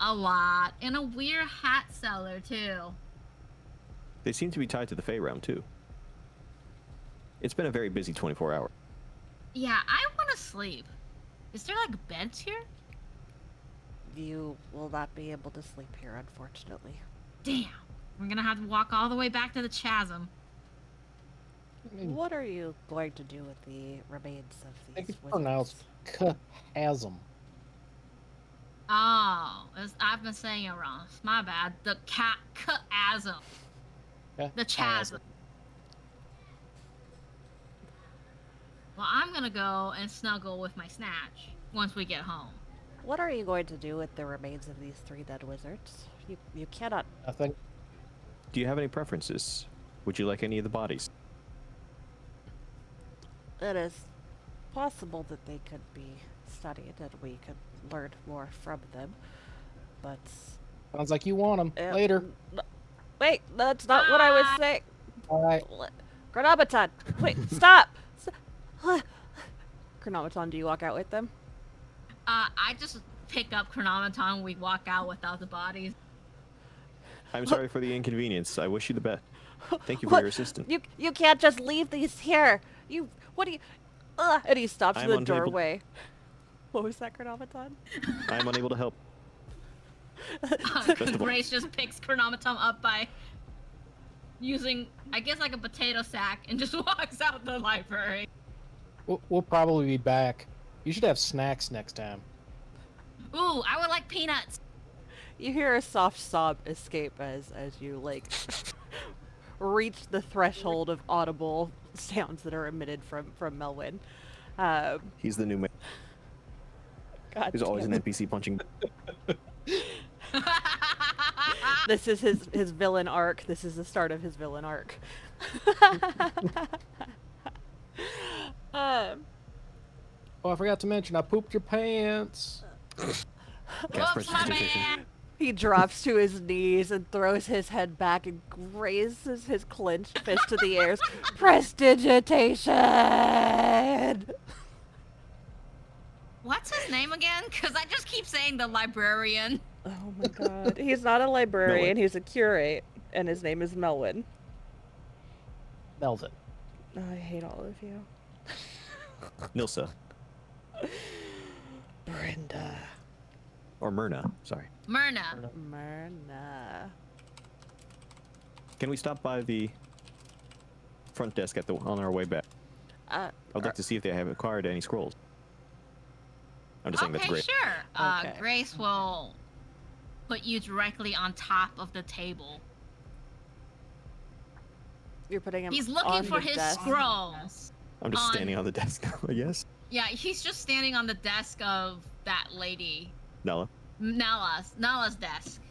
A lot. And a weird hat seller, too. They seem to be tied to the Fey realm, too. It's been a very busy 24 hours. Yeah, I want to sleep. Is there, like, beds here? You will not be able to sleep here, unfortunately. Damn. We're gonna have to walk all the way back to the chasm. What are you going to do with the remains of I think these it's pronounced wizards? chasm. Oh, I've been saying it wrong. It's my bad. The chasm. The chasm. Well, I'm gonna go and snuggle with my snatch once we get home. What are you going to do with the remains of these 3 dead wizards? You cannot. I think Do you have any preferences? Would you like any of the bodies? It is possible that they could be studied and we could learn more from them, but sounds like you want them. uh, Later. Wait, that's not what I was saying. All right. Chronometon! Wait, stop! Chronometon, do you walk out with them? I just pick up Chronometon and we walk out without the bodies. I'm sorry for the inconvenience. I wish you the best. Thank you for What? your assistance. You can't just leave these here. What do you? And he stops I'm in the unable- doorway. What was that, Chronometon? I am unable to help. Best of luck. Grace just picks Chronometon up by using, I guess, like a potato sack and just walks out the library. We'll probably be back. You should have snacks next time. Ooh, I would like peanuts. You hear a soft sob escape as you like reach the threshold of audible sounds that are emitted from Melwyn. He's the new man. God He's always damn an it. NPC punching. This is his villain arc. This is the start of his villain arc. um, Oh, I forgot to mention, I pooped your pants. Cast Whoops, my prestidigitation. bad. he drops to his knees and throws his head back and raises his clenched fist to the air. Prestidigitation! What's his name again? Because I just keep saying the librarian. Oh my god. He's not a librarian, he's a curate, and his name is Melwin. Melvin. Oh, I hate all of you. Nilsa. Brenda. Or Myrna. Sorry. Myrna. Myrna. Can we stop by the front desk on our way back? Uh, I'd like to see if they have acquired any scrolls. I'm just saying that's Okay, great. sure. Okay. Grace will put you directly on top of the table. you're putting him He's looking on for the his desk. scrolls. I'm just on- standing on the desk now, I guess. Yeah, he's just standing on the desk of that lady. Nella. Nalla's desk.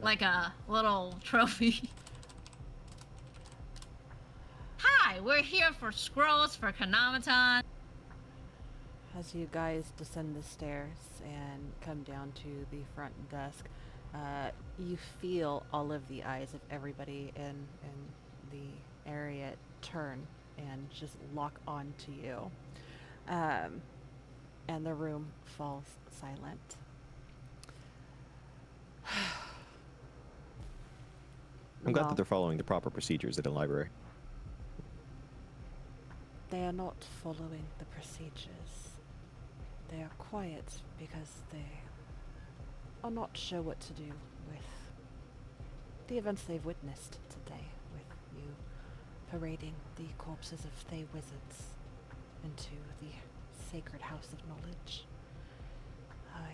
Like a little trophy. Hi, we're here for scrolls for Kanamaton. As you guys descend the stairs and come down to the front desk, you feel all of the eyes of everybody in the area turn and just lock onto you. And the room falls silent. I'm glad No, that they're following the proper procedures at a library. they are not following the procedures. They are quiet because they are not sure what to do with the events they've witnessed today, with you parading the corpses of Thay wizards into the sacred house of knowledge. I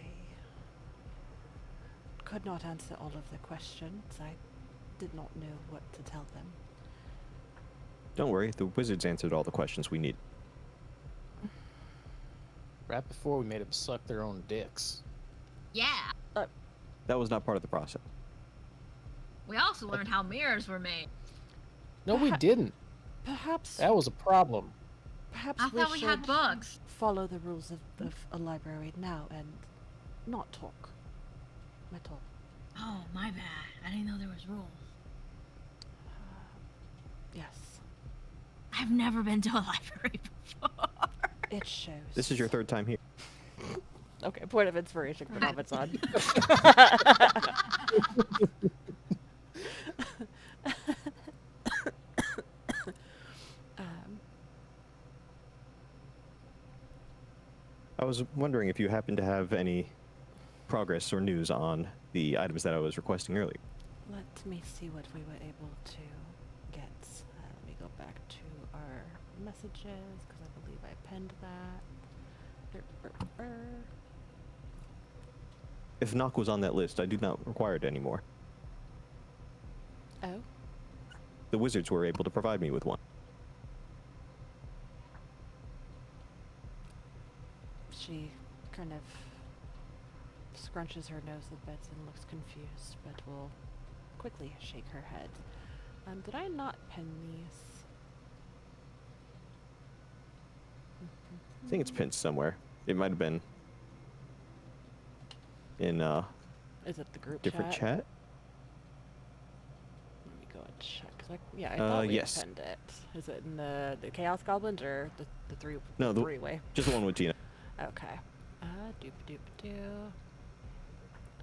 could not answer all of the questions. I did not know what to tell them. Don't worry, the wizards answered all the questions we need. Right before we made them suck their own dicks. Yeah. That was not part of the process. We also learned how mirrors were made. No, we didn't. Perhaps That was a problem. perhaps I thought we had should books. follow the rules of a library now and not talk at all. Oh, my bad. I didn't know there was rules. Yes, I've never been to a library before. it shows. This is your third time here. Okay, point of inspiration for Namatsan. um, I was wondering if you happen to have any progress or news on the items that I was requesting earlier. let me see what we were able to get. Let me go back to our messages because I believe I penned that. If Nock was on that list, I do not require it anymore. Oh, The wizards were able to provide me with one. she kind of scrunches her nose a bit and looks confused, but will quickly shake her head. Did I not pen these? I think it's pinned somewhere. It might have been in Is it the group different chat? chat. Let me go and check. 'Cause I thought we yes. penned it. Is it in the Chaos Goblins or the three No, the- three-way? Just the one with Gina. Okay. Doop doop doo.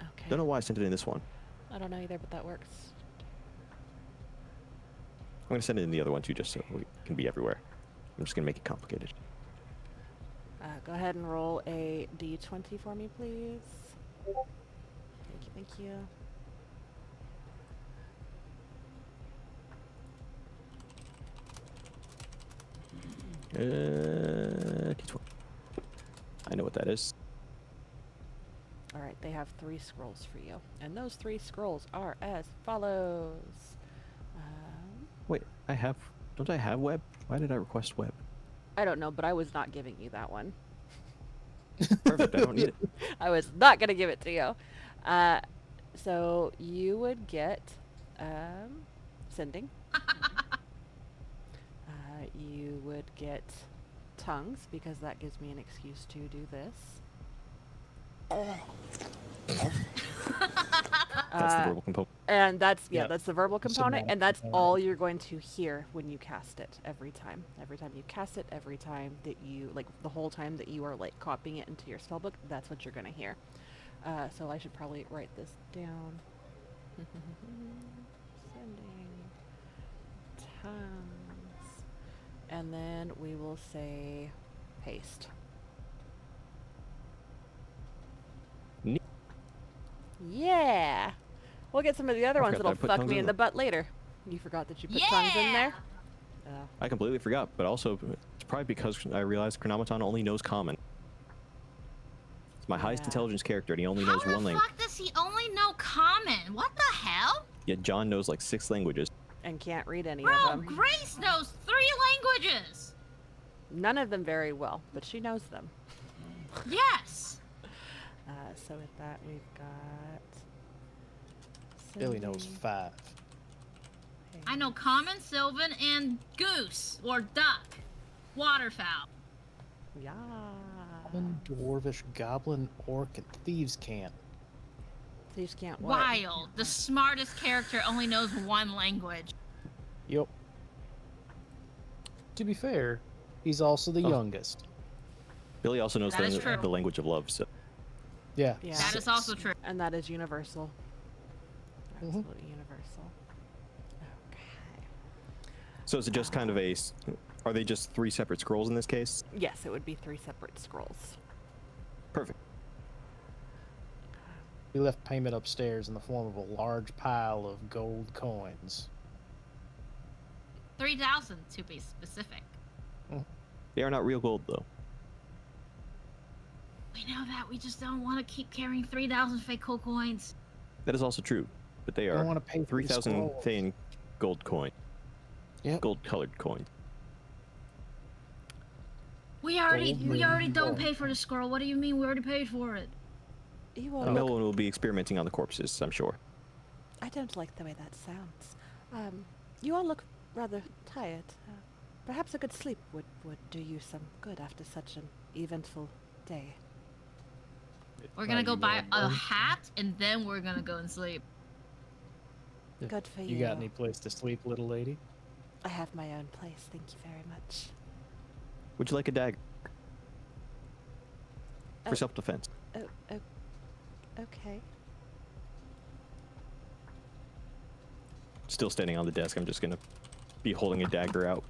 Okay. Don't know why I sent it in this one. I don't know either, but that works. I'm gonna send it in the other one too, just so we can be everywhere. I'm just gonna make it complicated. Go ahead and roll a d20 for me, please. Thank you. D20. I know what that is. All right, they have 3 scrolls for you, and those 3 scrolls are as follows. Wait, don't I have web? Why did I request web? I don't know, but I was not giving you that one. Perfect, I don't need it. I was not going to give it to you. So you would get sending. You would get tongues because that gives me an excuse to do this. That's the verbal component. And that's Yep. that's the verbal The component, somatic and that's component. all you're going to hear when you cast it every time. Every time you cast it, every time that you the whole time that you are copying it into your spellbook, that's what you're going to hear. So I should probably write this down. Sending tongues, and then we will say paste. Neat. Yeah. We'll get some of the other I ones forgot that'll that I put fuck tongues me in in the them. butt later. You forgot that you put tongues in there? I completely forgot, but also it's probably because I realized Chronometon only knows common. It's my highest Yeah. intelligence character, and he only How knows the one language. fuck does he only know common? What the hell? Yet John knows like 6 languages. And can't read any Bro, of them. Grace knows 3 languages. None of them very well, but she knows them. Yes. So with that, we've got... Billy knows sending 5. I know common, sylvan, and goose or duck. Waterfowl. Yeah. Common, dwarvish, goblin, orc, and thieves can't. Thieves can't what? Wild. The smartest character only knows 1 language. Yup. To be fair, he's also the Oh. youngest. Billy also knows That is true. the language of love, so Yeah. Yeah. That is also true. And that is universal. Mhm. Absolutely universal. Okay. so is it just kind of are they just 3 separate scrolls in this case? Yes, it would be 3 separate scrolls. Perfect. He left payment upstairs in the form of a large pile of gold coins. 3,000 to be specific. They are not real gold though. We know that. We just don't want to keep carrying 3,000 fake cool coins. That is also true, but they I don't are want to pay for the 3,000 scrolls. Thane gold coin. Yep. Gold colored coin. We already Gold don't ring. pay for the scroll. What do you mean we already paid for it? You Oh. will And no look... one will be experimenting on the corpses, I'm sure. I don't like the way that sounds. You all look rather tired. Perhaps a good sleep would do you some good after such an eventful day. We're gonna Are go you buy a warm? hat and then we're gonna go and sleep. Good for You you. got any place to sleep, little lady? I have my own place, thank you very much. Would you like a dagger? Oh. For self-defense. Oh, okay. Still standing on the desk, I'm just gonna be holding a dagger out,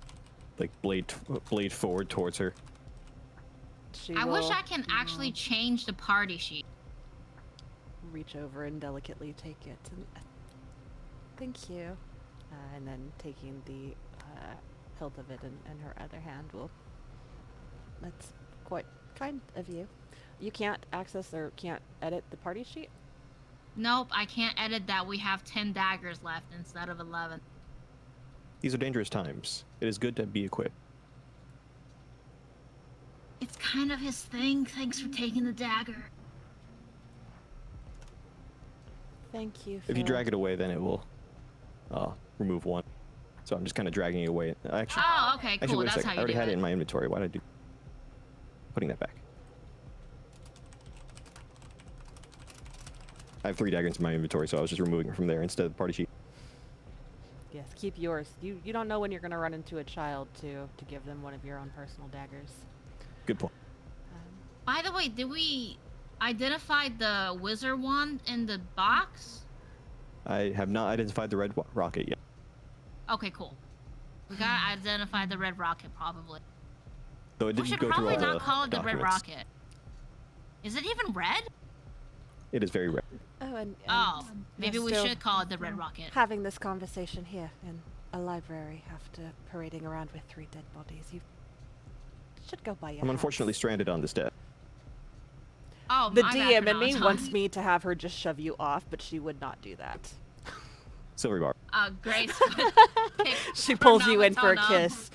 like blade forward towards her. She I will wish I can actually change the party sheet. reach over and delicately take it. And, thank you. And then taking the hilt of it in her other hand will... That's quite kind of you. You can't access or can't edit the party sheet? Nope, I can't edit that. We have 10 daggers left instead of 11. These are dangerous times. It is good to be equipped. It's kind of his thing. Thanks for taking the dagger. Thank you. If you for- drag it away, then it will remove one. So I'm just kind of dragging it away. Actually, Oh, okay, actually, cool. wait a That's second. how I you already do had it it. in my inventory. Why did I do? Putting that back. I have 3 daggers in my inventory, so I was just removing it from there instead of the party sheet. Yes, keep yours. You don't know when you're going to run into a child to give them one of your own personal daggers. Good point. By the way, did we identify the wizard one in the box? I have not identified the red rocket yet. Okay, cool. We gotta identify the red rocket, probably. Though it We didn't should go through probably all the not call it the red documents. rocket. Is it even red? It is very red. Oh, and Oh, you're maybe we still should call it the red rocket. having this conversation here in a library after parading around with 3 dead bodies. You should go buy your I'm hats. unfortunately stranded on this desk. Oh, The my bad, DM in me Chronoton. wants me to have her just shove you off, but she would not do that. Silvery bar. Grace would pick She pulls you in for a Chronoton up kiss.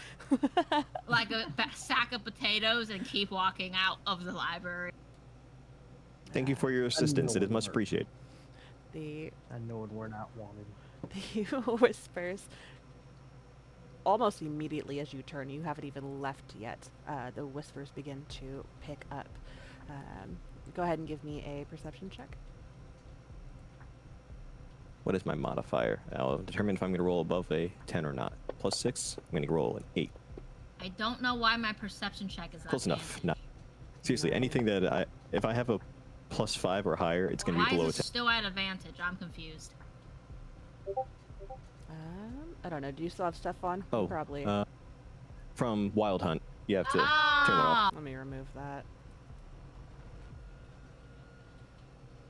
like a sack of potatoes and keep walking out of the library. Thank you for your assistance. It is much appreciated. The I know we're not wanted. the whispers almost immediately as you turn. You haven't even left yet. The whispers begin to pick up. Go ahead and give me a perception check. What is my modifier? I'll determine if I'm going to roll above a 10 or not. +6, I'm going to roll an 8. I don't know why my perception check is Close enough. advantage. Not seriously. Anything that if I have a +5 or higher, it's going to Why be below a is 10. it still at advantage? I'm confused. I don't know. Do you still have stuff on? Oh, Probably. From Wild Hunt, you have to turn it Ah! off. Let me remove that.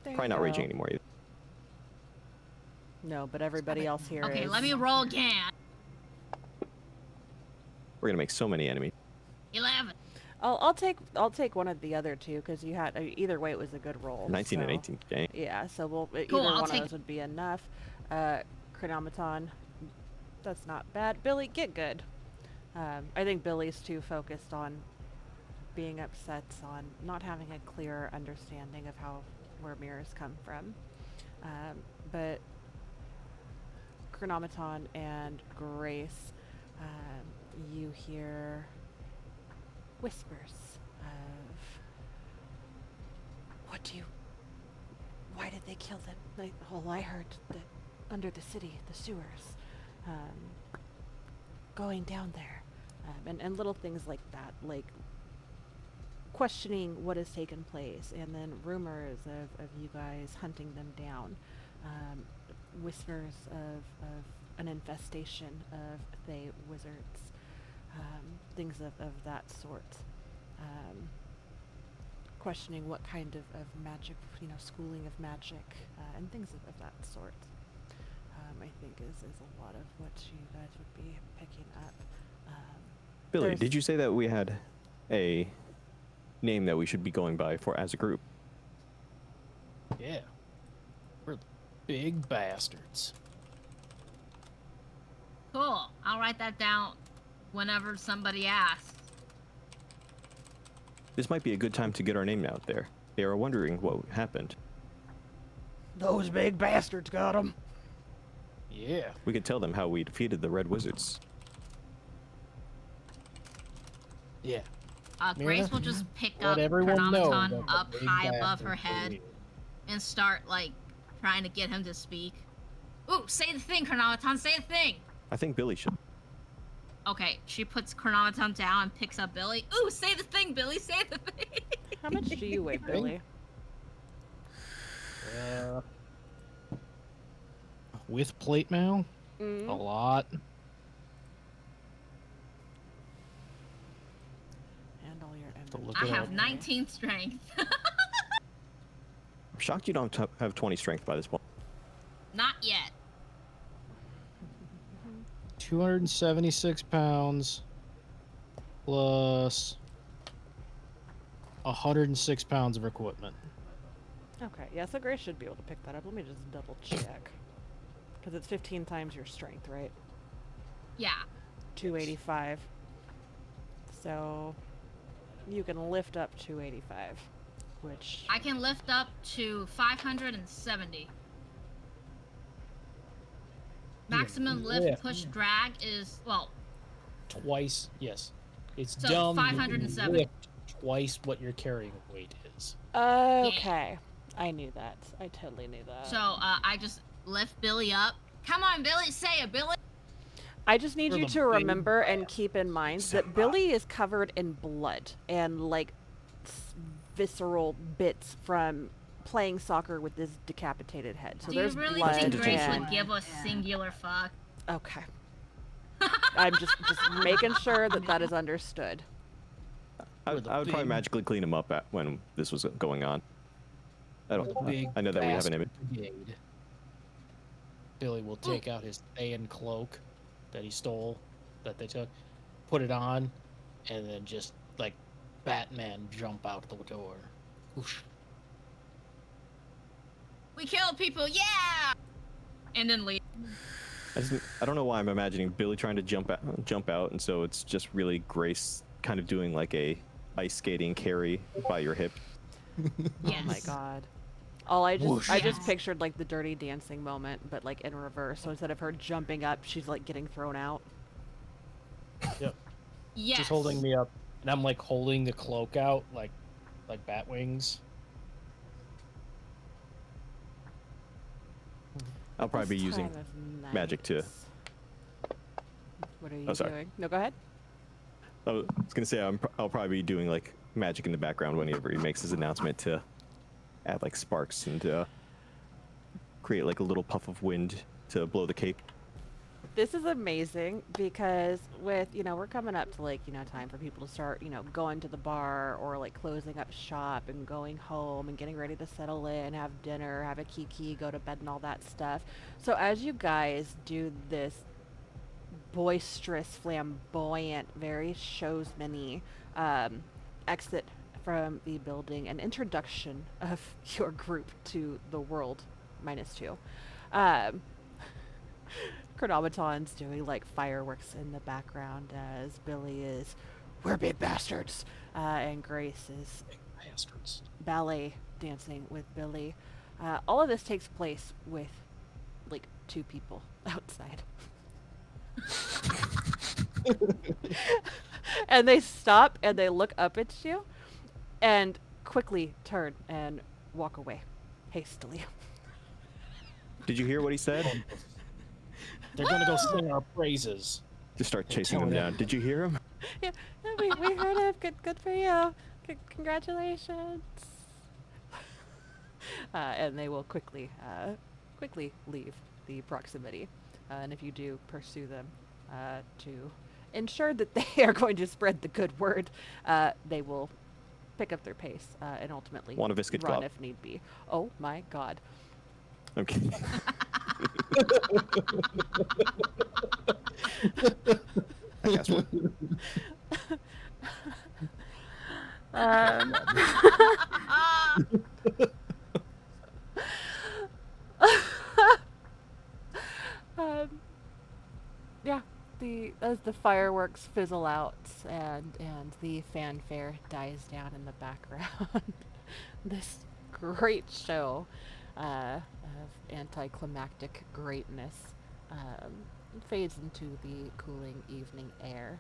There Probably you not go. raging anymore either. No, but everybody else here Okay, is. let me roll again. We're going to make so many enemies. 11. I'll take one of the other two because you had either way it was a good roll. 19 and so- 18. Dang. Yeah, so either Cool, I'll one of take those would be enough. Chronometon, that's not bad. Billy, get good. I think Billy's too focused on being upset on not having a clear understanding of where mirrors come from. But Chronometon and Grace, you hear whispers of why did they kill them? I heard that under the city, the sewers, going down there, and little things like that, like questioning what has taken place, and then rumors of you guys hunting them down, whispers of an infestation of Fey wizards, things of that sort. Questioning what kind of magic, schooling of magic, and things of that sort. I think is a lot of what you guys would be picking up. Billy, There's- did you say that we had a name that we should be going by for as a group? Yeah. We're the big bastards. Cool. I'll write that down whenever somebody asks. This might be a good time to get our name out there. They are wondering what happened. Those big bastards got them. Yeah. We could tell them how we defeated the Red Wizards. Yeah. Grace Mira, will just pick Let up everyone know Chronometon that the up big high above bastards her are head here. and start, trying to get him to speak. Ooh, say the thing, Chronometon, say the thing! I think Billy should. Okay, she puts Chronometon down and picks up Billy. Ooh, say the thing, Billy, say the thing! How much do you weigh, Billy? With plate mail, Mm. a lot. And all your To look I it have up. 19 strength. I'm shocked you don't have 20 strength by this point. Not yet. 276 pounds plus 106 pounds of equipment. Okay, yeah, so Grace should be able to pick that up. Let me just double check. Because it's 15 times your strength, right? Yeah. 285. So you can lift up 285, which I can lift up to 570. Maximum lift, lift. push, drag is, Twice, yes. It's So dumb. you can 507. lift twice what your carrying weight is. okay. I knew that. I totally knew that. so I just lift Billy up. Come on, Billy, say it, Billy. I just need For you the to big remember and keep in mind that Billy is covered in blood and visceral bits from playing soccer with this decapitated head. So Do you there's really blood think Grace and would give a singular fuck? okay. I'm just making sure that is understood. I We're would the probably big- magically clean him up when this was going on. I We're the don't. big I know that we have an image. bastard brigade. Billy will take out his Thayan cloak that he stole, that they took, put it on, and then just like Batman jump out the door. Whoosh. We killed people, yeah! And then leave. I don't know why I'm imagining Billy trying to jump out, and so it's just really Grace kind of doing like a ice skating carry by your hip. Yes. Oh my god. Whoosh. I just Yes. pictured like the Dirty Dancing moment, but like in reverse. So instead of her jumping up, she's like getting thrown out. Yep. Yes. Just holding me up, and I'm like holding the cloak out, like bat wings. I'll probably be This using time of magic to. night. What are you sorry. doing? No, go ahead. I was gonna say I'll probably be doing like magic in the background whenever he makes his announcement to add like sparks and create like a little puff of wind to blow the cape. This is amazing because with, we're coming up to like, time for people to start, going to the bar or like closing up shop and going home and getting ready to settle in, have dinner, have a kiki, go to bed and all that stuff. So as you guys do this boisterous, flamboyant, very showsman-y exit from the building, an introduction of your group to the world, -2. Um, Chronometon's doing like fireworks in the background as Billy is, we're big bastards, and Grace is Bastards. ballet dancing with Billy. All of this takes place with like 2 people outside. And they stop and they look up at you and quickly turn and walk away hastily. Did you hear what he said? They're gonna go sing our praises. Just start They're chasing him telling down. Did you hear him? Yeah, we heard it. Good for you. Congratulations. And they will quickly leave the proximity. And if you do pursue them to ensure that they are going to spread the good word, they will pick up their pace and ultimately Want a biscuit run club? if need be. Oh my god. I'm kidding. I cast one. Um, um, yeah, as the fireworks fizzle out and the fanfare dies down in the background, this great show of anticlimactic greatness fades into the cooling evening air.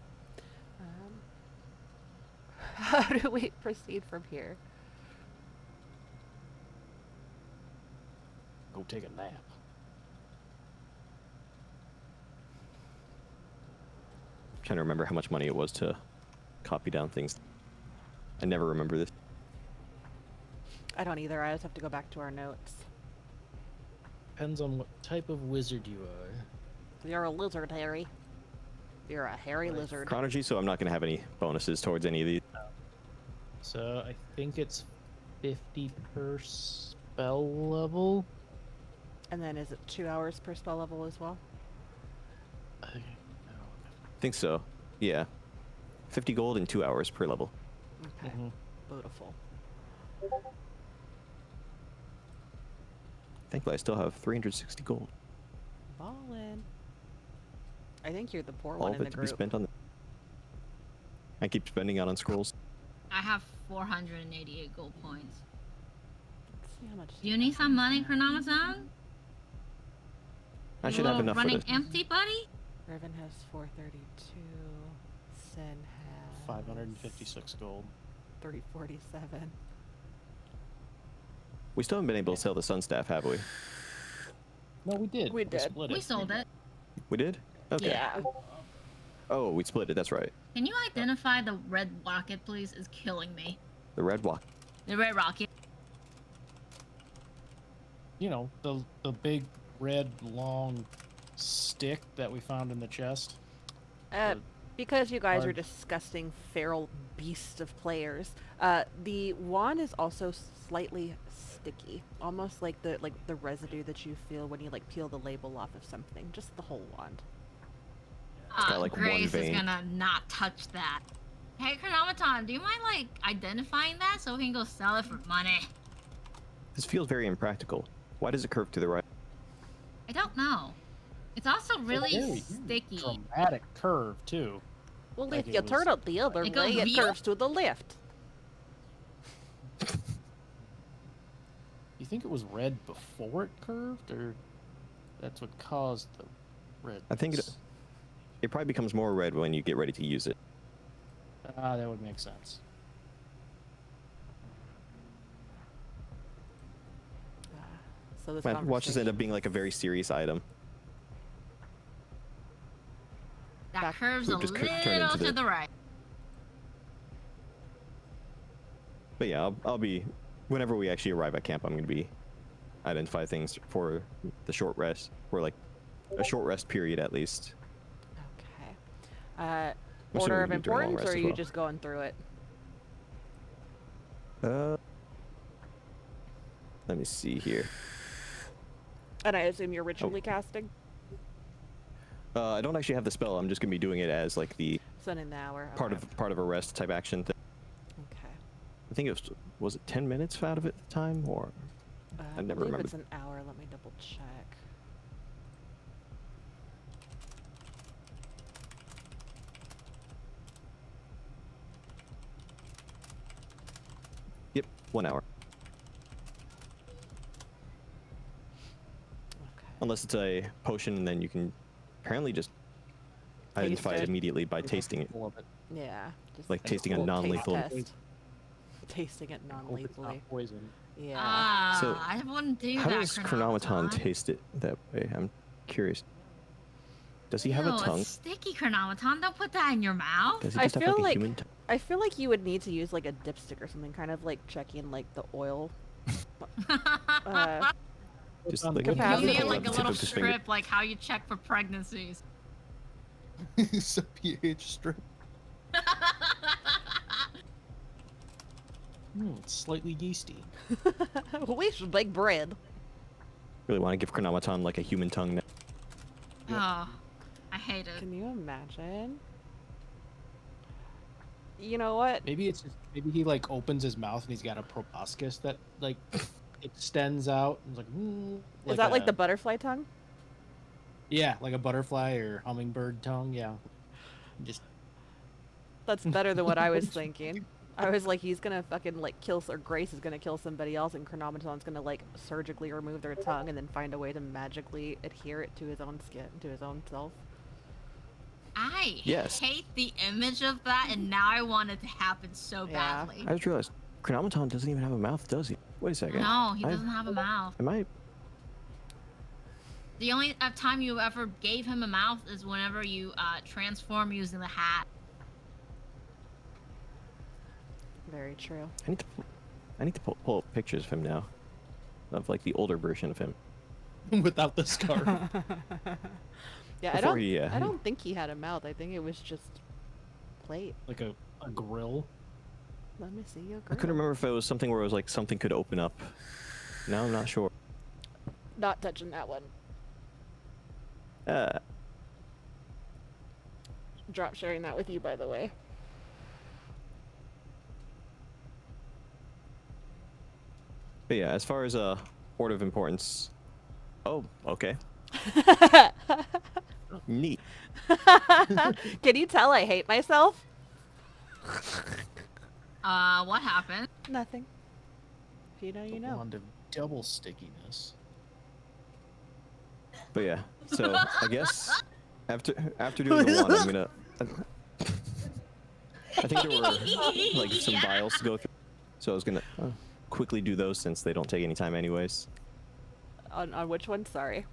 Um, how do we proceed from here? Go take a nap. Trying to remember how much money it was to copy down things. I never remember this. I don't either. I just have to go back to our notes. Depends on what type of wizard you are. You're a lizard, Harry. You're a hairy Right. lizard. Chronology, so I'm not going to have any bonuses towards any of these. So I think it's 50 per spell level. And then is it 2 hours per spell level as well? I don't know. I think so. Yeah. 50 gold in 2 hours per level. Okay. Mhm. Beautiful. Thankfully, I still have 360 gold. Ballin'. I think you're the poor All one of in it the to be group. spent on. I keep spending out on scrolls. I have 488 gold points. Let's see how much. Do you need some money, Chronometon? I You should have little enough for running this. empty, buddy? Riven has 432. Sin has 556 gold. 347. We still haven't been able to sell the sun staff, have we? No, we did. We did. split it. We sold it. We did? Okay. Yeah. Oh, we split it. That's right. Can you identify the red rocket, please? It's killing me. The red walk. The red rocket. You know, the big red long stick that we found in the chest. Uh, The because you guys are large- disgusting feral beasts of players, the wand is also slightly sticky, almost like the residue that you feel when you like peel the label off of something. Just the whole wand. got, like, one Grace is vein. gonna not touch that. Hey, Chronometon, do you mind like identifying that so we can go sell it for money? This feels very impractical. Why does it curve to the right? I don't know. It's also really very sticky. Dramatic curve too. Well, Like if it you turn was- it the other It way, goes it real? curves to the left. think it was red before it curved, or that's what caused the red? I think it probably becomes more red when you get ready to use it. That would make sense. So this Watches end up conversation- being like a very serious item. That Back- curves a We've just turned little into to the- the right. But yeah, I'll be, whenever we actually arrive at camp, I'm going to be identify things for the short rest, or like a short rest period at least. Okay. assuming Order we of do during long importance, rest or are as you well. just going through it? Let me see here. And I assume you're ritually casting? I don't actually have the spell. I'm just going to be doing it as like the Spending the hour. part okay. of a rest type action thing. Okay. I think it was it 10 minutes out of it at the time, or I never believe remembered. it's an hour. Let me double check. Yep, 1 hour. Okay. Unless it's a potion, and then you can apparently just identify it it. immediately by tasting it. Full of it. Yeah. Just Like a tasting a little non-lethal- taste test. Tasting it I hope it's not non-lethally. poison. Yeah. Ah, So, I wouldn't do How that. does Chronometon taste it that way? I'm curious. Does he have a Ew, tongue? It's sticky Chronometon. Don't put that in your mouth. Does he I just have feel like a like- human tongue? I feel like you would need to use like a dipstick or something, kind of like checking like the oil. Just on like the a capacity. you Yeah, need hold like on a the tip little of his finger. strip, like how you check for pregnancies. It's a pH strip. It's slightly yeasty. We should bake bread. Really want to give Chronometon like a human tongue now. Oh, I hate it. Can you imagine? You know what? Maybe it's just, maybe he like opens his mouth and he's got a proboscis that like extends out. And it's like, Is that like the butterfly tongue? yeah, like a butterfly or hummingbird tongue? Yeah, just That's better than what I was thinking. I was like, he's gonna fucking like kill, or Grace is gonna kill somebody else, and Chronometon's gonna like surgically remove their tongue and then find a way to magically adhere it to his own skin, to his own self. I Yes. hate the image of that, and now I want it to happen so Yeah. badly. I just realized Chronometon doesn't even have a mouth, does he? Wait a second. No, he doesn't have a mouth. Am I? The only time you ever gave him a mouth is whenever you transform using the hat. Very true. I need to pull up pictures of him now, of like the older version of him. without the scarf. Yeah, Before he, I don't think he had a mouth. I think it was just plate. Like a grill. Let me see your I couldn't remember if it was something where it was like something could open up. Now I'm not sure. Not touching that one. Drop sharing that with you, by the way. But yeah, as far as order of importance. Oh, okay. Neat. Can you tell I hate myself? What happened? Nothing. If you know, you The know. wand of double stickiness. But yeah, so I guess after doing the one, I'm gonna. I think there were like some vials to go through, so I was gonna quickly do those since they don't take any time anyways. On which one? Sorry.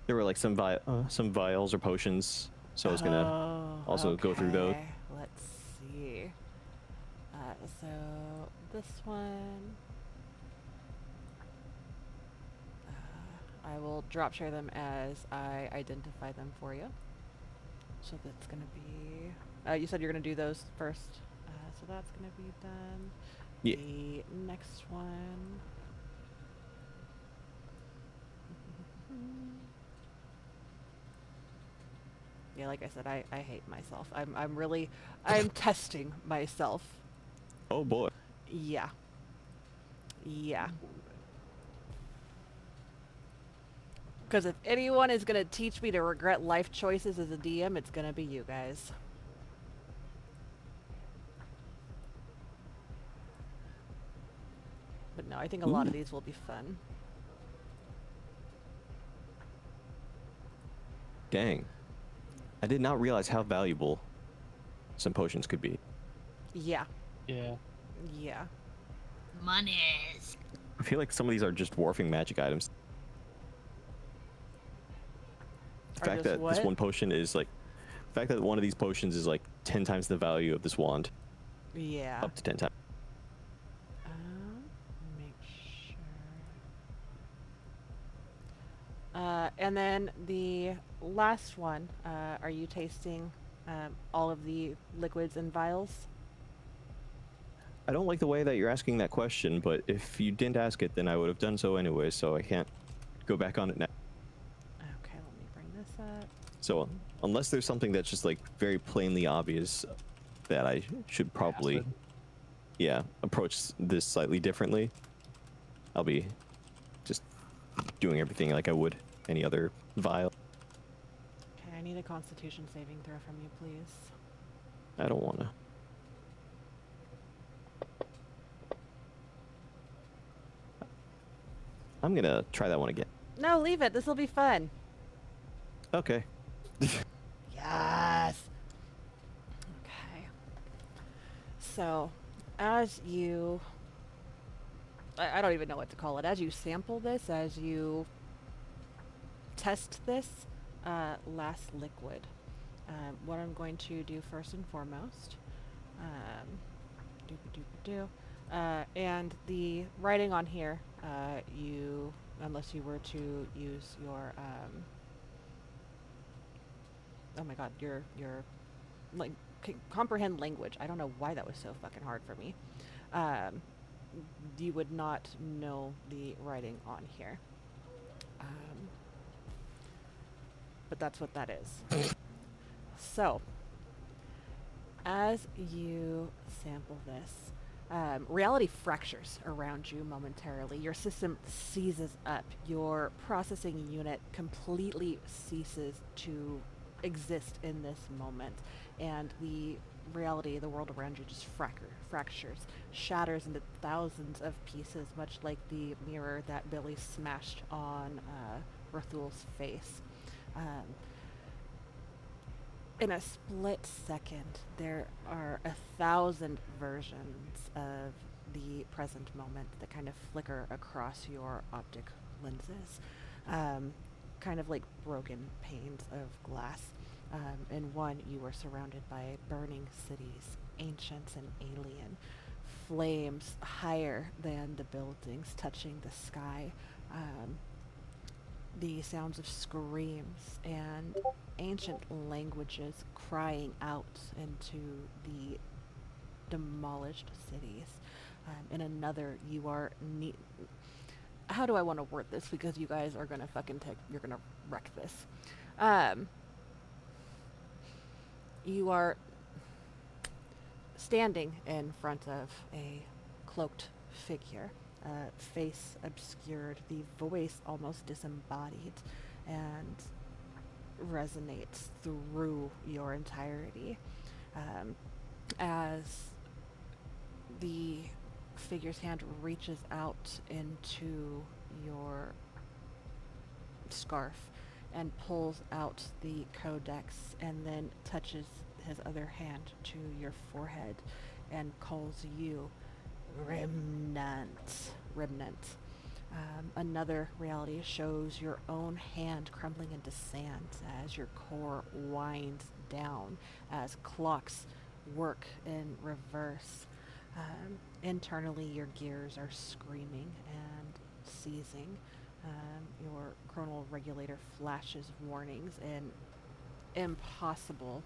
There were like some vials or potions, so I was gonna also go through those. okay. Let's see. So this one. I will drop share them as I identify them for you. So that's gonna be. You said you're gonna do those first. So that's gonna be done. Yeah. The next one. Yeah, like I said, I hate myself. I'm testing myself. Oh boy. Yeah. Yeah. Because if anyone is going to teach me to regret life choices as a DM, it's going to be you guys. But No, I think a lot Ooh. of these will be fun. Dang. I did not realize how valuable some potions could be. Yeah. Yeah. Yeah. Monies. I feel like some of these are just dwarfing magic items. The Are fact just that this what? one potion is like, the fact that one of these potions is like 10 times the value of this wand, Yeah. up to 10 times. Make sure. And then the last one, are you tasting all of the liquids and vials? I don't like the way that you're asking that question, but if you didn't ask it, then I would have done so anyway, so I can't go back on it now. Okay, let me bring this up. So unless there's something that's just like very plainly obvious that I should probably, Acid. yeah, approach this slightly differently, I'll be just doing everything like I would any other vial. Okay, I need a Constitution saving throw from you, please. I don't want to. I'm gonna try that one again. No, leave it. This will be fun. Okay. Yes. Okay. So, as you, I don't even know what to call it. As you sample this, as you test this last liquid, what I'm going to do first and foremost, and the writing on here, unless you were to use your, oh my god, your like comprehend language. I don't know why that was so fucking hard for me. You would not know the writing on here. But that's what that is. So, as you sample this, reality fractures around you momentarily. Your system seizes up. Your processing unit completely ceases to exist in this moment. And the reality, the world around you just fractures, shatters into thousands of pieces, much like the mirror that Billy smashed on Rathul's face. Um, in a split second, there are 1,000 versions of the present moment that kind of flicker across your optic lenses, kind of like broken panes of glass. In one, you were surrounded by burning cities, ancient and alien, flames higher than the buildings touching the sky. The sounds of screams and ancient languages crying out into the demolished cities. In another, you are how do I want to word this? Because you guys are gonna you're gonna wreck this. You are standing in front of a cloaked figure, face obscured, the voice almost disembodied, and resonates through your entirety. As the figure's hand reaches out into your scarf and pulls out the codex and then touches his other hand to your forehead and calls you Remnant. Another reality shows your own hand crumbling into sand as your core winds down, as clocks work in reverse. Internally, your gears are screaming and seizing. Your chronal regulator flashes warnings in impossibly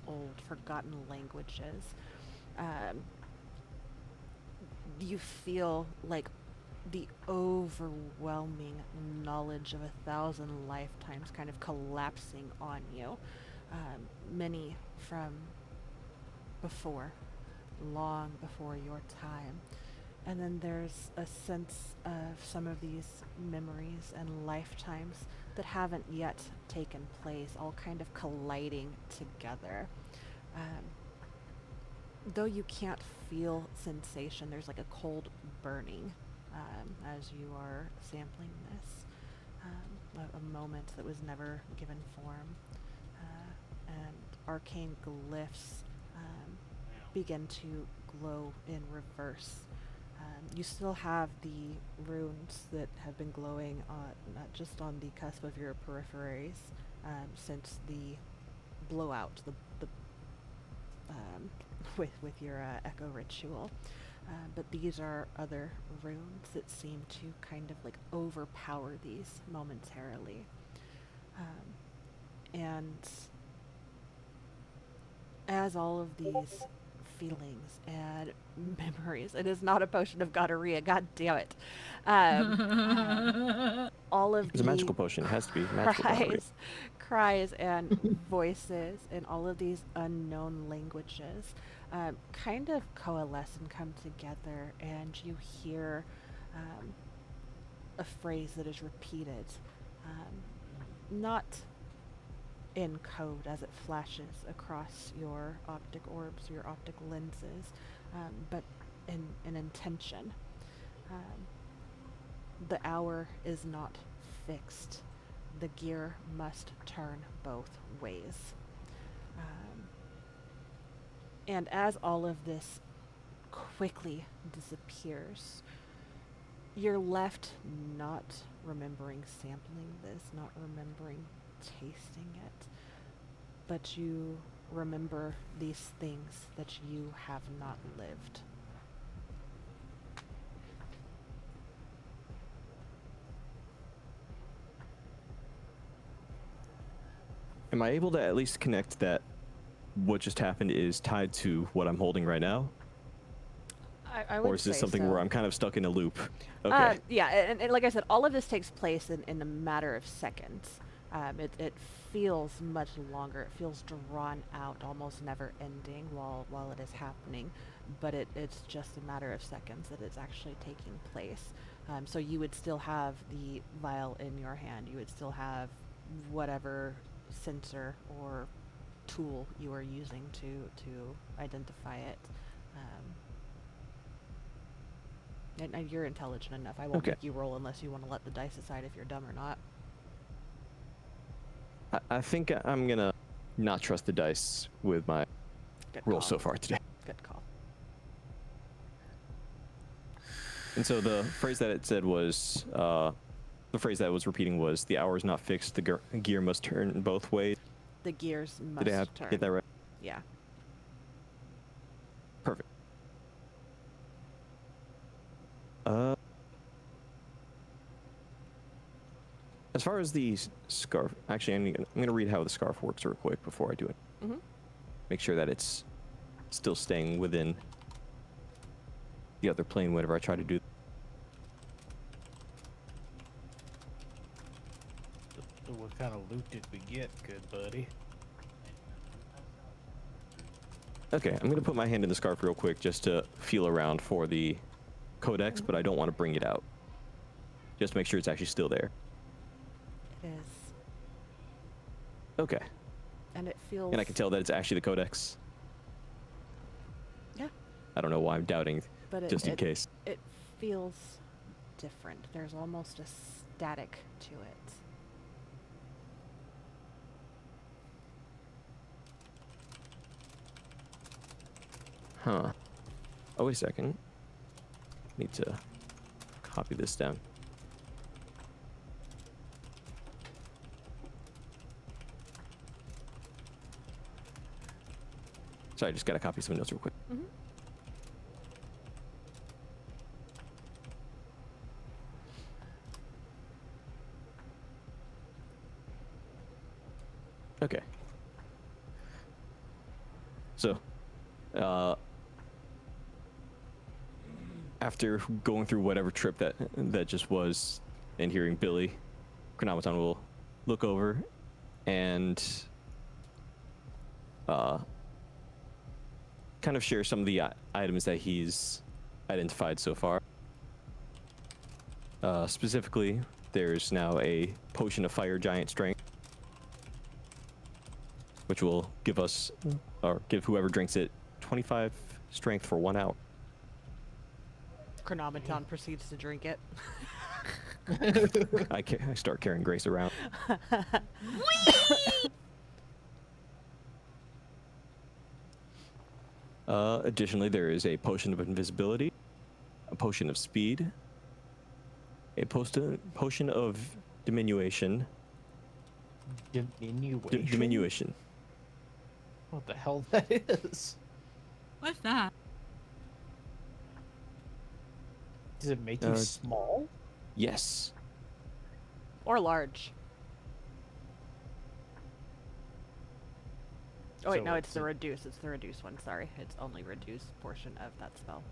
old, forgotten languages. You feel like the overwhelming knowledge of 1,000 lifetimes kind of collapsing on you. Many from before, long before your time. And then there's a sense of some of these memories and lifetimes that haven't yet taken place, all kind of colliding together. though you can't feel sensation, there's like a cold burning as you are sampling this. A moment that was never given form. And arcane glyphs begin to glow in reverse. You still have the runes that have been glowing not just on the cusp of your peripheries since the blowout, the with your echo ritual. But these are other runes that seem to kind of like overpower these momentarily. And as all of these feelings and memories, it is not a potion of gonorrhea, god damn it. All of It's a the magical potion. It has to be magical gonorrhea. cries and voices in all of these unknown languages kind of coalesce and come together, and you hear a phrase that is repeated, not in code as it flashes across your optic orbs, your optic lenses, but in intention. Um, the hour is not fixed. The gear must turn both ways. And as all of this quickly disappears, you're left not remembering sampling this, not remembering tasting it, but you remember these things that you have not lived. Am I able to at least connect that what just happened is tied to what I'm holding right now? I would Or is this say something so. where I'm kind of stuck in a loop? Okay. Yeah, and like I said, all of this takes place in a matter of seconds. It feels much longer. It feels drawn out, almost never ending while it is happening. But it's just a matter of seconds that it's actually taking place. So you would still have the vial in your hand. You would still have whatever sensor or tool you are using to identify it. And you're intelligent enough. I won't Okay. make you roll unless you want to let the dice decide if you're dumb or not. I think I'm gonna not trust the dice with my Good roll call. so far today. Good call. And so the phrase that it said was, the phrase that it was repeating was, the hour is not fixed, the gear must turn both ways. The gears must Did I have turn. to get that right? Yeah. Perfect. As far as the scarf, actually, I'm gonna read how the scarf works real quick before I do it. Mm-hmm. Make sure that it's still staying within the other plane whenever I try to do. So what kind of loot did we get, good buddy? Okay, I'm gonna put my hand in the scarf real quick just to feel around for the codex, but I don't want to bring it out. Just make sure it's actually still there. It is. Okay, And it feels. and I can tell that it's actually the codex. Yeah. I don't know why I'm doubting, But just in case. It feels different. There's almost a static to it. Huh. Oh, wait a second. Need to copy this down. Sorry, I just gotta copy some notes real quick. Mm-hmm. Okay. So, after going through whatever trip that just was, and hearing Billy, Chronometon will look over and kind of share some of the items that he's identified so far. Specifically, there's now a potion of fire giant strength, which will give us, or give whoever drinks it, 25 strength for 1 hour. Chronometon proceeds to drink it. I start carrying Grace around. Additionally, there is a potion of invisibility, a potion of speed, a potion of diminution. Diminution. What the hell that is? What's that? Does it make you small? Yes. Or large. Oh wait, So no, what's it's the it- reduce. It's the reduce one. Sorry, it's only reduced portion of that spell.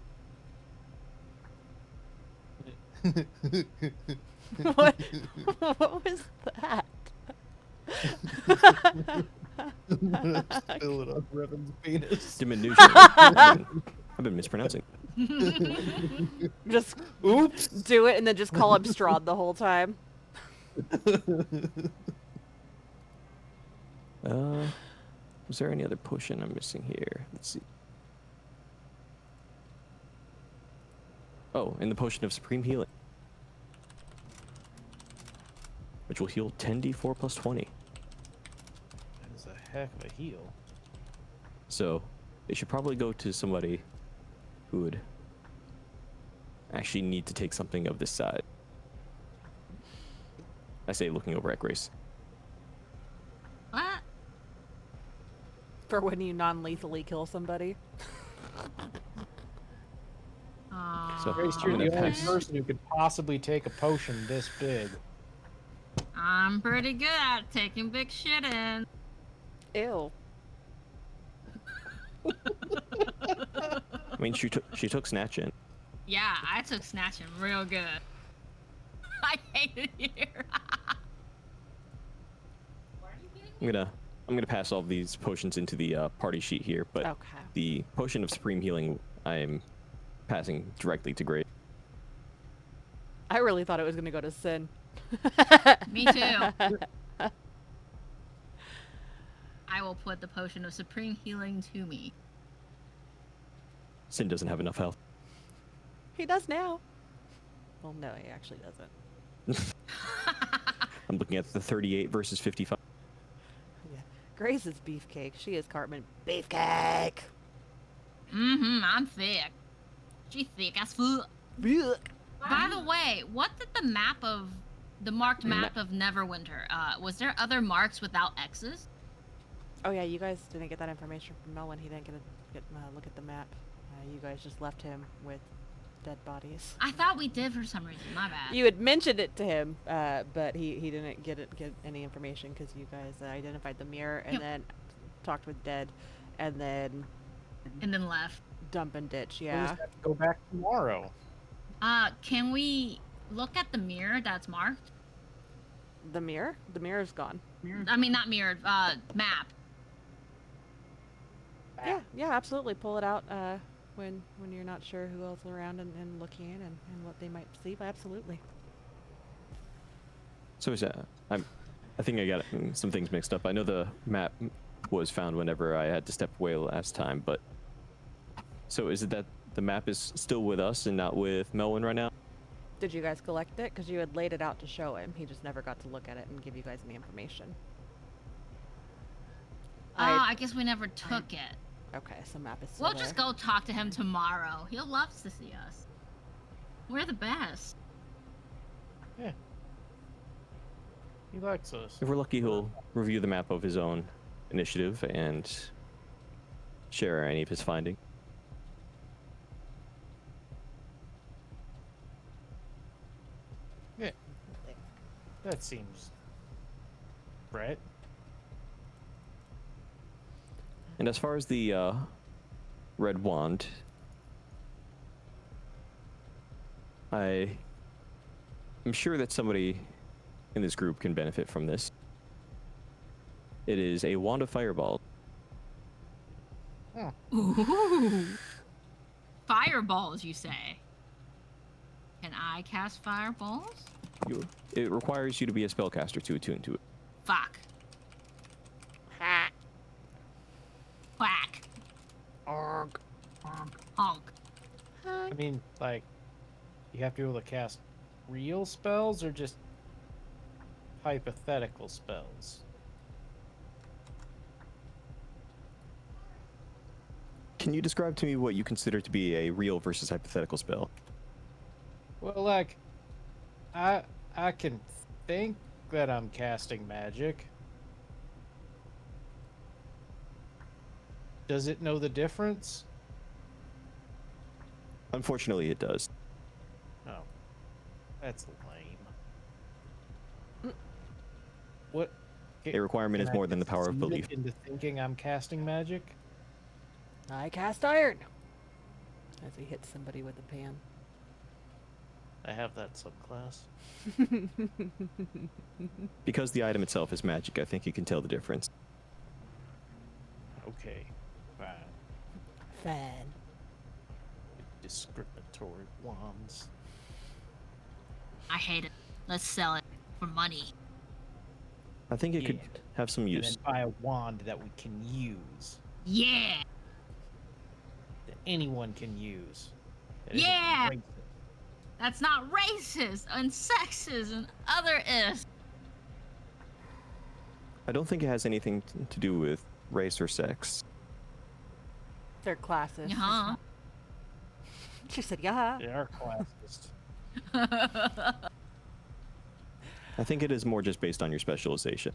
what? What was that? Spill it on Revan's penis. Diminution. I've been mispronouncing. Just Oops. do it and then just call him Strahd the whole time. Was there any other potion I'm missing here? Let's see. Oh, and the potion of supreme healing, which will heal 10d4 plus 20. That is a heck of a heal. So, they should probably go to somebody who would actually need to take something of this size. I say, looking over at Grace. What? For when you non-lethally kill somebody. So, Grace, I'm you're gonna the only pass. person who could possibly take a potion this big. I'm pretty good at taking big shit in. Ew. I mean, she took snatch in. Yeah, I took snatching real good. I hate it here. I'm gonna pass all these potions into the party sheet here, but Okay. the potion of supreme healing I'm passing directly to Grace. I really thought it was gonna go to Sin. Me too. I will put the potion of supreme healing to me. Sin doesn't have enough health. He does now. Well, no, he actually doesn't. I'm looking at the 38 versus 55. Yeah. Grace is beefcake. She is Cartman. Beefcake! Mm-hmm, I'm thick. She thick as fuck. Blech. By the way, what did the marked map of Neverwinter, was there other marks without X's? Oh yeah, you guys didn't get that information from Melwin. He didn't get a look at the map. You guys just left him with dead bodies. I thought we did for some reason, my bad. You had mentioned it to him, but he didn't get any information because you guys identified the mirror and Yep. then talked with Dead, and then And then left. dump and ditch. We'll Yeah. just have to go back tomorrow. Can we look at the mirror that's marked? The mirror? The mirror's gone. I mean, not mirrored, map. Yeah, yeah, absolutely. Pull it out when you're not sure who else is around and looking in and what they might see. Absolutely. So I think I got some things mixed up. I know the map was found whenever I had to step away last time, but so is it that the map is still with us and not with Melwin right now? Did you guys collect it? Because you had laid it out to show him. He just never got to look at it and give you guys any information. I guess we never took it. Okay, so map is still We'll there. just go talk to him tomorrow. He'll love to see us. We're the best. Yeah. He likes us. If we're lucky, he'll review the map of his own initiative and share any of his findings. Yeah. That seems right. And as far as the red wand, I'm sure that somebody in this group can benefit from this. It is a wand of fireball. Ooh. Fireballs, you say? Can I cast fireballs? It requires you to be a spellcaster to attune to it. Fuck. Ha! Whack. Arg. Like, you have to be able to cast real spells or just hypothetical spells? Can you describe to me what you consider to be a real versus hypothetical spell? Well, like, I can think that I'm casting magic. Does it know the difference? Unfortunately, it does. Oh, that's lame. Mm. What? A requirement is Can I more than the power of deceive it belief. into thinking I'm casting magic? I cast iron. As he hits somebody with a pan. I have that subclass. Because the item itself is magic, I think you can tell the difference. Okay, fine. Fan. Discriminatory wands. I hate it. Let's sell it for money. I think it could Yeah. have some And use. then buy a wand that we can use. Yeah. That anyone can use. That isn't Yeah. racist. That's not racist and sexist and other is. I don't think it has anything to do with race or sex. They're classes. Uh-huh. She said, yeah. They are classist. I think it is more just based on your specialization.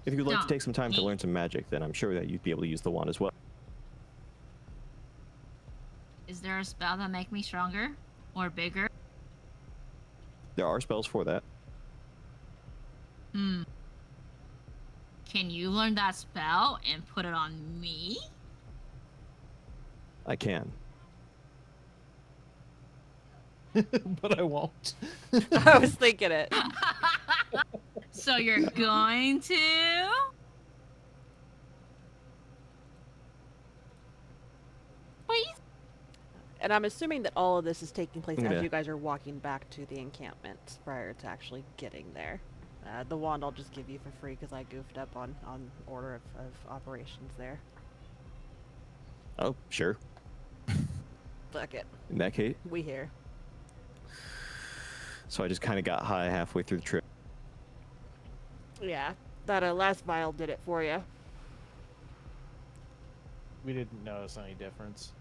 If you'd like to take some time to learn some magic, then I'm sure that you'd be able to use the wand as well. Is there a spell that make me stronger or bigger? There are spells for that. Can you learn that spell and put it on me? I can. But I won't. I was thinking it. So you're going to? Please? And I'm assuming that all of this is taking place Yeah. as you guys are walking back to the encampment prior to actually getting there. The wand I'll just give you for free because I goofed up on order of operations there. Oh, sure. Fuck it. In that case, We here. so I just kind of got high halfway through the trip. Yeah. That last vial did it for you. We didn't notice any difference.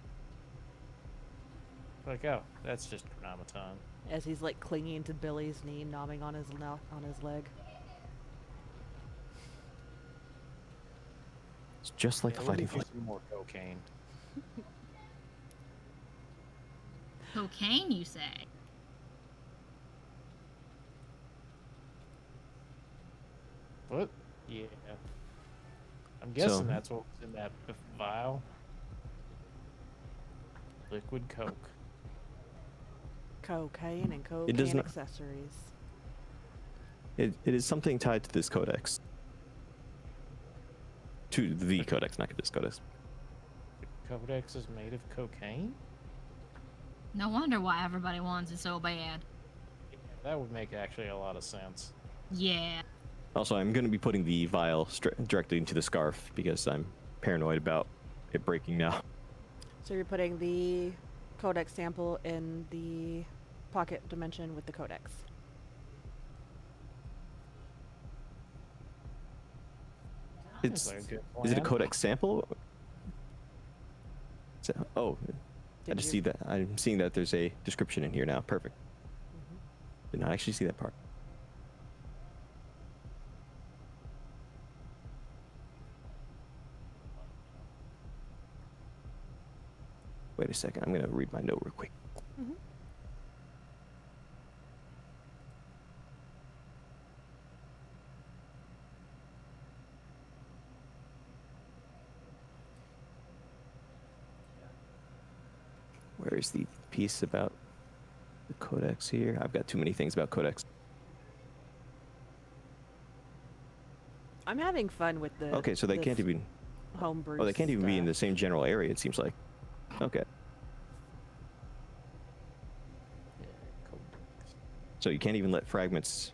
Like, oh, that's just chronometon. As he's like clinging to Billy's knee, nomming on his leg. It's just like Yeah, the let me fighting do flame. some more cocaine. Cocaine, you say? What? Yeah. I'm guessing So- that's what was in that vial. Liquid coke. Cocaine and It cocaine does not- accessories. It is something tied to this codex. To the codex, not this codex. Codex is made of cocaine? No wonder why everybody wants it so bad. Yeah, that would make actually a lot of sense. Yeah. Also, I'm going to be putting the vial directly into the scarf because I'm paranoid about it breaking now. So you're putting the codex sample in the pocket dimension with the codex. Seems It's like a good Is it a plan. codex sample? Oh, I Did just you- see that. I'm seeing that there's a description in here now. Perfect. Mhm. Did not actually see that part. Wait a second. I'm going to read my note real quick. Mhm. Where's the piece about the codex here? I've got too many things about codex. I'm having fun with the. Okay, so they can't even. homebrew. Oh, they can't even be in stuff. the same general area. It seems like. Okay, Yeah, codex. so you can't even let fragments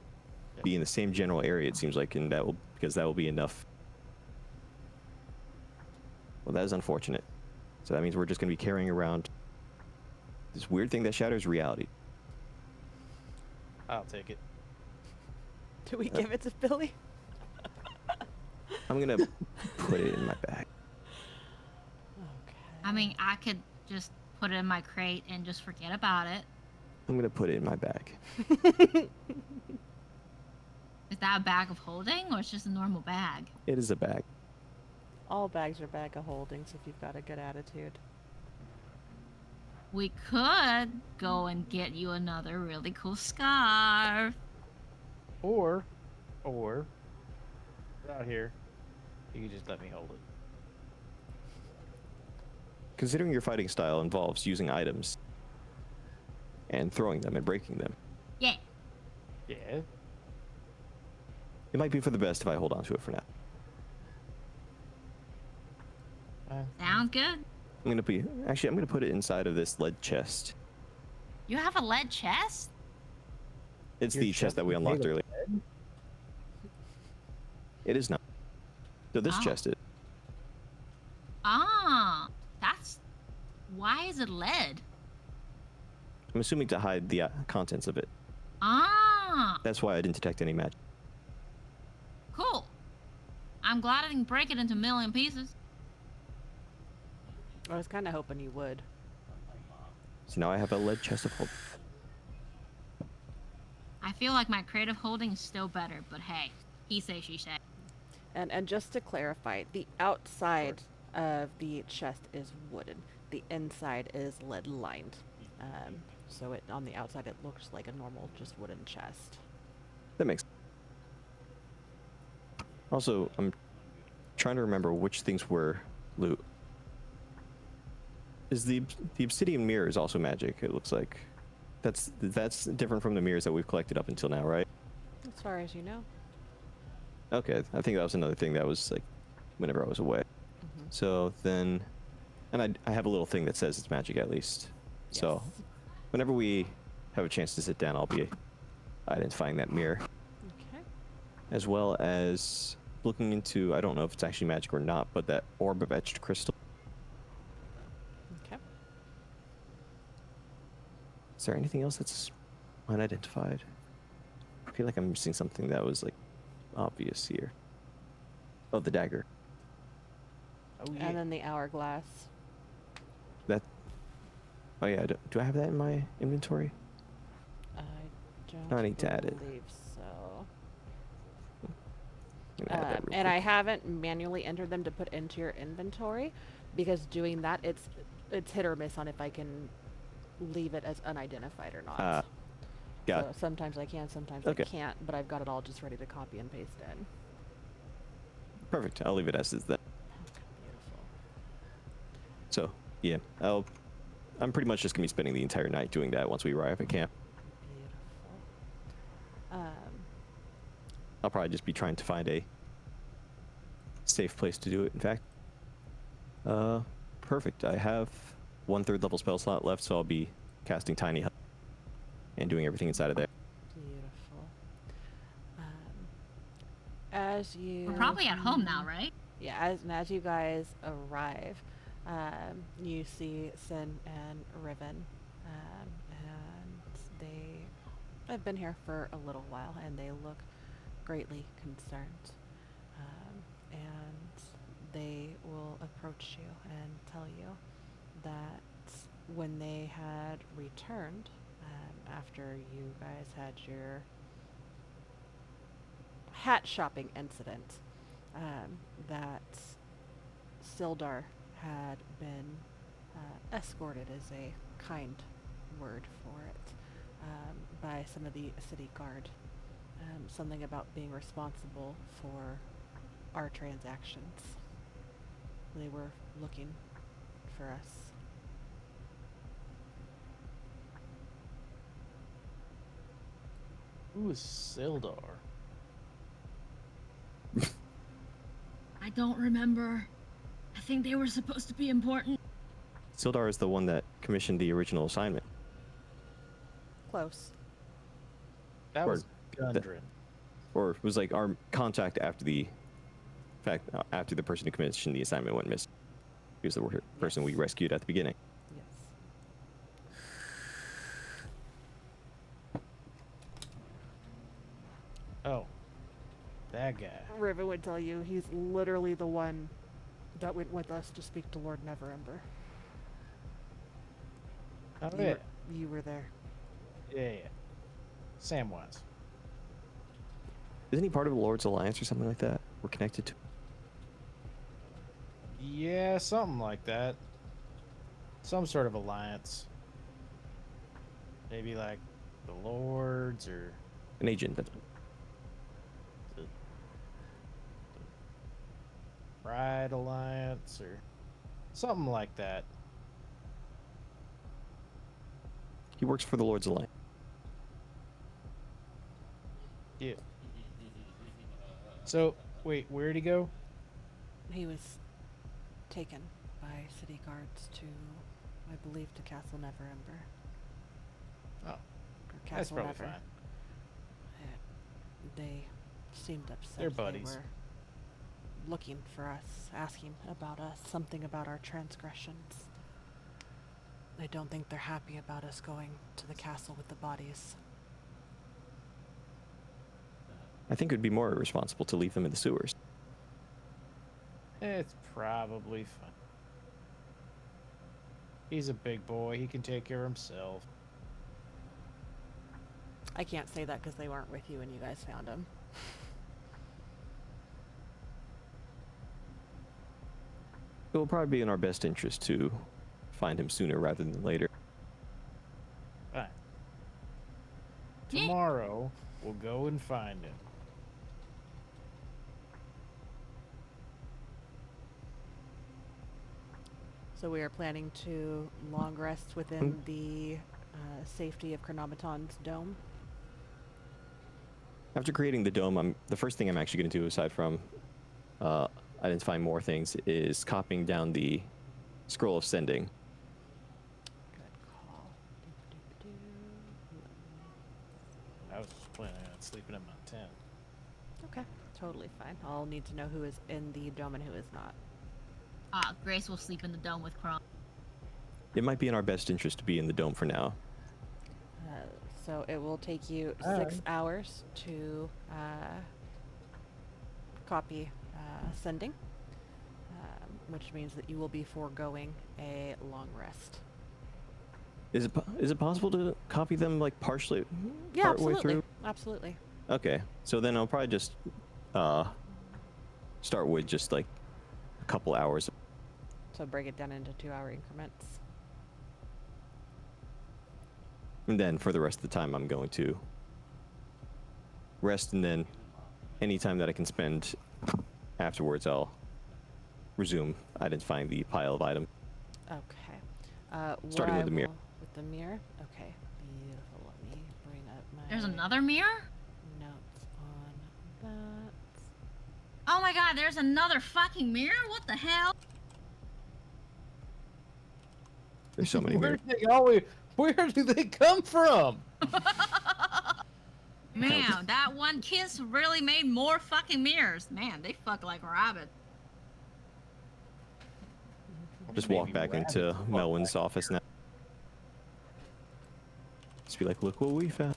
be in the same general area. It seems like, and that will be enough. Well, that is unfortunate. So that means we're just going to be carrying around this weird thing that shatters reality. I'll take it. Do we give it to Billy? I'm gonna put it in my bag. Okay. I mean, I could just put it in my crate and just forget about it. I'm gonna put it in my bag. Is that a bag of holding or it's just a normal bag? It is a bag. All bags are bag of holdings if you've got a good attitude. We could go and get you another really cool scarf. Or out here, you can just let me hold it. Considering your fighting style involves using items and throwing them and breaking them, Yeah. Yeah. it might be for the best if I hold on to it for now. Sounds good. I'm gonna put it inside of this lead chest. You have a lead chest? It's Your the chest that we is made unlocked of earlier. lead? It is not. So this Oh. chest is. Ah, that's... Why is it lead? I'm assuming to hide the contents of it. Ah, That's why I didn't detect any magic. cool. I'm glad I didn't break it into a million pieces. I was kind of hoping you would. So now I have a lead chest of hope. I feel like my creative holding is still better, but hey, he say, she say. And just to clarify, the outside of the chest is wooden. The inside is lead lined. So it on the outside it looks like a normal just wooden chest. That makes. Also, I'm trying to remember which things were loot. Is the obsidian mirror is also magic? It looks like that's different from the mirrors that we've collected up until now, right? As far as you know. Okay, I think that was another thing that was like whenever I was away. Mhm. So then, and I have a little thing that says it's magic at least. So Yes. whenever we have a chance to sit down, I'll be identifying that mirror, Okay. as well as looking into, I don't know if it's actually magic or not, but that orb of etched crystal. Okay. Is there anything else that's unidentified? I feel like I'm missing something that was like obvious here. Oh, the dagger. Oh yeah. And then the hourglass. That. Oh yeah. Do I have that in my inventory? I don't I need to add it. believe so. I'm gonna add that real And I quick. haven't manually entered them to put into your inventory because doing that it's hit or miss on if I can leave it as unidentified or not. Got So it. sometimes I can, sometimes Okay. I can't, but I've got it all just ready to copy and paste in. Perfect. I'll leave it as is then. Beautiful. So yeah, I'm pretty much just gonna be spending the entire night doing that once we arrive at camp. Beautiful. I'll probably just be trying to find a safe place to do it. In fact, perfect. I have 1/3 level spell slot left, so I'll be casting Tiny Hut and doing everything inside of there. Beautiful. As you We're probably at home now, right? Yeah, as you guys arrive, you see Sin and Riven, and they have been here for a little while, and they look greatly concerned. And they will approach you and tell you that when they had returned, after you guys had your hat shopping incident, that Sildar had been escorted, is a kind word for it, by some of the city guard. Something about being responsible for our transactions. They were looking for us. Who is Sildar? I don't remember. I think they were supposed to be important. Sildar is the one that commissioned the original assignment. Close. That Or was Gundren. Or was like our contact after the after the person who commissioned the assignment went missing. He was the person we rescued at the beginning. Yes. Oh, that guy. Riven would tell you he's literally the one that went with us to speak to Lord Neverember. Oh, You yeah. were, you were there. Yeah. Samwise. Isn't he part of the Lord's Alliance or something like that? We're connected to. Yeah, something like that. Some sort of alliance. Maybe like the Lords or An agent. That's the Pride Alliance or something like that. he works for the Lord's Alliance. Yeah. So, wait, where'd he go? He was taken by city guards to, I believe, to Castle Neverember. Oh, Or that's Castle probably Never. fine. They seemed upset. They're buddies. They were looking for us, asking about us, something about our transgressions. I don't think they're happy about us going to the castle with the bodies. I think it would be more irresponsible to leave them in the sewers. It's probably fine. He's a big boy. He can take care of himself. I can't say that because they weren't with you when you guys found him. It will probably be in our best interest to find him sooner rather than later. Fine. Yeah. Tomorrow, we'll go and find him. So we are planning to long rest within the safety of Chronometon's dome. After creating the dome, the first thing I'm actually going to do, aside from identifying more things, is copying down the scroll of sending. Good call. I was just planning on sleeping in my tent. Okay, totally fine. I'll need to know who is in the dome and who is not. Grace will sleep in the dome with Kron. It might be in our best interest to be in the dome for now. So it will take you Alright. 6 hours to copy sending, which means that you will be foregoing a long rest. Is it possible to copy them like partially, Yeah, partway absolutely. through? Absolutely. Okay, so then I'll probably just start with just like a couple hours. So break it down into 2-hour increments. And then for the rest of the time, I'm going to rest, and then any time that I can spend afterwards, I'll resume identifying the pile of items. Okay. Starting with the mirror. With the mirror? Okay. Beautiful. Let me bring up my There's another mirror? notes on that. Oh my god, there's another fucking mirror? What the hell? There's so many mirrors. Where do they come from? Man, that one kiss really made more fucking mirrors. Man, they fuck like rabbits. Just walk back into Melwin's office now. Just be like, look what we found.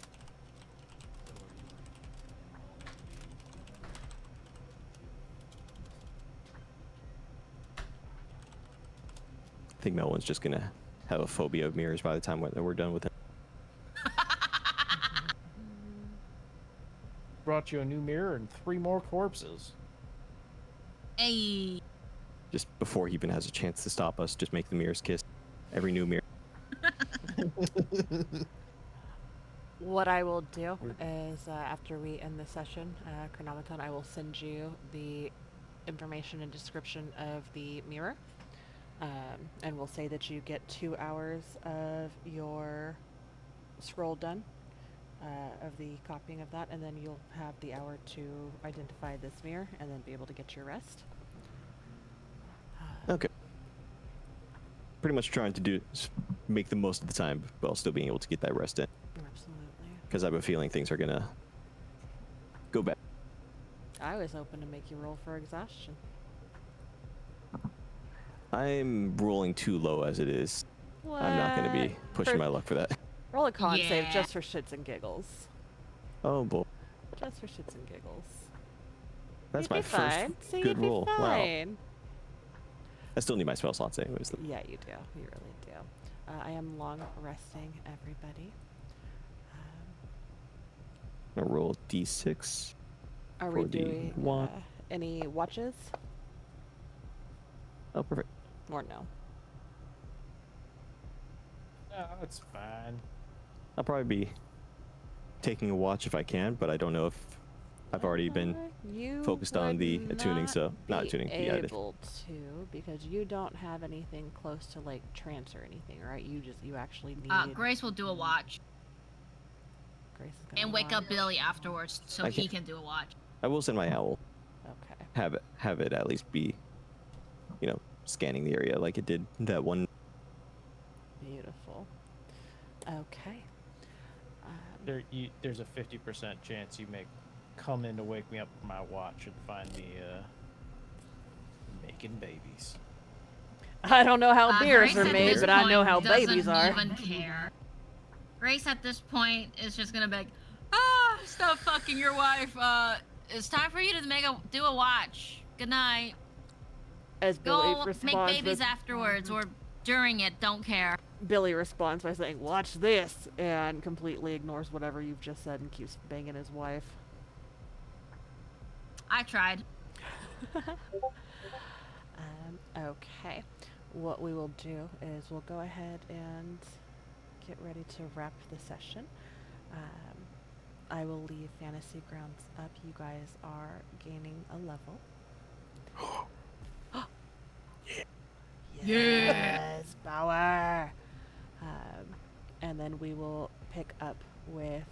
I think Melwin's just gonna have a phobia of mirrors by the time we're done with it. Brought you a new mirror and 3 more corpses. Hey. Just before he even has a chance to stop us, just make the mirrors kiss. Every new mirror. What I will do is after we end the session, Chronometon, I will send you the information and description of the mirror. And we'll say that you get 2 hours of your scroll done, of the copying of that, and then you'll have the hour to identify this mirror and then be able to get your rest. Okay. Pretty much trying to make the most of the time while still being able to get that rest in. Absolutely. Because I have a feeling things are gonna go bad. I was hoping to make you roll for exhaustion. I'm rolling too low as it is. I'm not gonna be pushing my luck for that. Roll a con save Yeah. just for shits and giggles. Oh boy. Just for shits and giggles. That's You'd my be first fine. See, good you'd be roll. Wow. fine. I still need my spell slots anyways. Though. Yeah, you do. You really do. I am long resting everybody. I'm gonna roll d6 Are for we the doing one. any watches? Oh, perfect. Or no? No, it's fine. I'll probably be taking a watch if I can, but I don't know if I've already been You focused on the would attuning, so not be attuning. able to because you don't have anything close to like trance or anything, right? You actually need. Grace will do a watch Grace is gonna and wake up watch. Billy afterwards so I he can't- can do a watch. I will send my owl. Okay. Have it at least be, scanning the area like it did that one. Beautiful. Okay. There's a 50% chance you may come in to wake me up from my watch and find me making babies. I don't know how beers Grace are at made, this but I know point how babies doesn't are. even care. Grace at this point is just gonna be like, stop fucking your wife. It's time for you to do a watch. Good night. As Billy Go make responds babies with, afterwards or during it. Don't care. Billy responds by saying, "Watch this," and completely ignores whatever you've just said and keeps banging his wife. I tried. Okay. What we will do is we'll go ahead and get ready to wrap the session. I will leave Fantasy Grounds up. You guys are gaining a level. Yes, power. And then we will pick up with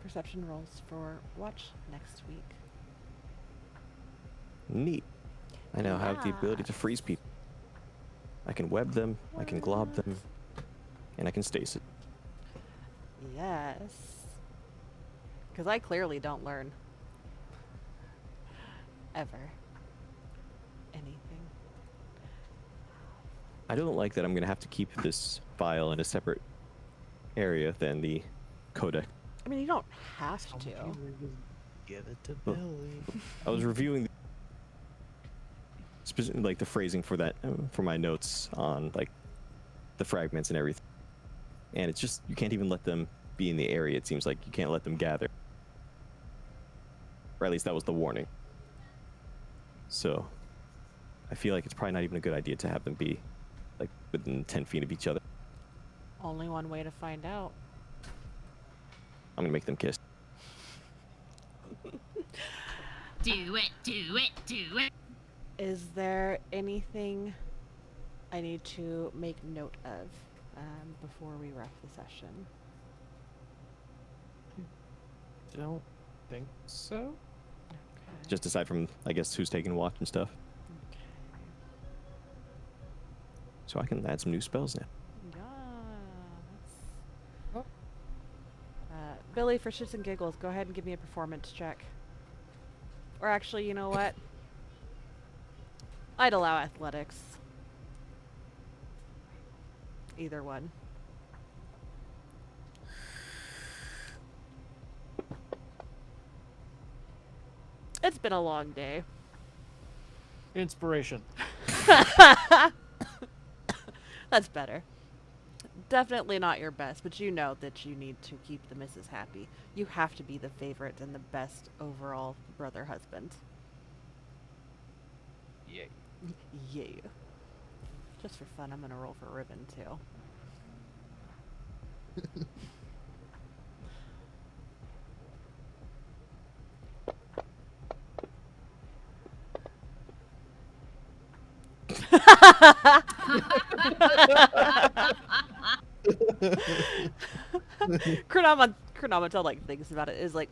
perception rolls for watch next week. Neat. I now have the ability to freeze people. I can web them, I can glob them, and I can stasis. Yes. Because I clearly don't learn. Ever. Anything. I don't like that I'm going to have to keep this file in a separate area than the codex. I mean, you don't have to. Give it to Well, Billy. I was reviewing like the phrasing for that for my notes on like the fragments and everything, and it's just you can't even let them be in the area. It seems like you can't let them gather, or at least that was the warning. So I feel like it's probably not even a good idea to have them be like within 10 feet of each other. Only one way to find out. I'm gonna make them kiss. Do it, do it, do it. Is there anything I need to make note of before we wrap the session? Don't think so. Okay. Just aside from I guess who's taking watch and stuff. Okay. So I can add some new spells now. Yes. Billy, for shits and giggles, go ahead and give me a performance check. Or actually, you know what? I'd allow athletics. Either one. It's been a long day. Inspiration. That's better. Definitely not your best, but you know that you need to keep the missus happy. You have to be the favorite and the best overall brother husband. Yay. Yeah. Just for fun, I'm gonna roll for ribbon too. Chronometer like thinks about it is like,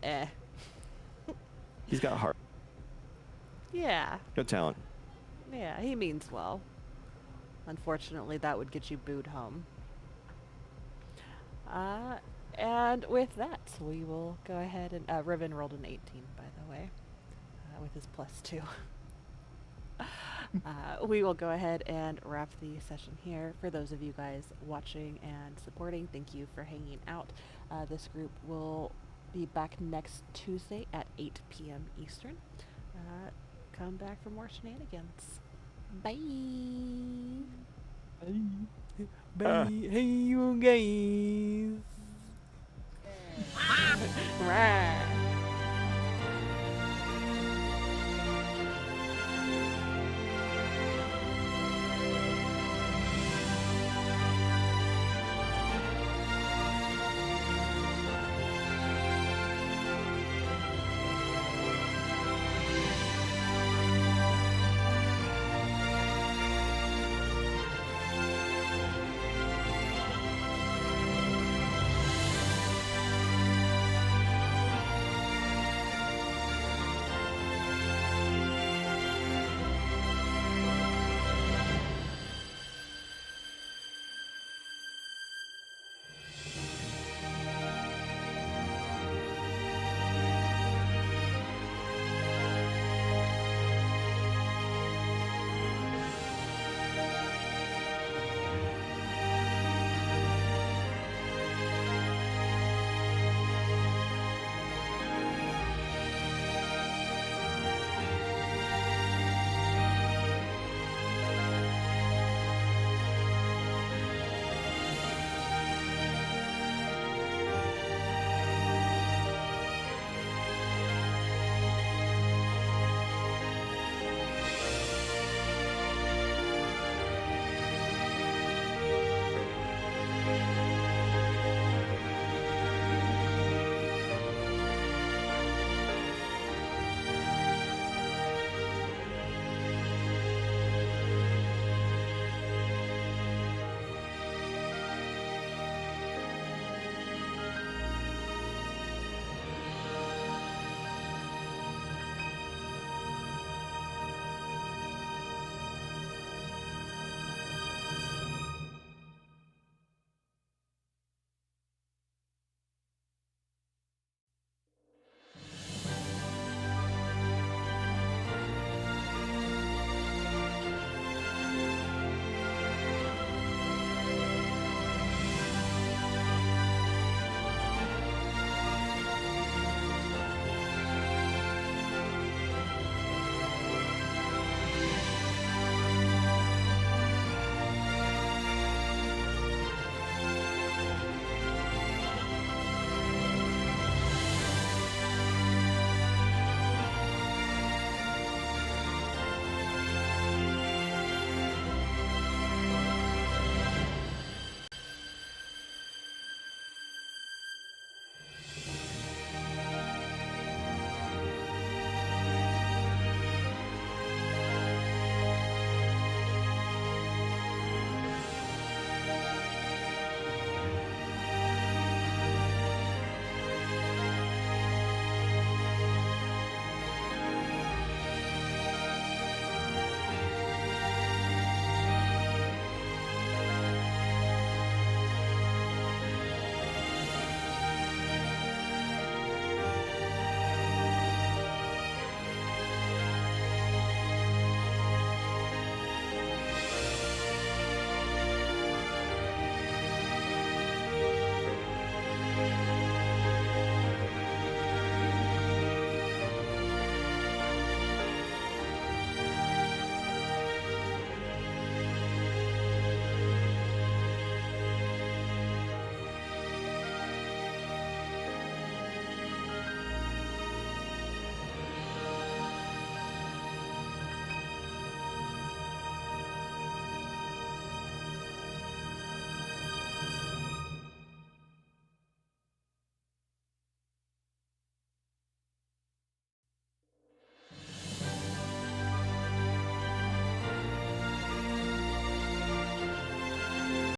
eh. He's got heart, Yeah. no talent. Yeah, he means well. Unfortunately, that would get you booed home. And with that, we will go ahead and Riven rolled an 18, by the way, with his +2. We will go ahead and wrap the session here. For those of you guys watching and supporting, thank you for hanging out. This group will be back next Tuesday at 8 p.m. Eastern. Come back for more shenanigans. Bye. Bye. Hey, you guys. Rah.